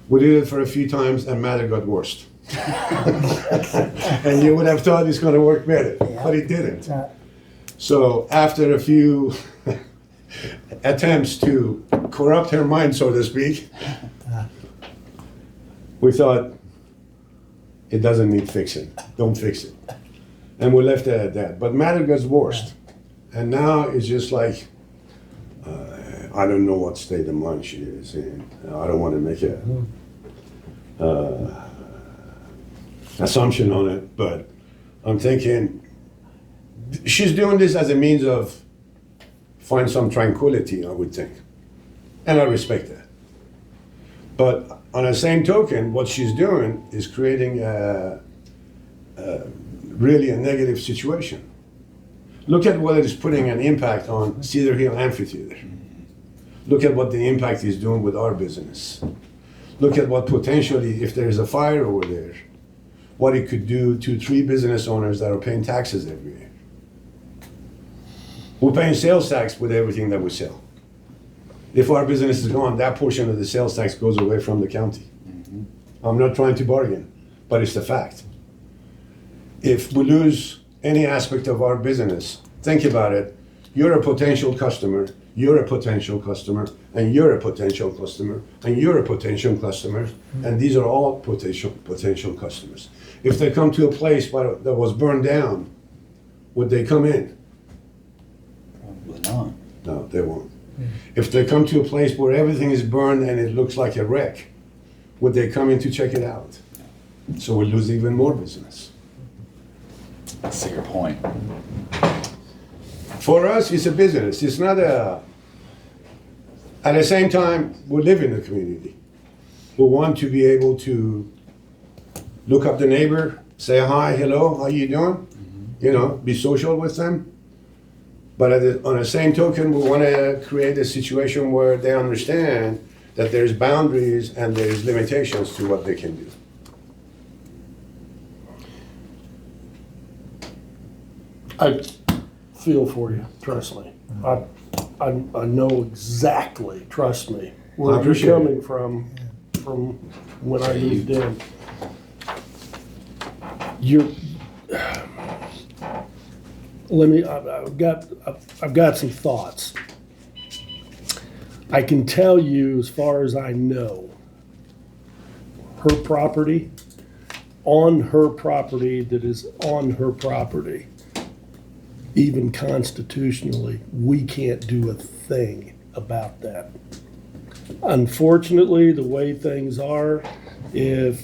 We did it for a few times, and matter got worse. And you would have thought it's going to work better, but it didn't. So after a few attempts to corrupt her mind, so to speak, we thought, it doesn't need fixing. Don't fix it. And we left it at that. But matter gets worse. And now it's just like, I don't know what state of mind she is in. I don't want to make a assumption on it, but I'm thinking she's doing this as a means of find some tranquility, I would think. And I respect that. But on the same token, what she's doing is creating really a negative situation. Look at what it is putting an impact on Cedar Hill Amphitheater. Look at what the impact is doing with our business. Look at what potentially, if there's a fire over there, what it could do to 3 business owners that are paying taxes every year. We're paying sales tax with everything that we sell. If our business is gone, that portion of the sales tax goes away from the county. I'm not trying to bargain, but it's the fact. If we lose any aspect of our business, think about it. You're a potential customer, you're a potential customer, and you're a potential customer, and you're a potential customer, and these are all potential customers. If they come to a place that was burned down, would they come in? Probably not. No, they won't. If they come to a place where everything is burned and it looks like a wreck, would they come in to check it out? So we lose even more business. I see your point. For us, it's a business. It's not a... At the same time, we live in the community. We want to be able to look up the neighbor, say hi, hello, how you doing? You know, be social with them. But on the same token, we want to create a situation where they understand that there's boundaries and there's limitations to what they can do. I feel for you, trust me. I know exactly, trust me, where you're appreciate coming from when I moved in. I've got some thoughts. I can tell you, as far as I know, her property, on her property that is on her property, even constitutionally, we can't do a thing about that. Unfortunately, the way things are, if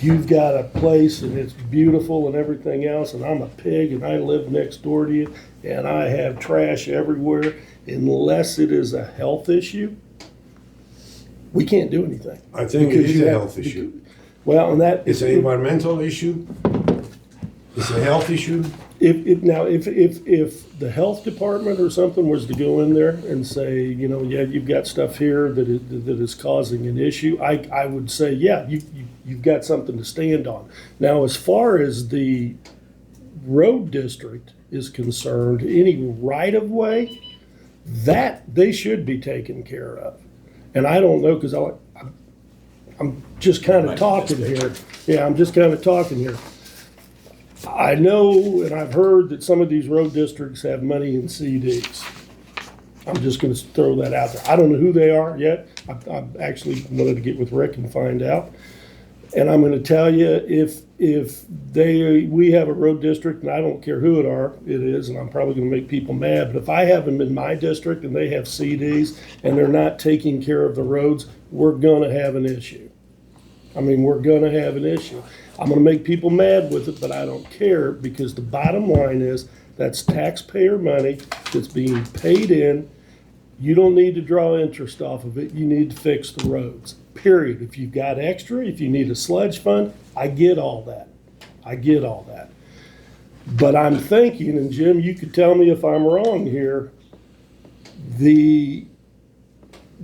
you've got a place and it's beautiful and everything else, and I'm a pig and I live next door to you and I have trash everywhere, unless it is a health issue, we can't do anything. I think it Because is you a have- health issue. Well, and that. It's an environmental issue. It's a health issue. If the health department or something was to go in there and say, yeah, you've got stuff here that is causing an issue, I would say, yeah, you've got something to stand on. Now, as far as the road district is concerned, any right of way, that they should be taken care of. And I don't know, because I'm just kind of talking here. Yeah, I'm just kind of talking here. I know, and I've heard that some of these road districts have money in CDs. I'm just gonna throw that out there. I don't know who they are yet. I actually wanted to get with Rick and find out. And I'm gonna tell you, if we have a road district, and I don't care who it is, and I'm probably gonna make people mad, but if I have them in my district and they have CDs and they're not taking care of the roads, we're gonna have an issue. I mean, we're gonna have an issue. I'm gonna make people mad with it, but I don't care, because the bottom line is, that's taxpayer money that's being paid in. You don't need to draw interest off of it, you need to fix the roads, period. If you've got extra, if you need a sludge fund, I get all that. I get all that. But I'm thinking, and Jim, you could tell me if I'm wrong here, the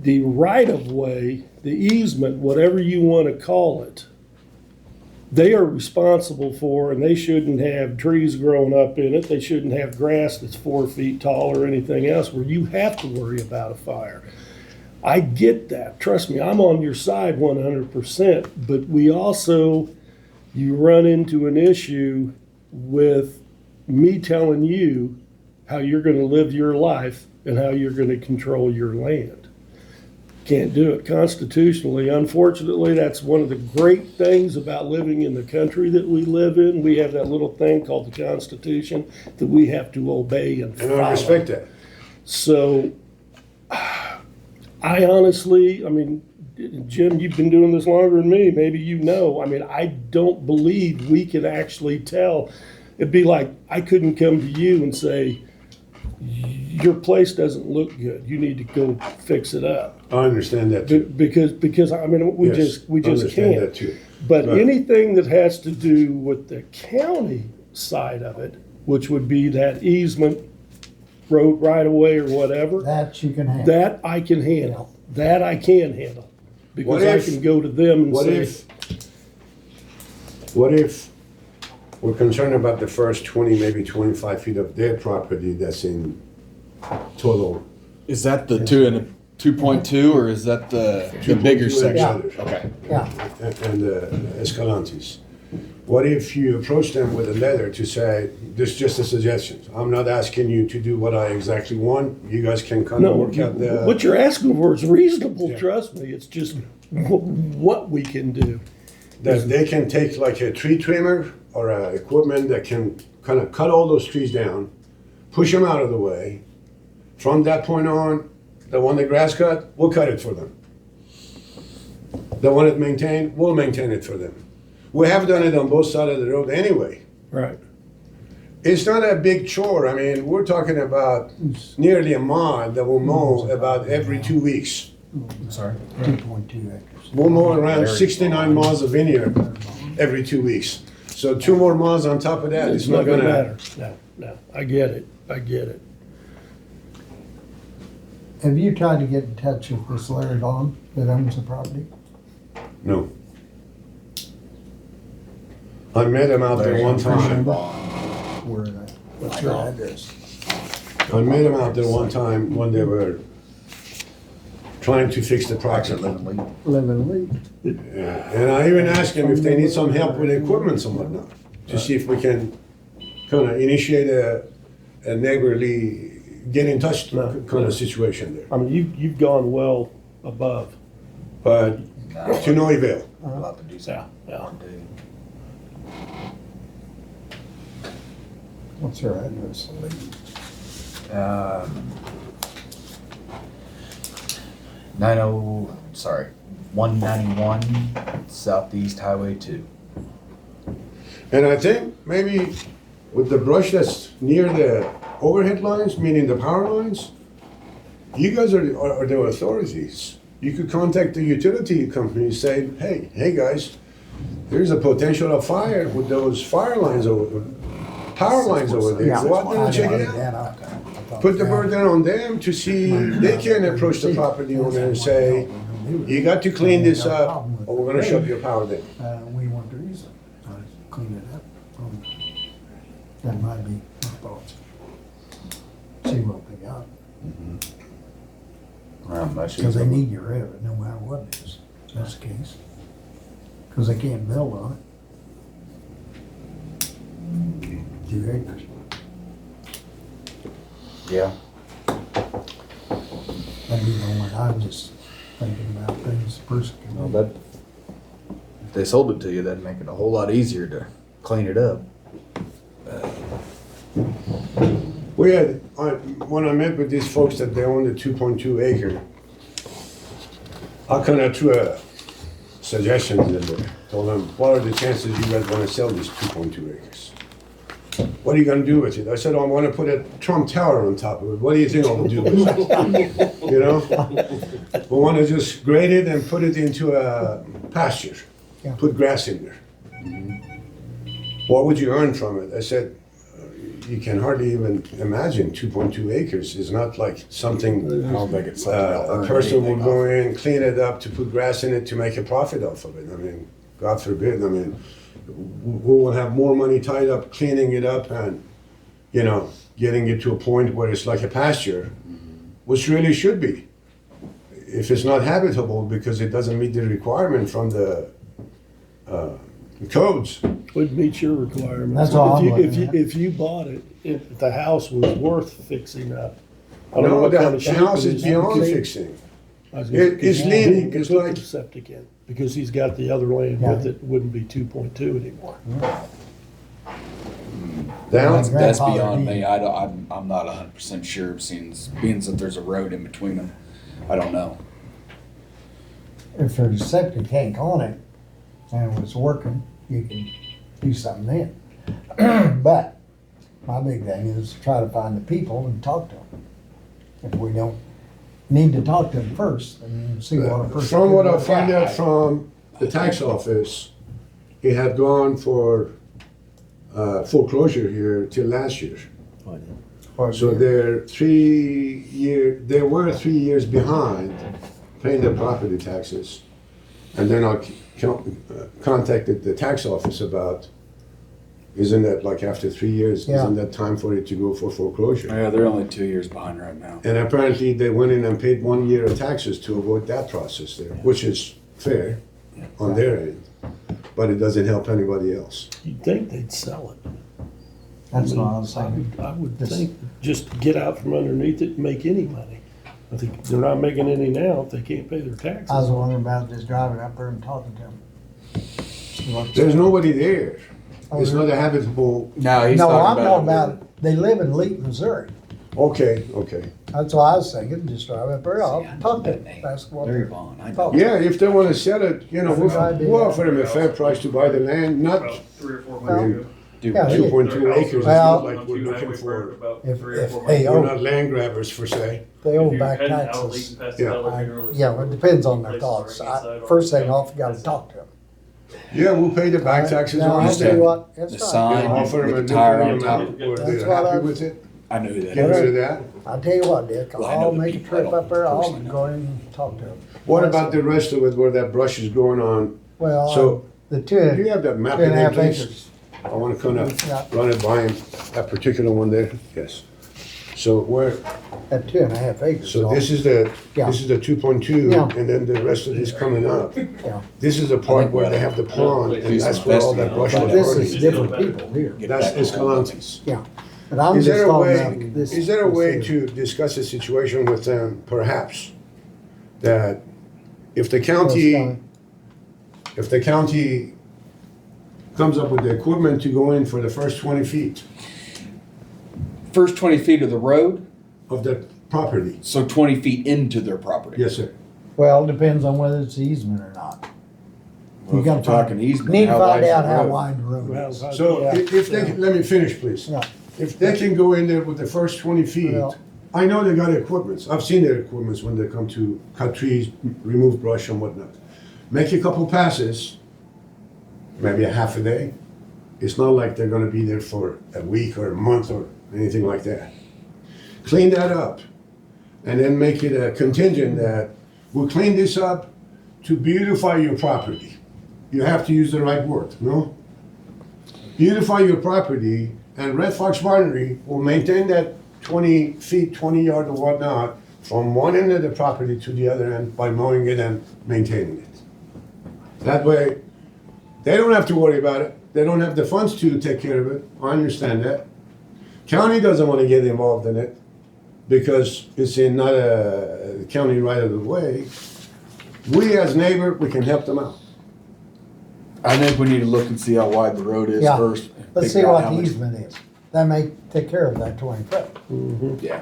right of way, the easement, whatever you want to call it, they are responsible for, and they shouldn't have trees growing up in it. They shouldn't have grass that's 4 feet tall or anything else where you have to worry about a fire. I get that. Trust me, I'm on your side 100%. But we also, you run into an issue with me telling you how you're going to live your life and how you're going to control your land. Can't do it constitutionally. Unfortunately, that's one of the great things about living in the country that we live in. We have that little thing called the Constitution that we have to obey and follow. And I respect that. So, I honestly, I mean, Jim, you've been doing this longer than me. Maybe you know. I mean, I don't believe we can actually tell. It'd be like I couldn't come to you and say, your place doesn't look good. You need to go fix it up. I understand that too. Because I mean, we Yes, just I understand can't. that too. But Right. anything that has to do with the county side of it, which would be that easement, road right of way or whatever, That you can have. that I can handle. That I can handle. Because What I if- can go to them and What say, if we're concerned about the first 20, maybe 25 feet of their property that's in total? Is that the 2.2 or is that the bigger 2.2 and section? others. Okay. Yeah, And Escalantes. What if you approach them with a letter to say, this is just a suggestion. I'm not asking you to do what I exactly want. You guys can kind no, of work out the. what you're asking for is reasonable, Yeah. trust me. It's just what we can do. That they can take like a tree trimmer or equipment that can kind of cut all those trees down, push them out of the way. From that point on, the one that grass cut, we'll cut it for them. The one that maintained, we'll maintain it for them. We have done it on both sides of the road anyway. Right. It's not a big chore. I mean, we're talking about nearly a mile that we'll mow about every 2 weeks. Sorry. 2.2 acres. We'll mow around 69 miles of vineyard every 2 weeks. So 2 more miles on top of that, it's not gonna matter. No, I get it. I get it. Have you tried to get in touch with this Larry Vaughn that owns the property? No. I met him out there one time. Where, what's your address? I met him out there one time when they were trying to fix the project. Living Leak. And I even asked him if they need some help with equipment and whatnot, to see if we can kind of initiate a neighborly, get in touch kind of situation there. I mean, you've gone well above. But to no avail. Yeah. What's her address? 191 Southeast Highway 2. And I think maybe with the brush that's near the overhead lines, meaning the power lines, you guys are the authorities. You could contact the utility company, say, hey guys, there's a potential of fire with those power lines over there. Yeah. Go out there and check it out. Put the burden on them to see, they can approach the property owner and say, you got to clean this up or we're gonna shut your power down. We want to use it, clean it up. That might be my thoughts. See what they got, I'm not sure. because they need your revenue no matter what it is, if that's the case. Because they can't build on it. 2 acres. Yeah. That'd be the only, I'm just thinking about things the person can Well, do. that, if they sold it to you, that'd make it a whole lot easier to clean it up. We had, when I met with these folks that they own the 2.2 acre, I kind of threw a suggestion in there. Told them, what are the chances you guys want to sell these 2.2 acres? What are you going to do with it? I said, I want to put a Trump Tower on top of it. What do you think I'll do with it? You know? We want to just grade it and put it into a pasture. Yeah. Put grass in there. What would you earn from it? I said, you can hardly even imagine 2.2 acres is not like something I don't think it's something I'll a earn person will anything go off. in, clean it up to put grass in it to make a profit off of it. I mean, God forbid, I mean, we will have more money tied up cleaning it up and, you know, getting it to a point where it's like a pasture, which really should be. If it's not habitable because it doesn't meet the requirement from the codes. Would meet your requirements. That's all I'm If looking you, at. if you bought it, if the house was worth fixing up. I don't know No, what kind the of shape house it is beyond because- fixing. I was gonna- It's because leaning, he could it's put like- the septic in, because he's got the other land Yeah. with it, wouldn't be 2.2 anymore. The house, That's Grandfather beyond did. me. I'm not 100% sure, being that there's a road in between them. I don't know. If there's a septic tank on it and it's working, you can do something then. But my big thing is to try to find the people and talk to them. If we don't need to talk to them first and see what a person. from what I can do. find out from the tax office, it had gone for foreclosure here till last year. So they're they were 3 years behind paying their property taxes. And then I contacted the tax office about, isn't that like after 3 years, Yeah. isn't that time for it to go for foreclosure? Yeah, they're only 2 years behind right now. And apparently they went in and paid 1 year of taxes to avoid that process there, which is fair on their end. But it doesn't help anybody else. You'd think they'd sell it. That's what I was thinking. I would This- think, just get out from underneath it and make any money. I think they're not making any now if they can't pay their taxes. I was wondering about just driving up there and talking to them. There's nobody there. Oh, It's really? not a habitable, No, he's No, I'm talking talking about. about, they live in Leet, Missouri. okay. That's what I was thinking, just drive up there, I'll talk to them. That's what Larry they're. Vaughn. I talk. Yeah, if they wanna sell it, you know, That's a good idea. we'll offer them a fair price to buy the land, not About 3 or 4 I months mean, ago. do. Yeah, they- 2.2 acres. It's Well- not like we're looking for, If- 3 or if 4 they months own- we're ago. not land grabbers per se. They If owe you're back heading out taxes. Leeton past Yeah. Dollar General, Yeah, it depends on their places thoughts. are inside or First thing outside. off, you gotta talk to them. Yeah, we'll pay the back taxes Now, on I'll it. tell you what, The that's fine. sign Offer them a with the tire on new top. amount where That's they're what happy I- with it. I know who that Get is. rid of that. I'll tell you what, Dick, Well, I know I'll the make a people. I trip don't up there, I'll personally know. go in and talk to them. What about the rest of it where that brush is growing on? Well, So, the do you two have that map and a in there, half please? acres. I wanna kinda Yeah. run it by him, that particular one there, yes. So where, At 2.5 acres. so this is the, Yeah. this is the 2.2, Yeah. and then the rest of this coming up. Yeah. This is the part where they have the pond, and that's where all that brush But was this burning. is different people here. Get That's back on Escalante's. Yeah. But I'm Is just there a talking way, about this. is there a this way here. to discuss a situation with them, perhaps, that if the county, comes up with the equipment to go in for the first 20 feet First 20 feet of the road, of the property? so 20 feet into their property. Yes, sir. Well, it depends on whether it's easement or not. Well, You if gotta we're talking find- easement, Need to how find wide's out the how road? wide the road is. So Yeah. if they, let me finish, please. Yeah. If they can go in there with the first 20 feet, Well, I know they got equipments. I've seen their equipments when they come to cut trees, remove brush and whatnot. Make a couple passes, maybe a half a day. It's not like they're gonna be there for a week or a month or anything like that. Clean that up and then make it a contingent that we'll clean this up to beautify your property. You have to use the right word, no? Beautify your property, and Red Fox Winery will maintain that 20 feet, 20 yard or whatnot from one end of the property to the other end by mowing it and maintaining it. That way, they don't have to worry about it. They don't have the funds to take care of it. I understand that. County doesn't want to get involved in it because it's in not a county right of the way. We as neighbor, we can help them out. I think we need to look and see how wide the road is Yeah. first. Let's see figure out what how the much- easement is. That may take care of that 20 foot. Yeah.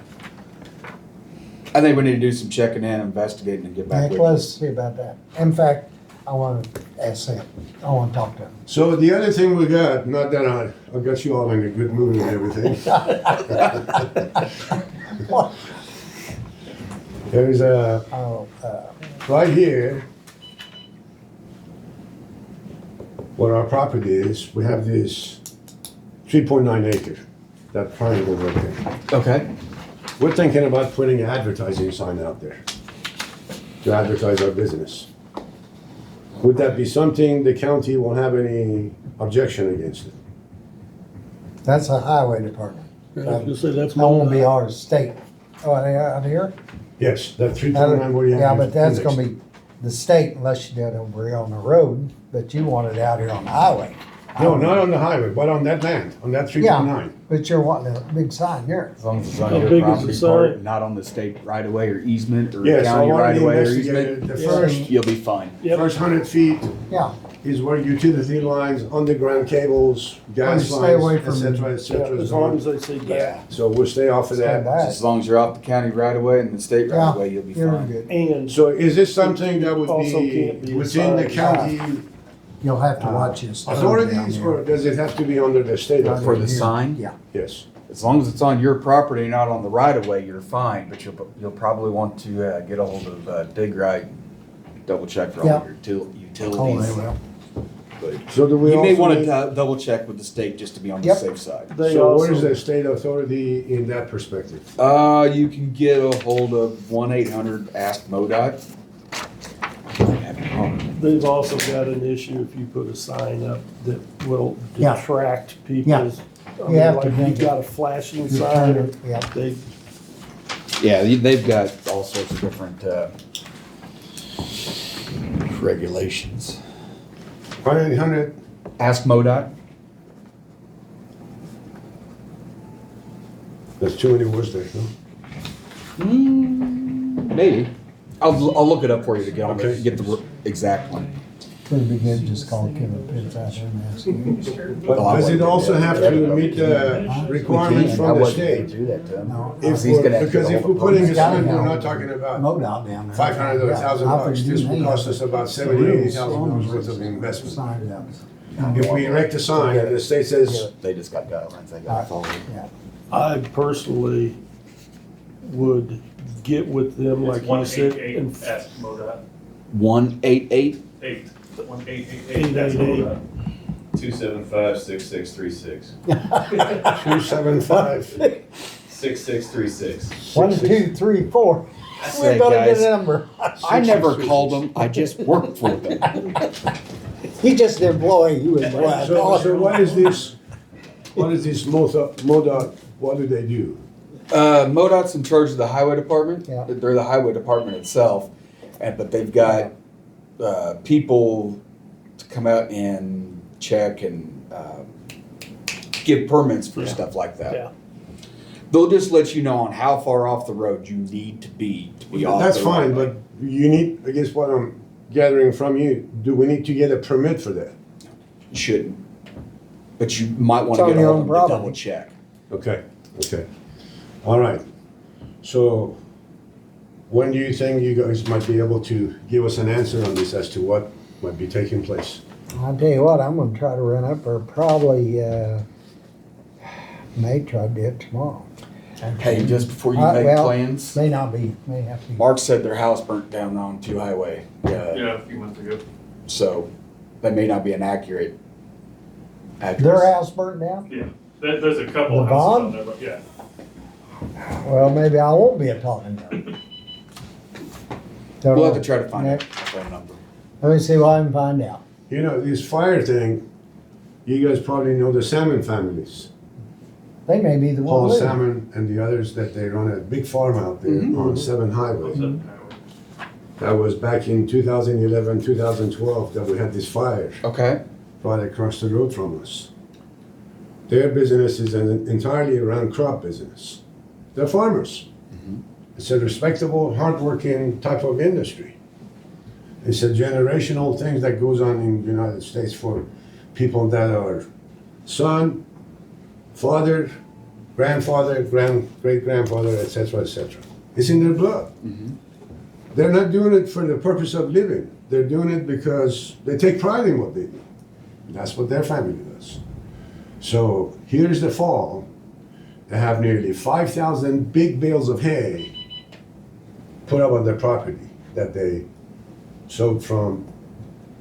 I think we need to do some checking in, investigating, and get back with you. Let's see about that. In fact, I want to ask him. I want to talk to him. So the other thing we got, not that I got you all in a good mood and everything. What? There's a, Oh, right here, where our property is, we have this 3.9 acre, that triangle right there. Okay. We're thinking about putting an advertising sign out there to advertise our business. Would that be something the county won't have any objection against it? that's a highway department. I was gonna say, that's That won't be MoDOT. our state. Oh, they out here? Yes, that 3.9 where you have. Yeah, your but that's index. gonna be the state unless you do it over here on the road, but you want it out here on the highway. No, not on the highway, but on that land, on that 3.9. But you're wanting a big sign here. As long as it's on How your big is property the part, sign? not on the state right of way or easement or Yes, I county right wanted of to way or investigate easement, it. The Yeah. first, you'll be fine. Yep. first 100 feet Yeah. is where utility lines, underground cables, gas stay away lines, et from- cetera, et Yeah, cetera. as long as they say Yeah. that. So we'll stay off of Stay that. back. As long as you're off the county right of way and the state right of Yeah, way, you'll be you're fine. good. And So is this something that would Also be can't be within the assigned. county You'll have to watch this. authorities, or does it have to be under the state Right For authority? the here. sign? Yeah. Yes. As long as it's on your property, not on the right of way, you're fine, but you'll probably want to get a hold of Dig Right, double check for all Yeah. your Oh, utilities. they will. But So do we you may also want need- to double check with the state just to be on the Yep. safe side. they So where is also, the state authority in that perspective? You can get a hold of 1-800-ASK MoDOT. they've also got an issue if you put a sign up that will Yeah. detract Yeah. people's. I mean, have to like think you've got a flashing You sign, turn it, yeah. they, Yeah, they've got all sorts of different regulations. 1-800, Ask MoDOT. that's too many words there, no? Maybe. I'll look it up for you to get on Okay. get the exact one. Could be good, just call Kevin Pitts out there and ask him. But does it also have to meet the requirements from the state? Do that to him. No, If He's gonna we're, have to because get a if hold we're of putting a He's gotta sign, we're have not talking about MoDOT down there. 500 or Yeah, $1,000 I bucks. think This you will may cost have us about to- 70, 80,000 dollars worth of investment. Sign it up. If we erect a sign and the state says, They just got guidelines they gotta follow. Yeah. I personally would get with them, like you said, and 188, ask MoDOT. 188. 1-888, ask MoDOT. 275-6636. 275. 6636. 1, 2, 3, 4. Say, We better get guys, a number. I never called them. I just worked for them. He just an employee, he was glad. So what is this MoDOT, what do they do? MoDOT's in charge of the highway department. Yeah. They're the highway department itself, but they've got people to come out and check and give permits for Yeah. stuff like that. yeah. They'll just let you know on how far off the road you need to be off. That's the fine, roadway. but you need, I guess what I'm gathering from you, do we need to get a permit for that? You shouldn't. But you might want It's to on get a your hold own of them to property. double check. Okay. All right. So when do you think you guys might be able to give us an answer on this as to what might be taking place? I'll tell you what, I'm gonna try to run up there probably, may try to do it tomorrow. Hey, just before you make Well, plans, May not be, may have to be. Mark said their house burnt down on 2 Highway. Yeah, a few months ago. So that may not be an accurate address. Their house burnt down? Yeah, there's a couple The of houses bond? on there, but yeah. Well, maybe I won't be a talking to. We'll have to try to find a phone number. Let me see what I can find out. You know, this fire thing, you guys probably know the Salmon families. They may be the one Paul living. Salmon and the others that they run a big farm out there on 7 Highway. That was back in 2011, 2012 that we had this fire Okay. right across the road from us. Their business is entirely around crop business. They're farmers. It's a respectable, hardworking type of industry. It's a generational thing that goes on in the United States for people that are son, father, grandfather, great-grandfather, etc., etc. It's in their blood. They're not doing it for the purpose of living. They're doing it because they take pride in what they do. That's what their family does. So here's the fall. They have nearly 5,000 big bales of hay put up on their property that they sowed from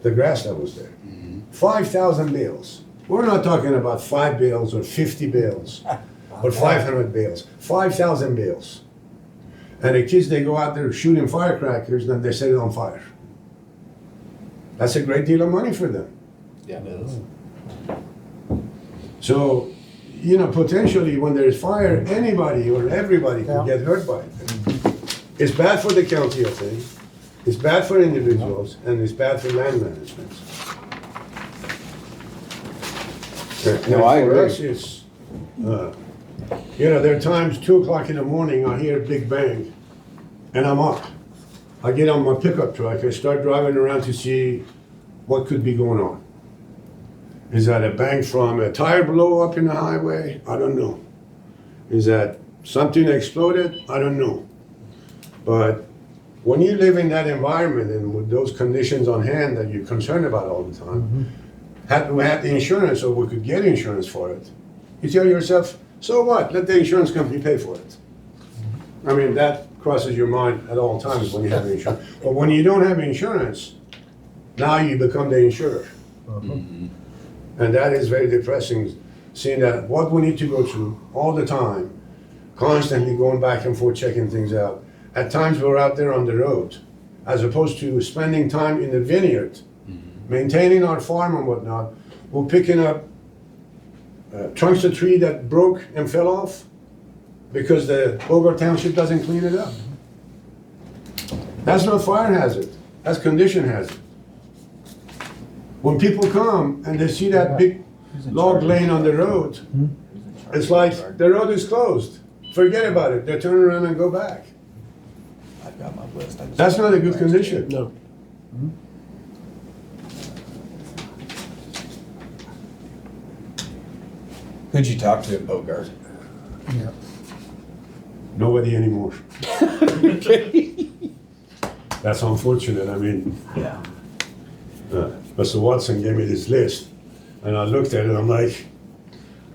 the grass that was there. 5,000 bales. We're not talking about 5 bales or 50 bales or 500 bales. 5,000 bales. And the kids, they go out there shooting firecrackers, then they set it on fire. That's a great deal of money for them. Yeah, it is. So, you know, potentially when there's fire, anybody or everybody can get hurt by it. It's bad for the county, I think. It's bad for individuals, and it's bad for land management. No, I For agree. us, it's, you know, there are times 2 o'clock in the morning, I hear a big bang, and I'm up. I get on my pickup truck, I start driving around to see what could be going on. Is that a bang from a tire blow up in the highway? I don't know. Is that something exploded? I don't know. But when you live in that environment and with those conditions on hand that you're concerned about all the time, had we had the insurance or we could get insurance for it, you tell yourself, so what? Let the insurance company pay for it. I mean, that crosses your mind at all times when you have insurance. But when you don't have insurance, now you become the insurer. And that is very depressing, seeing that what we need to go through all the time, constantly going back and forth, checking things out. At times we're out there on the road, as opposed to spending time in the vineyard, maintaining our farm and whatnot. We're picking up trunks of tree that broke and fell off because the Bogart Township doesn't clean it up. That's not fire hazard, that's condition hazard. When people come and they see that big log laying on the road, it's like the road is closed. Forget about it. They turn around and go back. I've got my list. That's not a good condition. No. Who'd you talk to at Bogart? Nobody anymore. That's unfortunate. I mean, Yeah. Mr. Watson gave me this list, and I looked at it. I'm like,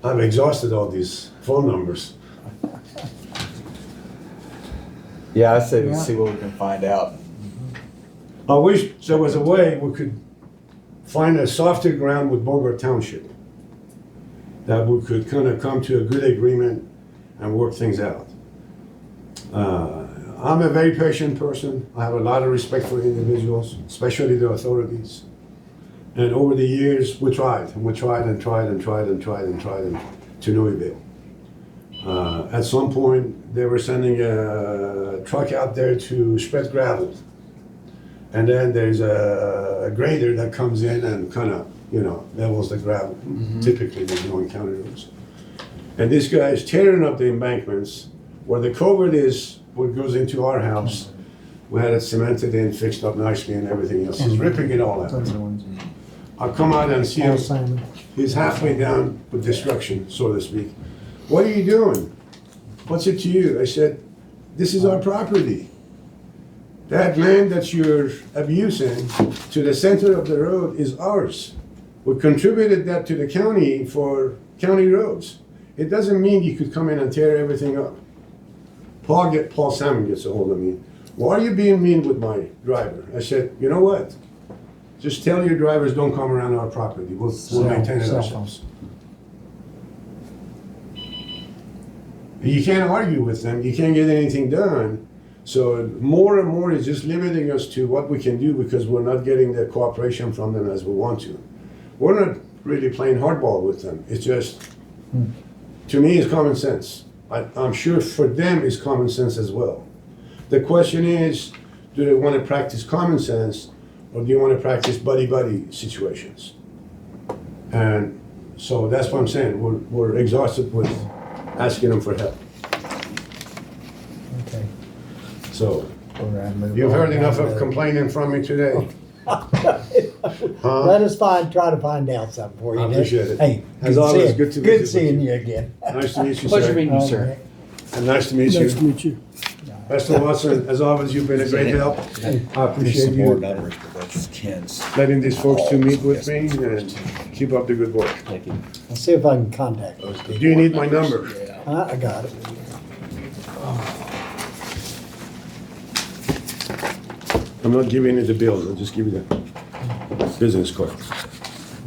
I've exhausted all these phone numbers. Yeah, I say we see what we can find out. I wish there was a way we could find a softer ground with Bogart Township, that we could kind of come to a good agreement and work things out. I'm a very patient person. I have a lot of respect for individuals, especially the authorities. And over the years, we tried, and we tried and tried and tried and tried and tried and to no avail. At some point, they were sending a truck out there to spread gravel. And then there's a grader that comes in and kind of, you know, levels the gravel. Typically, they do on county roads. And this guy is tearing up the embankments where the culvert is, what goes into our house. We had it cemented in, fixed up nicely and everything else. He's ripping it all out. I'll come out and see him. He's halfway down with destruction, so to speak. What are you doing? What's it to you? I said, this is our property. That land that you're abusing to the center of the road is ours. We contributed that to the county for county roads. It doesn't mean you could come in and tear everything up. Paul Salmon gets a hold of me. Why are you being mean with my driver? I said, you know what? Just tell your drivers don't come around our property. We'll maintain it Cell ourselves. You can't argue with them. You can't get anything done. So more and more is just limiting us to what we can do because we're not getting the cooperation from them as we want to. We're not really playing hardball with them. It's just, to me, it's common sense. I'm sure for them it's common sense as well. The question is, do they want to practice common sense or do you want to practice buddy-buddy situations? And so that's what I'm saying. We're exhausted with asking them for help. Okay. So, We're gonna move you've on heard down enough the of road. complaining from me today. Let us try to find out something for you. I Nick. appreciate it. Hey, As always, good to visit with seeing you. you again. Nice to meet you, Pleasure sir. meeting you, sir. Okay. And nice to meet Nice to you. meet you. Pastor Watson, as always, you've been a great help. I appreciate you letting these folks to meet with me and keep up the good work. Thank you. I'll see if I can contact those people. Do you need my number? I got it. I'm not giving you the bills, I'll just give you the business card.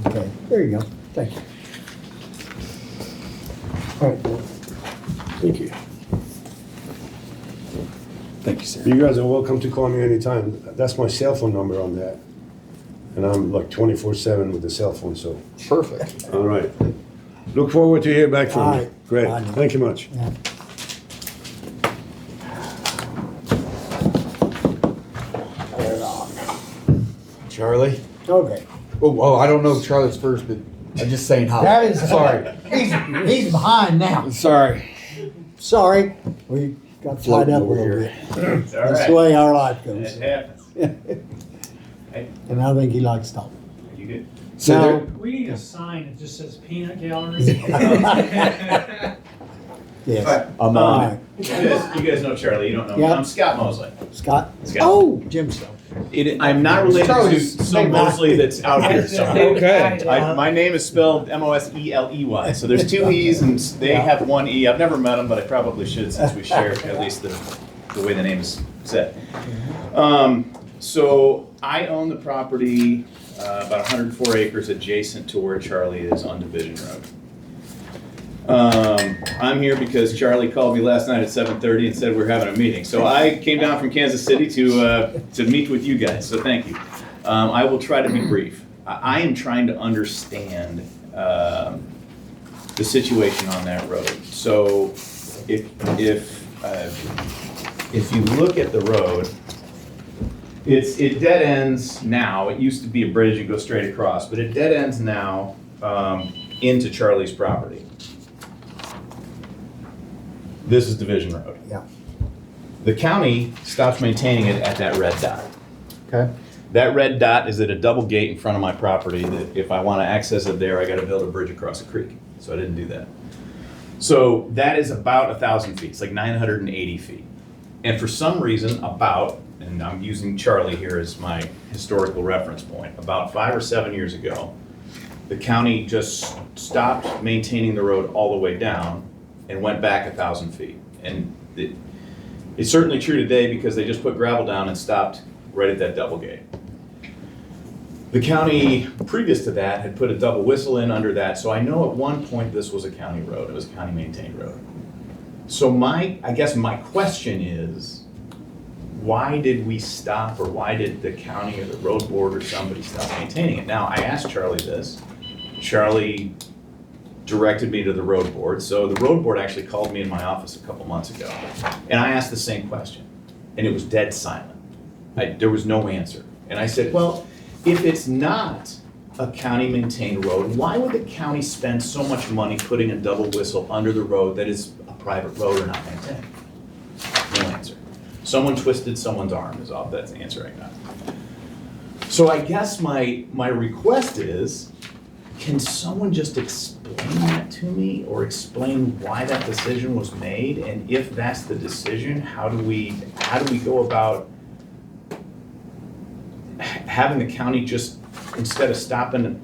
Okay, there you go. Thank you. All right, Bill. Thank you. Thank you, sir. You guys are welcome to call me anytime. That's my cell phone number on that. And I'm like 24/7 with the cell phone, so. Perfect. All right. Look forward to hear back All from you. right. Great. Bye. Thank you much. Yeah. Charlie? Okay. Oh, I don't know if Charlie's first, but I'm just saying hi. That is, Sorry. he's behind now. Sorry. Sorry, we got tied Floating up a over little here. bit. That's the way our life goes. It happens. And I think he likes talking. You good? So No. there, We need a sign that just says peanut gallery. Yes. I'm All on. right. You guys know Charlie, you don't know me. Yeah. I'm Scott Mosley. Scott? Scott. Oh, Jim Stone. I'm not related to Charlie's some name. Mosley that's out here somewhere. Okay. My name is spelled Moseley, so there's two E's and they have one E. I've never met them, but I probably should since we share at least the way the name is said. So I own the property, about 104 acres adjacent to where Charlie is on Division Road. I'm here because Charlie called me last night at 7:30 and said we're having a meeting. So I came down from Kansas City to meet with you guys, so thank you. I will try to be brief. I am trying to understand the situation on that road. So if you look at the road, it dead ends now. It used to be a bridge and go straight across, but it dead ends now into Charlie's property. This is Division Road. Yeah. The county stops maintaining it at that red dot. Okay. That red dot is at a double gate in front of my property that if I want to access it there, I got to build a bridge across a creek. So I didn't do that. So that is about 1,000 feet. It's like 980 feet. And for some reason, and I'm using Charlie here as my historical reference point, about 5 or 7 years ago, the county just stopped maintaining the road all the way down and went back 1,000 feet. And it's certainly true today because they just put gravel down and stopped right at that double gate. The county, previous to that, had put a double whistle in under that, so I know at one point this was a county road, it was a county maintained road. So I guess my question is, why did we stop, or why did the county or the road board or somebody stop maintaining it? Now, I asked Charlie this. Charlie directed me to the road board. So the road board actually called me in my office a couple months ago. And I asked the same question. And it was dead silent. There was no answer. And I said, well, if it's not a county maintained road, why would the county spend so much money putting a double whistle under the road that is a private road or not maintained? No answer. Someone twisted someone's arm is all that's the answer I got. So I guess my request is, can someone just explain that to me, or explain why that decision was made? And if that's the decision, how do we go about having the county just, instead of stopping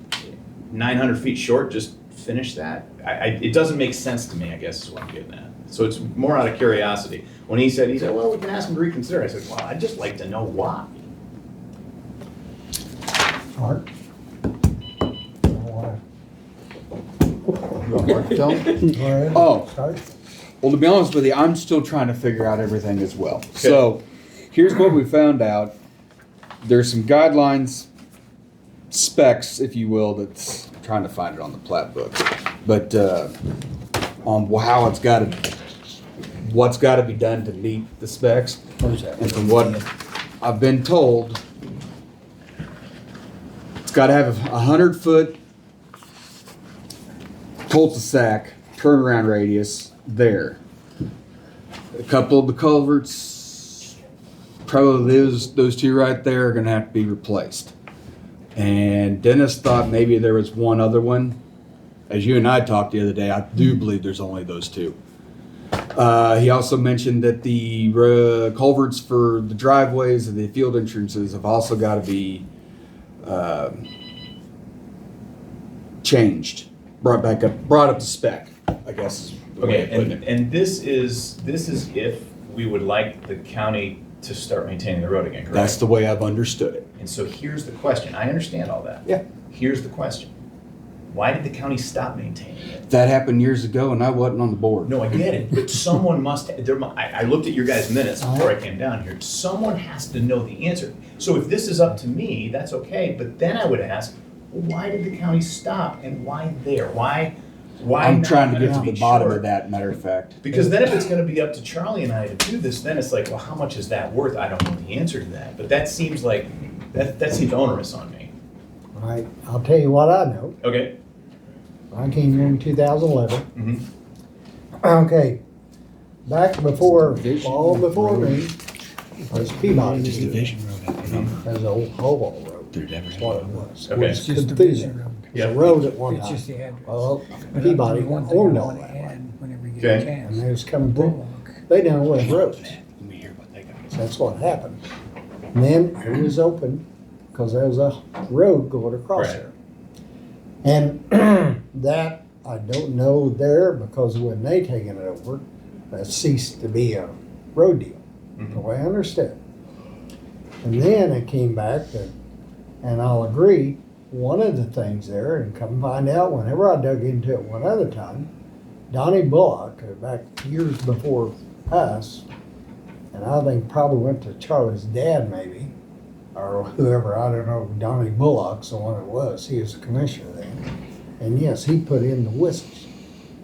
900 feet short, just finish that? It doesn't make sense to me, I guess is what I'm getting at. So it's more out of curiosity. When he said, well, we can ask him to reconsider. I said, well, I'd just like to know why. Art? Oh, well, to be honest with you, I'm still trying to figure out everything as well. So, here's what we found out. There's some guidelines, specs, if you will, that's I'm trying to find it on the plat book, but on how what's got to be done to meet the specs. And from what I've been told, it's got to have a 100-foot cul-de-sac turnaround radius there. A couple of the culverts, probably those two right there, are going to have to be replaced. And Dennis thought maybe there was one other one. As you and I talked the other day, I do believe there's only those two. He also mentioned that the culverts for the driveways and the field entrances have also got to be changed, brought up to spec, I guess is the way of putting it. And this is if we would like the county to start maintaining the road again, correct? That's the way I've understood it. And so here's the question. I understand all that. Yeah. Here's the question. Why did the county stop maintaining it? That happened years ago, and I wasn't on the board. No, I get it, but someone must. I looked at your guys' minutes before I came down here. Someone has to know the answer. So if this is up to me, that's okay. But then I would ask, well, why did the county stop, and why there? Why? I'm trying to not get to be the bottom sure? of that, matter of fact. Because then if it's going to be up to Charlie and I to do this, then it's like, well, how much is that worth? I don't know the answer to that. But that seems like that seems onerous on me. All right, I'll tell you what I know. Okay. I came here in 2011. Mm-hmm. Okay, back before, all before me, was Peabody. Just Division Road. There's an old Hobart Road. Through Everett. That's what it was. Okay. It's just Division Road. It's a road at one It's just time. the address. Well, But Peabody the one thing owned I all wanna that. add whenever you get Okay. a chance. And they was coming through. They done away with roads. Let me hear what they got. So that's what happened. And then it was open because there was a road going across Right. there. And that, I don't know there because when they taken it over, that ceased to be a road deal, the way I understand. And then it came back and I'll agree, one of the things there, and come find out whenever I dug into it one other time, Donnie Bullock, back years before us, and I think probably went to Charlie's dad maybe, or whoever, I don't know, Donnie Bullock's the one it was, he was the commissioner then. And yes, he put in the whistles,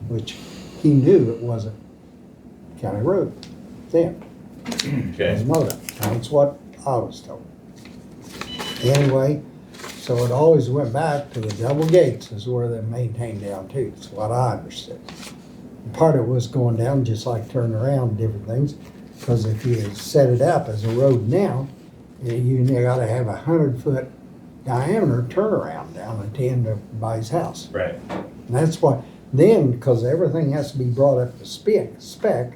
which he knew it wasn't county road then. It Okay. was MoDOT. That's what I was told. Anyway, so it always went back to the double gates is where they maintained down too. That's what I understood. Part of it was going down just like turning around, different things. Because if you set it up as a road now, you gotta have 100-foot diameter turnaround down at the end of By's house. Right. And that's why, then, because everything has to be brought up to spec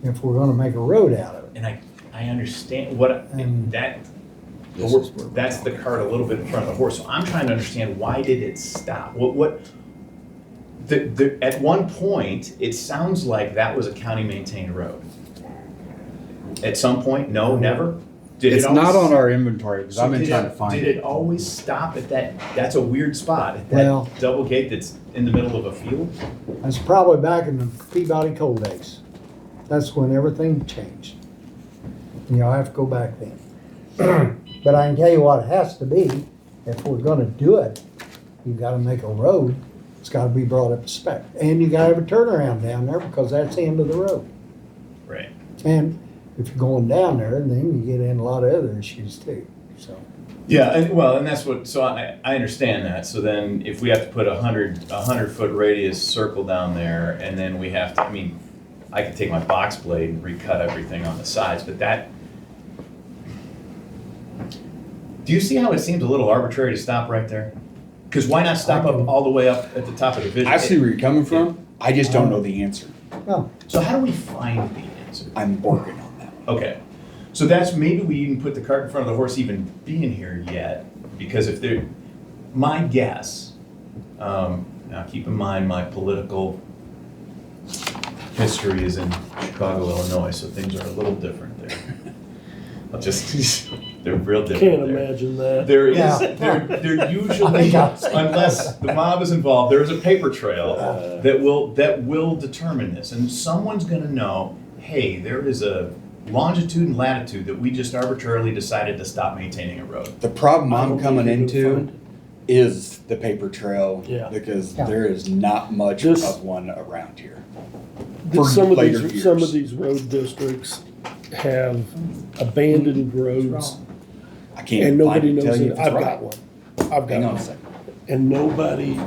if we're gonna make a road out of it. And I understand what And that's the cart a little bit in front of the horse. So I'm trying to understand, why did it stop? At one point, it sounds like that was a county maintained road. At some point, no, never? Did It's it always- not on our inventory because I've been did trying to find Did it. it always stop at that's a weird spot, at Well- that double gate that's in the middle of a field? That's probably back in the Peabody coal days. That's when everything changed. You know, I have to go back then. But I can tell you what it has to be, if we're gonna do it, you gotta make a road, it's gotta be brought up to spec. And you gotta have a turnaround down there because that's the end of the road. Right. And if you're going down there, then you get in a lot of other issues too, so. Yeah, and that's what, so I understand that. So then if we have to put a 100-foot radius circle down there, and then we have to, I mean, I could take my box blade and recut everything on the sides, but do you see how it seems a little arbitrary to stop right there? Because why not stop up all the way up at the top of the vision? I see where you're coming from. I just don't know the answer. Oh, So how do we find the answer? I'm working on that. Okay, so that's, maybe we even put the cart in front of the horse even being here yet, because if they're, my guess, now keep in mind my political history is in Chicago, Illinois, so things are a little different there. They're real different Can't there. imagine that. There is, Yeah. there usually, unless the mob is involved, there is a paper trail that will determine this. And someone's gonna know, hey, there is a longitude and latitude that we just arbitrarily decided to stop maintaining a road. The problem I I'm don't coming think you can into is the paper trail, Yeah. because Yeah. there is not much This- of one around here. For Some of later these, some of years. these road districts have abandoned roads I can't and find nobody it to knows tell you it. if it's I've right. got one. I've Hang got on a one. second. And nobody,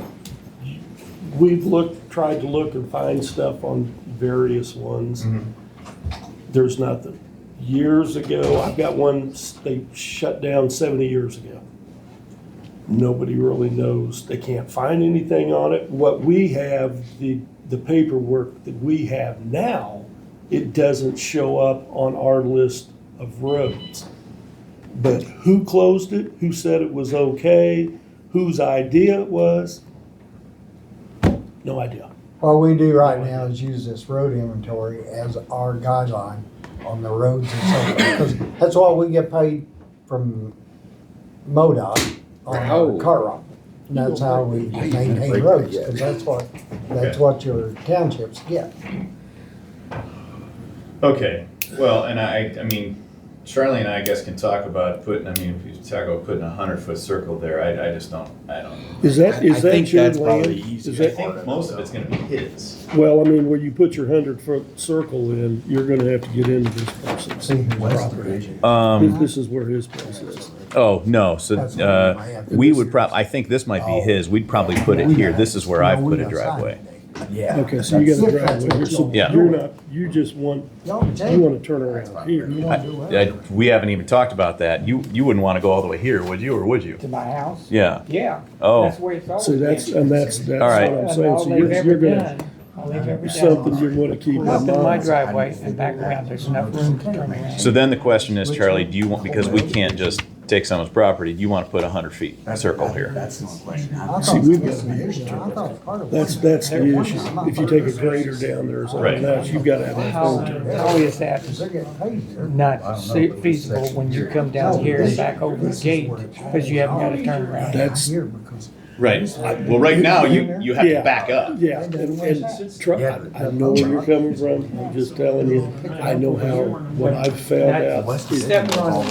we've tried to look and find stuff on various ones. There's nothing. Years ago, I've got one, they shut down 70 years ago. Nobody really knows. They can't find anything on it. What we have, the paperwork that we have now, it doesn't show up on our list of roads. But who closed it, who said it was okay, whose idea it was, no idea. What we do right now is use this road inventory as our guideline on the roads and so forth. Because that's what we get paid from MoDOT on our car ride. And that's how we maintain roads, because that's what your townships get. Okay, well, and I mean, Charlie and I guess can talk about putting, if you talk about putting a 100-foot circle there, I just don't. Is that I think your that's probably land? the Is easiest I that, think most of it's gonna be his. well, I mean, where you put your 100-foot circle in, you're gonna have to get into this person's See who's property. This is where his place is. Oh, no, so, That's what we might have to we do. would I think this might be his, we'd probably put it here, this is where I've put a driveway. Yeah. Okay, so you got a driveway here, so Yeah. you're not, you just want, No, you Jake, wanna turn around here. you wanna do that? We haven't even talked about that, you wouldn't wanna go all the way here, would you, or would you? To my house? Yeah, Yeah. oh, That's where it's always See, been. that's what right. I'm That's saying, all so they've you're ever gonna, done. All they've ever done. something you wanna keep in Up in my mind. driveway and back around, there's enough room to turn around. so then the question is, Charlie, do you want, because we can't just take someone's property, do you wanna put a 100 feet circle here? That's the question. I See, thought we've it was got- an issue. I thought part of it That's was- the issue. If you take a grader down there or Right. something else, you've gotta have a How, phone turn. how is that Because they're getting paid here. not feasible when you come down here and back over the gate, because you haven't got to turn around? That's, Here because Right, well, right now, you have to Yeah. back up. yeah, and I know where you're coming from, I'm just telling you, I know what I've found out. Not stepping on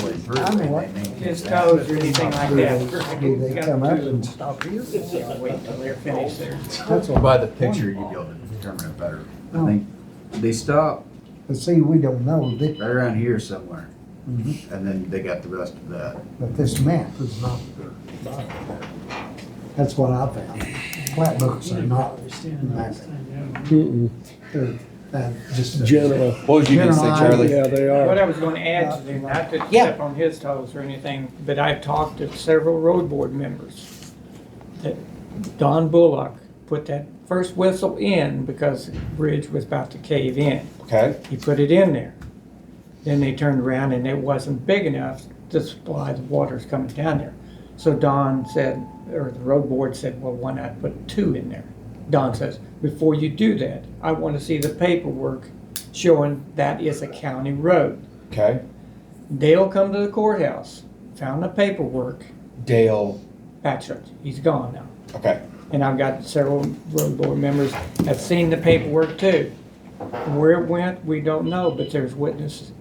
his toes or anything like that. do they come up and stop here? Yeah, wait till they're finished there. That's what. By the picture, you'll be able to determine it better. I think they stop But see, we don't know, right around here somewhere, and then they got the rest of that. but this map is not. That's what I found. Plat books are not mapped. Mm-mm. They're just. General, What was you gonna say, General Charlie? yeah, they What are. I was going to add to them, not to Yeah. step on his toes or anything, but I've talked to several road board members that Don Bullock put that first whistle in because the bridge was about to cave in. Okay, He put it in there. Then they turned around and it wasn't big enough to supply the waters coming down there. So Don said, or the road board said, well, why not put 2 in there? Don says, before you do that, I want to see the paperwork showing that is a county road. okay. Dale come to the courthouse, found the paperwork, Dale, Patchett, he's gone now. okay. And I've got several road board members have seen the paperwork too. Where it went, we don't know, but there's witnesses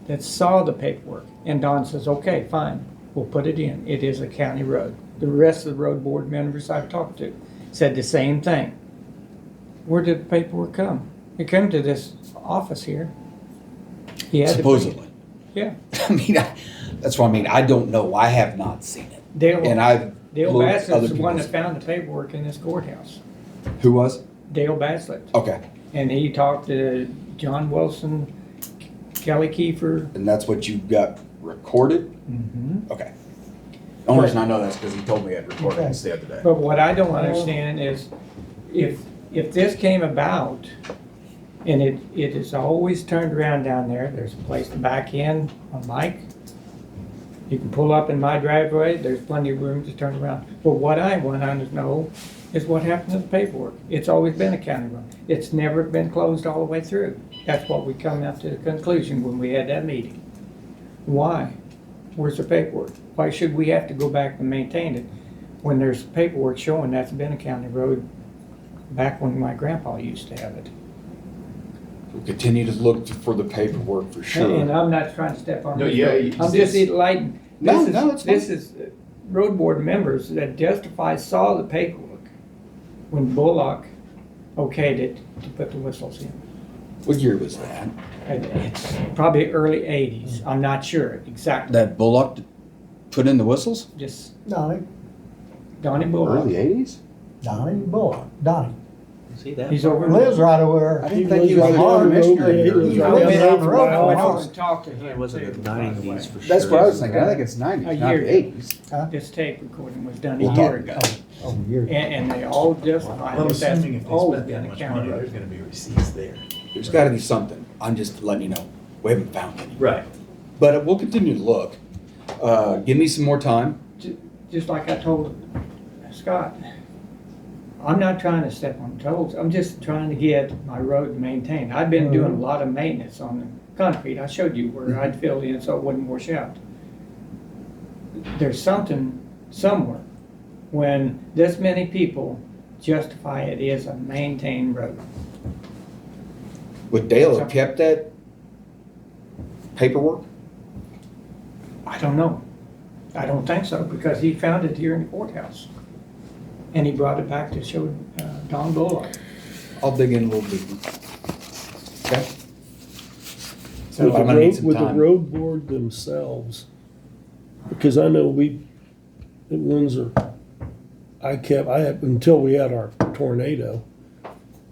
that saw the paperwork. And Don says, okay, fine, we'll put it in. It is a county road. The rest of the road board members I've talked to said the same thing. Where did the paperwork come? It came to this office here. He had to bring it. Supposedly. Yeah. I mean, that's what I mean. I don't know. I have not seen it. Dale, And I've Dale looked at other Baslett's the one that people's. found the paperwork in this courthouse. Who was? Dale Baslett. Okay. And he talked to John Wilson, Kelly Kiefer. And that's what you got recorded? Mm-hmm. Okay. The only reason I know that's because he told me I'd recorded this the other day. But what I don't understand is if this came about and it is always turned around down there, there's a place to back in on Mike. You can pull up in my driveway, there's plenty of room to turn around. But what I want to know is what happened to the paperwork. It's always been a county road. It's never been closed all the way through. That's what we come out to the conclusion when we had that meeting. Why? Where's the paperwork? Why should we have to go back and maintain it when there's paperwork showing that's been a county road back when my grandpa used to have it? We'll continue to look for the paperwork for sure. And I'm not trying to step on No, this. yeah, I'm just enlightened. No, This is- no, it's fine. This is road board members that justify saw the paperwork when Bullock okayed it to put the whistles in. What year was that? And it's probably early 80s. I'm not sure exactly. That Bullock put in the whistles? Just Donnie, Donnie Bullock. Early 80s? Donnie Bullock, Donnie. See that? He's over. Lives right over I there. didn't think he was a commissioner. He lives He right lives down down the the road. I went from over us. and talked to It him. wasn't too, the by the way. 90s for sure. That's what I was thinking. I think it's 90s, A not year the ago. 80s. This tape recording was done We'll a year talk ago. about it. Oh, you're. And they all justify that that's always been a county road. gonna be receipts there. There's gotta be something. I'm just letting you know. We haven't found any. Right. But we'll continue to look. Give me some more time. Just like I told Scott, I'm not trying to step on toes. I'm just trying to get my road maintained. I've been doing a lot of maintenance on the concrete. I showed you where I'd fill in so it wouldn't wash out. There's something somewhere when this many people justify it is a maintained road. Would Dale have kept that paperwork? I don't know. I don't think so because he found it here in the courthouse. And he brought it back to show Don Bullock. I'll dig in a little bit. Okay? So With the I'm gonna need road, some with the time. road board themselves, because I know at Windsor, I had, until we had our tornado,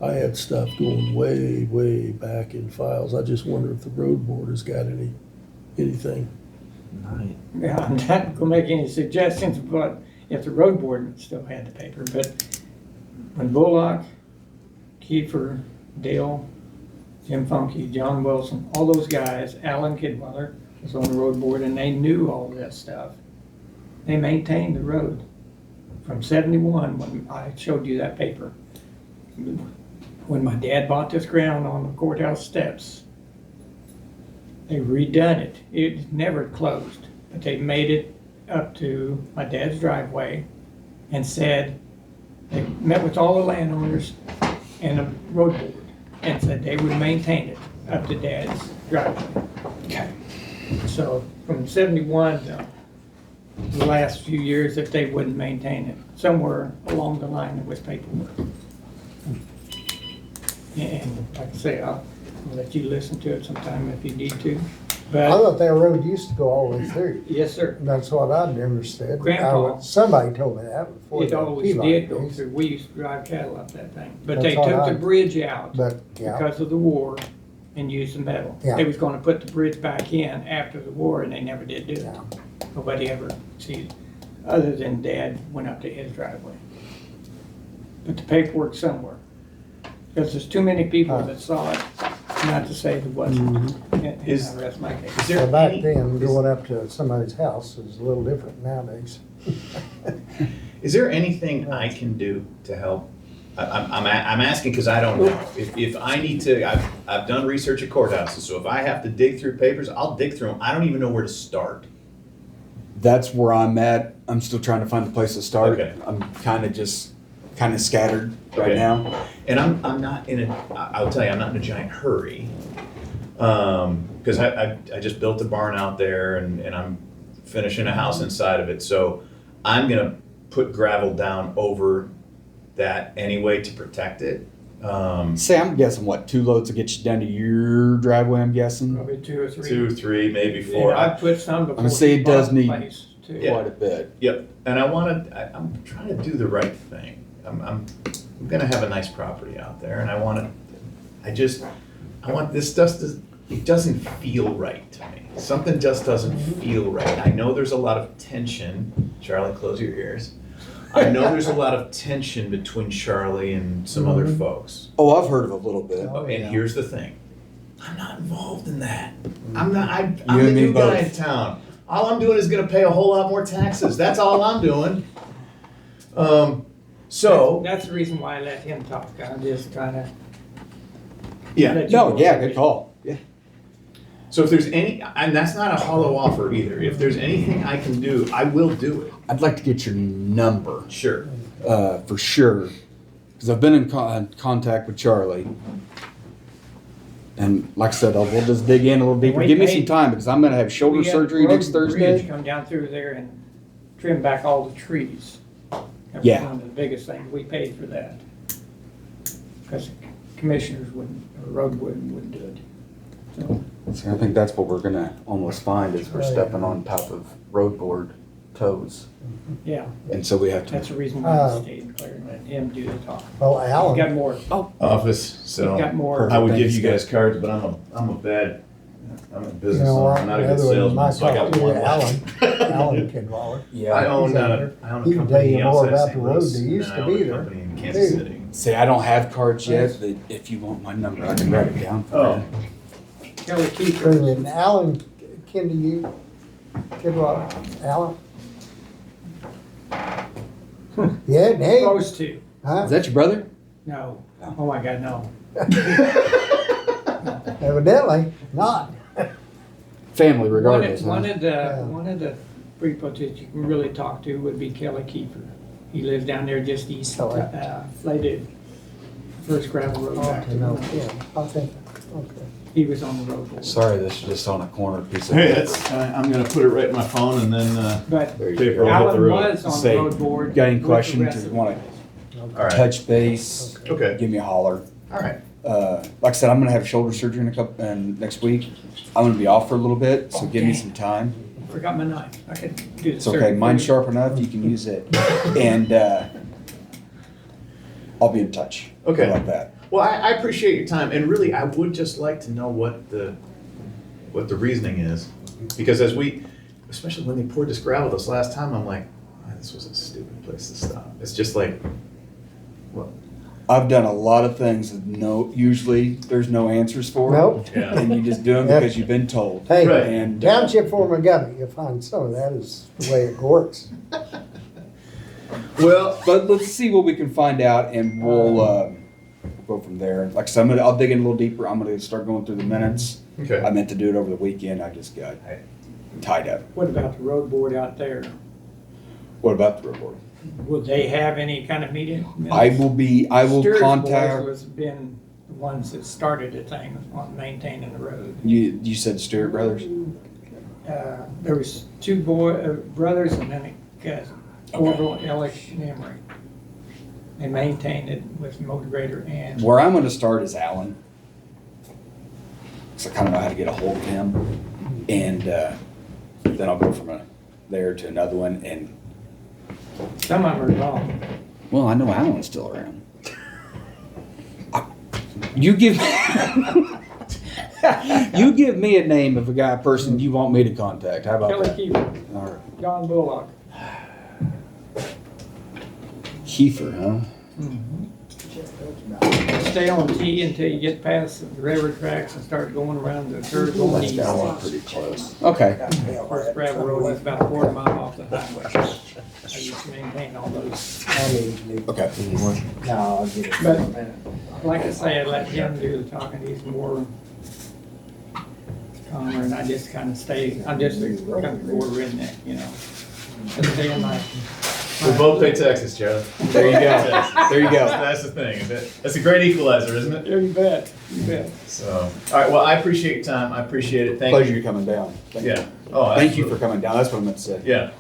I had stuff going way, way back in files. I just wonder if the road board has got anything. Right. Yeah, I'm not gonna make any suggestions, but if the road board still had the paper, but when Bullock, Kiefer, Dale, Jim Funky, John Wilson, all those guys, Alan Kidweiler was on the road board and they knew all this stuff. They maintained the road from 71 when I showed you that paper. When my dad bought this ground on the courthouse steps, they redone it. It never closed, but they made it up to my dad's driveway and said, they met with all the landowners and the road board and said they would maintain it up to dad's driveway. Okay. So from 71 to the last few years that they wouldn't maintain it, somewhere along the line there was paperwork. And like I say, I'll let you listen to it sometime if you need to. I But, thought that road used to go all the way through. yes, sir. That's what I'd understood. Grandpa. Somebody told me that before. It the always Peabody did go days. through. We used to drive cattle up that thing. But That's they all took right. the bridge out But, yeah, because of the war and used the metal. Yeah. They was gonna put the bridge back in after the war and they never did do it. Yeah. Nobody ever see it, other than Dad went up to his driveway. But the paperwork's somewhere. Because there's too many people that saw it, not to say there wasn't. And I rest my case. Is there so back any- then, going up to somebody's house is a little different nowadays. Is there anything I can do to help? I'm asking because I don't know. If I need to, I've done research at courthouses, so if I have to dig through papers, I'll dig through them. I don't even know where to start. That's where I'm at. I'm still trying to find a place to start. Okay. I'm kind of scattered right Okay. now. And I'm not in a, I'll tell you, I'm not in a giant hurry. Because I just built a barn out there and I'm finishing a house inside of it. So I'm gonna put gravel down over that anyway to protect it. Say, I'm guessing what, 2 loads to get you down to your driveway, I'm guessing? Probably 2 or 3. 2, 3, maybe And 4. I put some before. I'm gonna say he it does bought the need place, too. Yeah. quite a bit. Yep, and I'm trying to do the right thing. I'm gonna have a nice property out there, and I want this it doesn't feel right to me. Something just doesn't feel right. I know there's a lot of tension. Charlie, close your ears. I know there's a lot of tension between Charlie and some other folks. Oh, I've heard of a little bit. Oh, And yeah. here's the thing. I'm not involved in that. I'm not, I'm You the and me new guy both. in town. all I'm doing is gonna pay a whole lot more taxes. That's all I'm doing. So, That's the reason why I let him talk. I'm just trying to. yeah. let you No, go. yeah, good call. Yeah. So if there's any, and that's not a hollow offer either. If there's anything I can do, I will do it. I'd like to get your number, Sure. for sure, because I've been in contact with Charlie. And like I said, we'll just dig in a little deeper. We Give me paid- some time because I'm gonna have shoulder We had surgery Road next and Bridge Thursday. Come down through there and trim back all the trees. That was Yeah. one of the biggest things. We paid for that. Because commissioners wouldn't, or road wouldn't do it. So, So I think that's what we're gonna almost find is we're stepping on top of road board toes. yeah, And so we have that's to, the reason why I stayed in Clare and let him do the talking. Well, He Alan, got more. Office, so We've got more- I would give you guys cards, but I'm a business you know owner. what? I'm not a The good other way, you salesman, might so I talk got to one Alan, left. Alan Kidwaller. I yeah. own He's out a there. I own a He can tell company you more outside about St. the road Louis, that used and to I be own a there. company in Kansas Dude. City. See, I don't have cards yet, but if you want my number, I can write it down for Oh. you. Kelly Keeper. Brilliant. Alan, kin to you, Kidwaller, Alan? Yeah, Nate, Supposed to. huh? Is that your brother? No. Oh my God, no. Evidently, not. Family regardless, huh? One of the people that you can really talk to would be Kelly Keeper. He lives down there just east of, Flaydew. First gravel road back to No, the yeah, I think, okay. He was on the road. board. Sorry, this is just on a corner piece of. Hey, that's, I'm gonna put it right in my phone and then, But There you paper go. will hit the Alan road. was on the Say, road board. got any with the questions rest or of you the wanna guys. all right, touch base? okay, Give me a holler. all right. Like I said, I'm gonna have shoulder surgery in a couple, next week. I'm gonna be off for a little bit, so give me Okay. some time. Forgot my knife. I could do the It's okay, surgery. mine's sharp enough, you can use it. And, I'll be in touch. Okay. How about that? Well, I appreciate your time, and really, I would just like to know what the reasoning is. Because especially when they poured this gravel this last time, I'm like, "Ah, this was a stupid place to stop. It's just like, well, I've done a lot of things that usually there's no answers for. Nope. yeah. And you just do them Yeah. because you've been told. Hey, Right. And, township foreman government, you'll find some of that is the way it works. Well, but let's see what we can find out and we'll go from there. Like I said, I'll dig in a little deeper. I'm gonna start going through the minutes. okay. I meant to do it over the weekend. I just got tied up. What about the road board out there? What about the report? Will they have any kind of meeting? I will Steers contact, Boys has been the ones that started the thing on maintaining the road. you said Stewart Brothers? There was two brothers and then a cousin, Orville, Ellis, and Emery. They maintained it with motor grader and. Where I'm gonna start is Alan. So I kinda know how to get a hold of him. And, then I'll go from there to another one and, Some of them are gone. well, I know Alan's still around. You give you give me a name of a person you want me to contact. How about Kelly that? Keeper, All right. John Bullock. Kiefer, huh? Stay on T until you get past the railroad tracks and start going around the third going That's east. got pretty close. Okay. First gravel road is about a quarter mile off the highway. I used to maintain all those. Okay. No, I'll get it. But like I say, I let him do the talking. He's more calmer, and I just kind of stay. I'm just a country boy redneck, you know. Just stay in my. We both pay taxes, Charlie. There you go. There you go. That's the thing. That's a great equalizer, isn't it? You bet. You bet. So, all right. Well, I appreciate your time. I appreciate it. Thank Pleasure you. coming down. Thank Yeah. you. Oh, Thank you for absolutely. coming down. That's what I meant to say. Yeah.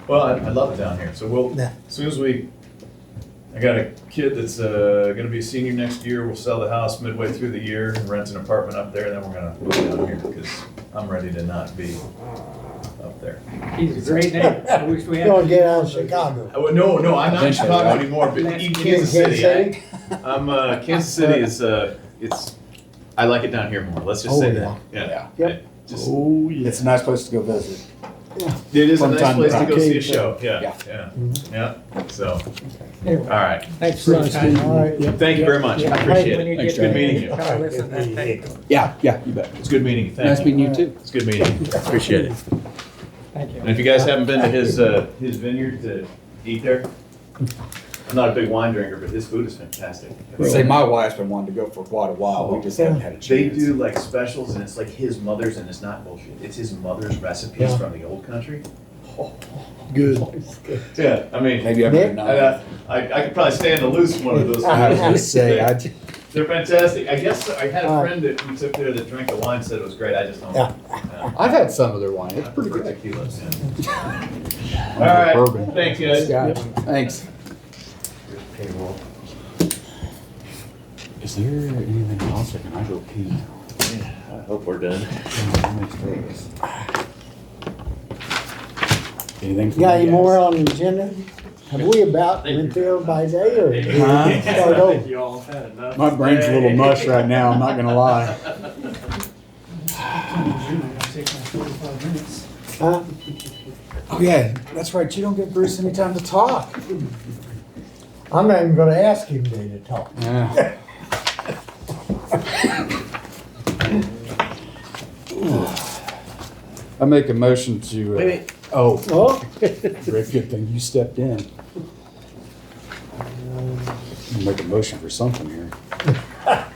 Well, I love it down here. So we'll, Yeah. as soon as I got a kid that's gonna be a senior next year. We'll sell the house midway through the year and rent an apartment up there. Then we're gonna move down here because I'm ready to not be up there. He's a great name. I wish we had. Don't get out of Chicago. No, I'm not in Eventually, Chicago right? anymore, but in Kansas Kansas City? City. I'm Kansas City is I like it down here more. Let's just Oh, say yeah. that. Yeah. Yep. It just- Oh, yeah. It's a nice place to go visit. It is a From nice time to place to time. go see a show. Yeah. Yeah. Yeah. So, Anyway, all right. thanks for your Nice time. meeting you. All right. Yep. Thank you very much. I appreciate When you it. Thanks, get John. Good meeting you. try to listen to that tape. Yeah, you bet. It's good meeting you. Thank Nice you. meeting you too. It's good meeting you. Appreciate it. And if you guys haven't been to his vineyard to eat there, I'm not a big wine drinker, but his food is fantastic. Say, my wife's been wanting to go for quite a while, we just haven't had a chance. They do like specials, and it's like his mother's, and it's not bullshit. It's his mother's recipes Yeah. from the old country. Good. Yeah, I mean, Maybe I've been I could probably stand to lose one of those. I was gonna say, They're fantastic. I guess I had a friend that we took there that drank the wine, said it was great. I just don't. Yeah. I've had some of their wine, it's pretty good. Tequilas, yeah. All right, Bourbon. thanks, guys. Thanks. Is there anything else, or can I go pee? Yeah, I hope we're done. Anything from Got you any guys? more on the agenda? Have we about went through everybody's day or? did we Huh? start over? You all had enough. My brain's a little mush right now, I'm not gonna lie. Take my 45 minutes. Huh? Oh yeah, that's right, you don't give Bruce any time to talk. I'm not even gonna ask him to talk. Yeah. I make a motion to. Wait. Oh, Oh, Rick, good thing you stepped in. I'll make a motion for something here. I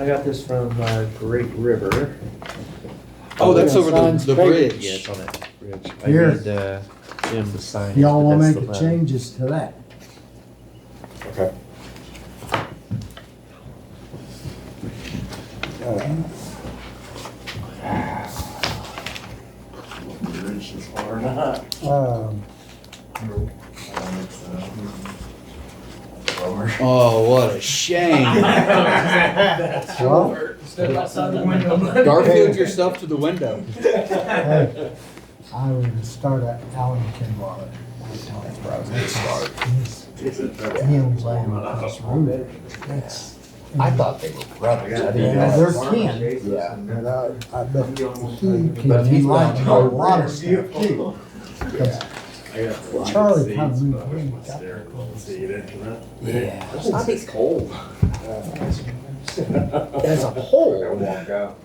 got this from Great River. Oh, that's over Signs the paper. bridge. Yeah, it's on that bridge. I Here. need Jim to sign it. y'all but wanna that's make the the plan. changes to that? Okay. Or not. Oh, what a shame. Well, Step outside the window. Garfield yourself to the window. hey, I would start at Alan Kinwater. He owns land across the road. That's. I thought they were brothers. I didn't Yeah, know. they're kin. Yeah. But I bet he liked to know a lot of stuff too. 'Cause Charlie kind of moved in. got there close. Yeah. It's cold. As a whole,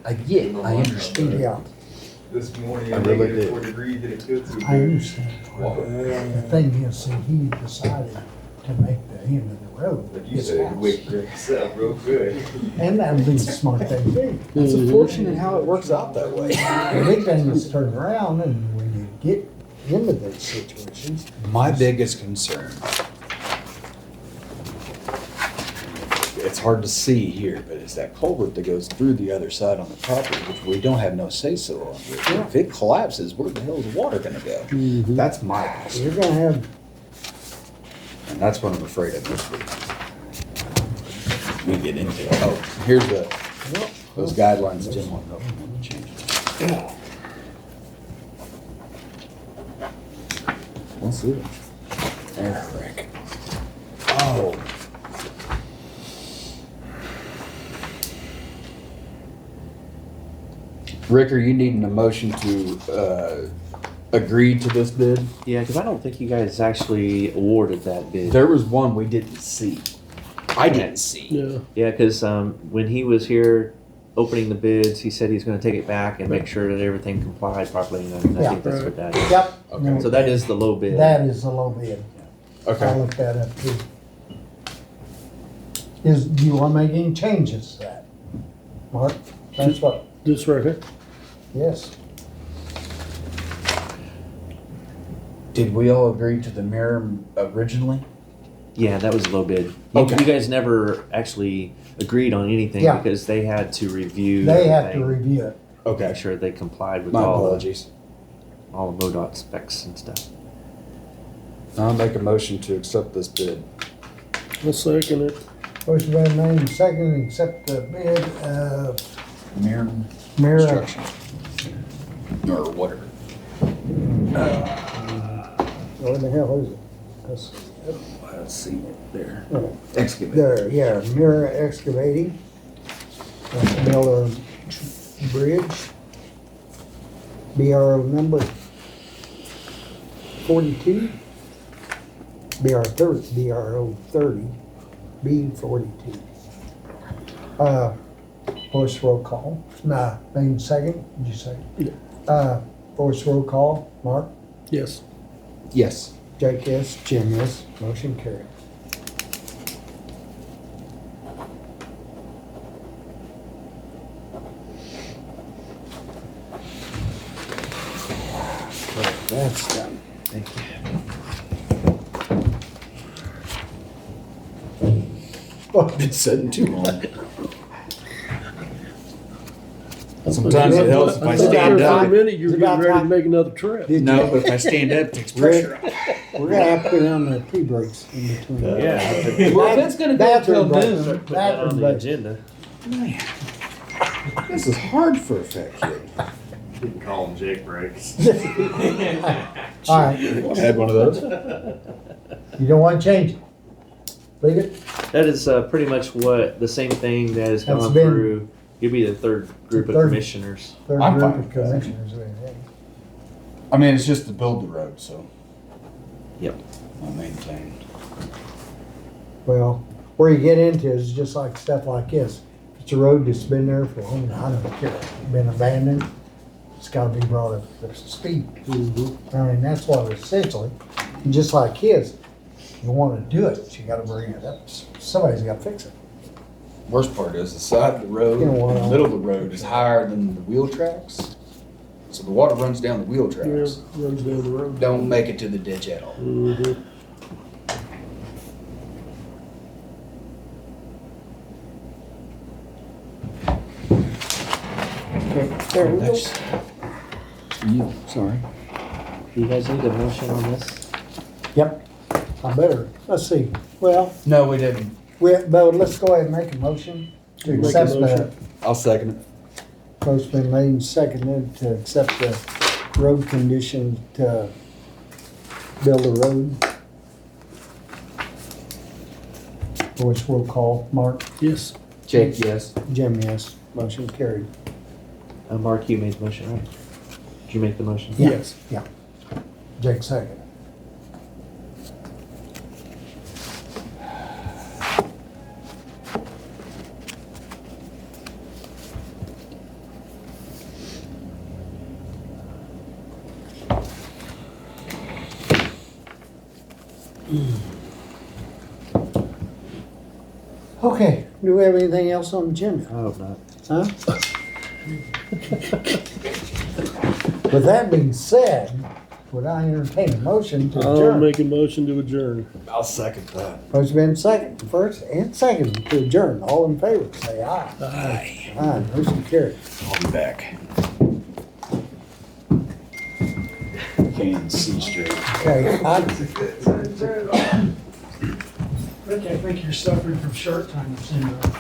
I get, I understand. Yeah, This morning, I really negative did. 4 degrees, and it could be. I understand. The thing is, see, he decided to make the end of the road Like you his said, you house. wake yourself real good. And that'd be a smart thing to do. It's unfortunate how it works out that way. The big thing is turn around and when you get into those situations. My biggest concern, it's hard to see here, but it's that culvert that goes through the other side on the property, which we don't have no say-so on. If it collapses, where the hell is the water gonna go? That's my concern, You're gonna have, and that's what I'm afraid of this week. We get into it. Oh, here's those guidelines Jim wanted to change. Let's see it. There, Rick. Oh. Rick, are you needing a motion to agree to this bid? Yeah, because I don't think you guys actually awarded that bid. There was one we didn't see. I didn't see. Yeah. Yeah, because when he was here opening the bids, he said he's going to take it back and make sure that everything complied properly. And I Yeah. think that's what that is. yep. Okay. So that is the low bid. That is the low bid. I Okay. looked that up too. Do you wanna make any changes to that? Mark, that's what, This right here. yes. Did we all agree to the mirror originally? Yeah, that was low bid. Okay. You guys never actually agreed on anything Yeah. because they had to review. They have to everything, review it. Okay. make sure they complied with My all apologies. the MoDOT specs and stuff. I'll make a motion to accept this bid. I'll second it. Motion been made and seconded, accept the bid of Mirror Mira. construction. Or whatever. Where the hell is it? That's- Let's see it there. Oh. Excavator. There, yeah, Mira Excavating. That's to build a bridge. BRO number 42. BRO 30, B42. Voice roll call. Nah, main second, did you say? Voice roll call, Mark? Yes. Yes. Jake, yes. Jim, yes. Motion carried. That's done. Thank you. Been sitting too long. Sometimes it helps if I stand For a up. minute, you're It's getting about ready to time. make another trip. No, but if I stand up, it takes pressure off. We're gonna have to put on the tea breaks in between. Yeah. Well, if it's gonna go till Bathroom breaks. noon, Put that on Bathroom the breaks. agenda. This is hard for a fat kid. You can call them Jake breaks. All right, Had one of those. you don't wanna change it? Leave it? That is pretty much what, the same thing that has That's gone been- through, you'll be the third group of Third. commissioners. Third I'm group fine of with that. commissioners, I think. I mean, it's just to build the road, so. Yep. Not maintain. Well, where you get into is just like stuff like this. If it's a road that's been there for, I don't care, been abandoned, it's gotta be brought up to speed. I mean, that's what essentially, and just like his, you wanna do it, you gotta bring it up, somebody's gotta fix it. Worst part is the side of the road, You know what? the middle of the road is higher than the wheel tracks. So the water runs down the wheel Yeah, tracks. runs down the road. Don't make it to the ditch at all. Mhm. There we go. You, sorry. Do you guys need a motion on this? Yep, I better, let's see, well, No, we didn't. let's go ahead and make a motion to Make a accept the, motion. I'll second it. post's been made and seconded to accept the road condition to build a road. Voice roll call, Mark, Yes. Jake, yes. Jim, yes, motion carried. Mark, you made the motion, right? Did you make the motion? Yeah. Yes. Yeah. Jake second. Okay, do we have anything else on the agenda? I hope not. Huh? With that being said, would I entertain a motion to I'll adjourn? make a motion to adjourn. I'll second that. Motion been second, first and second to adjourn. All in favor, say aye. Aye. Aye, motion carried. I'll be back. Can't see straight. Okay, Rick, I think you're suffering from short time syndrome.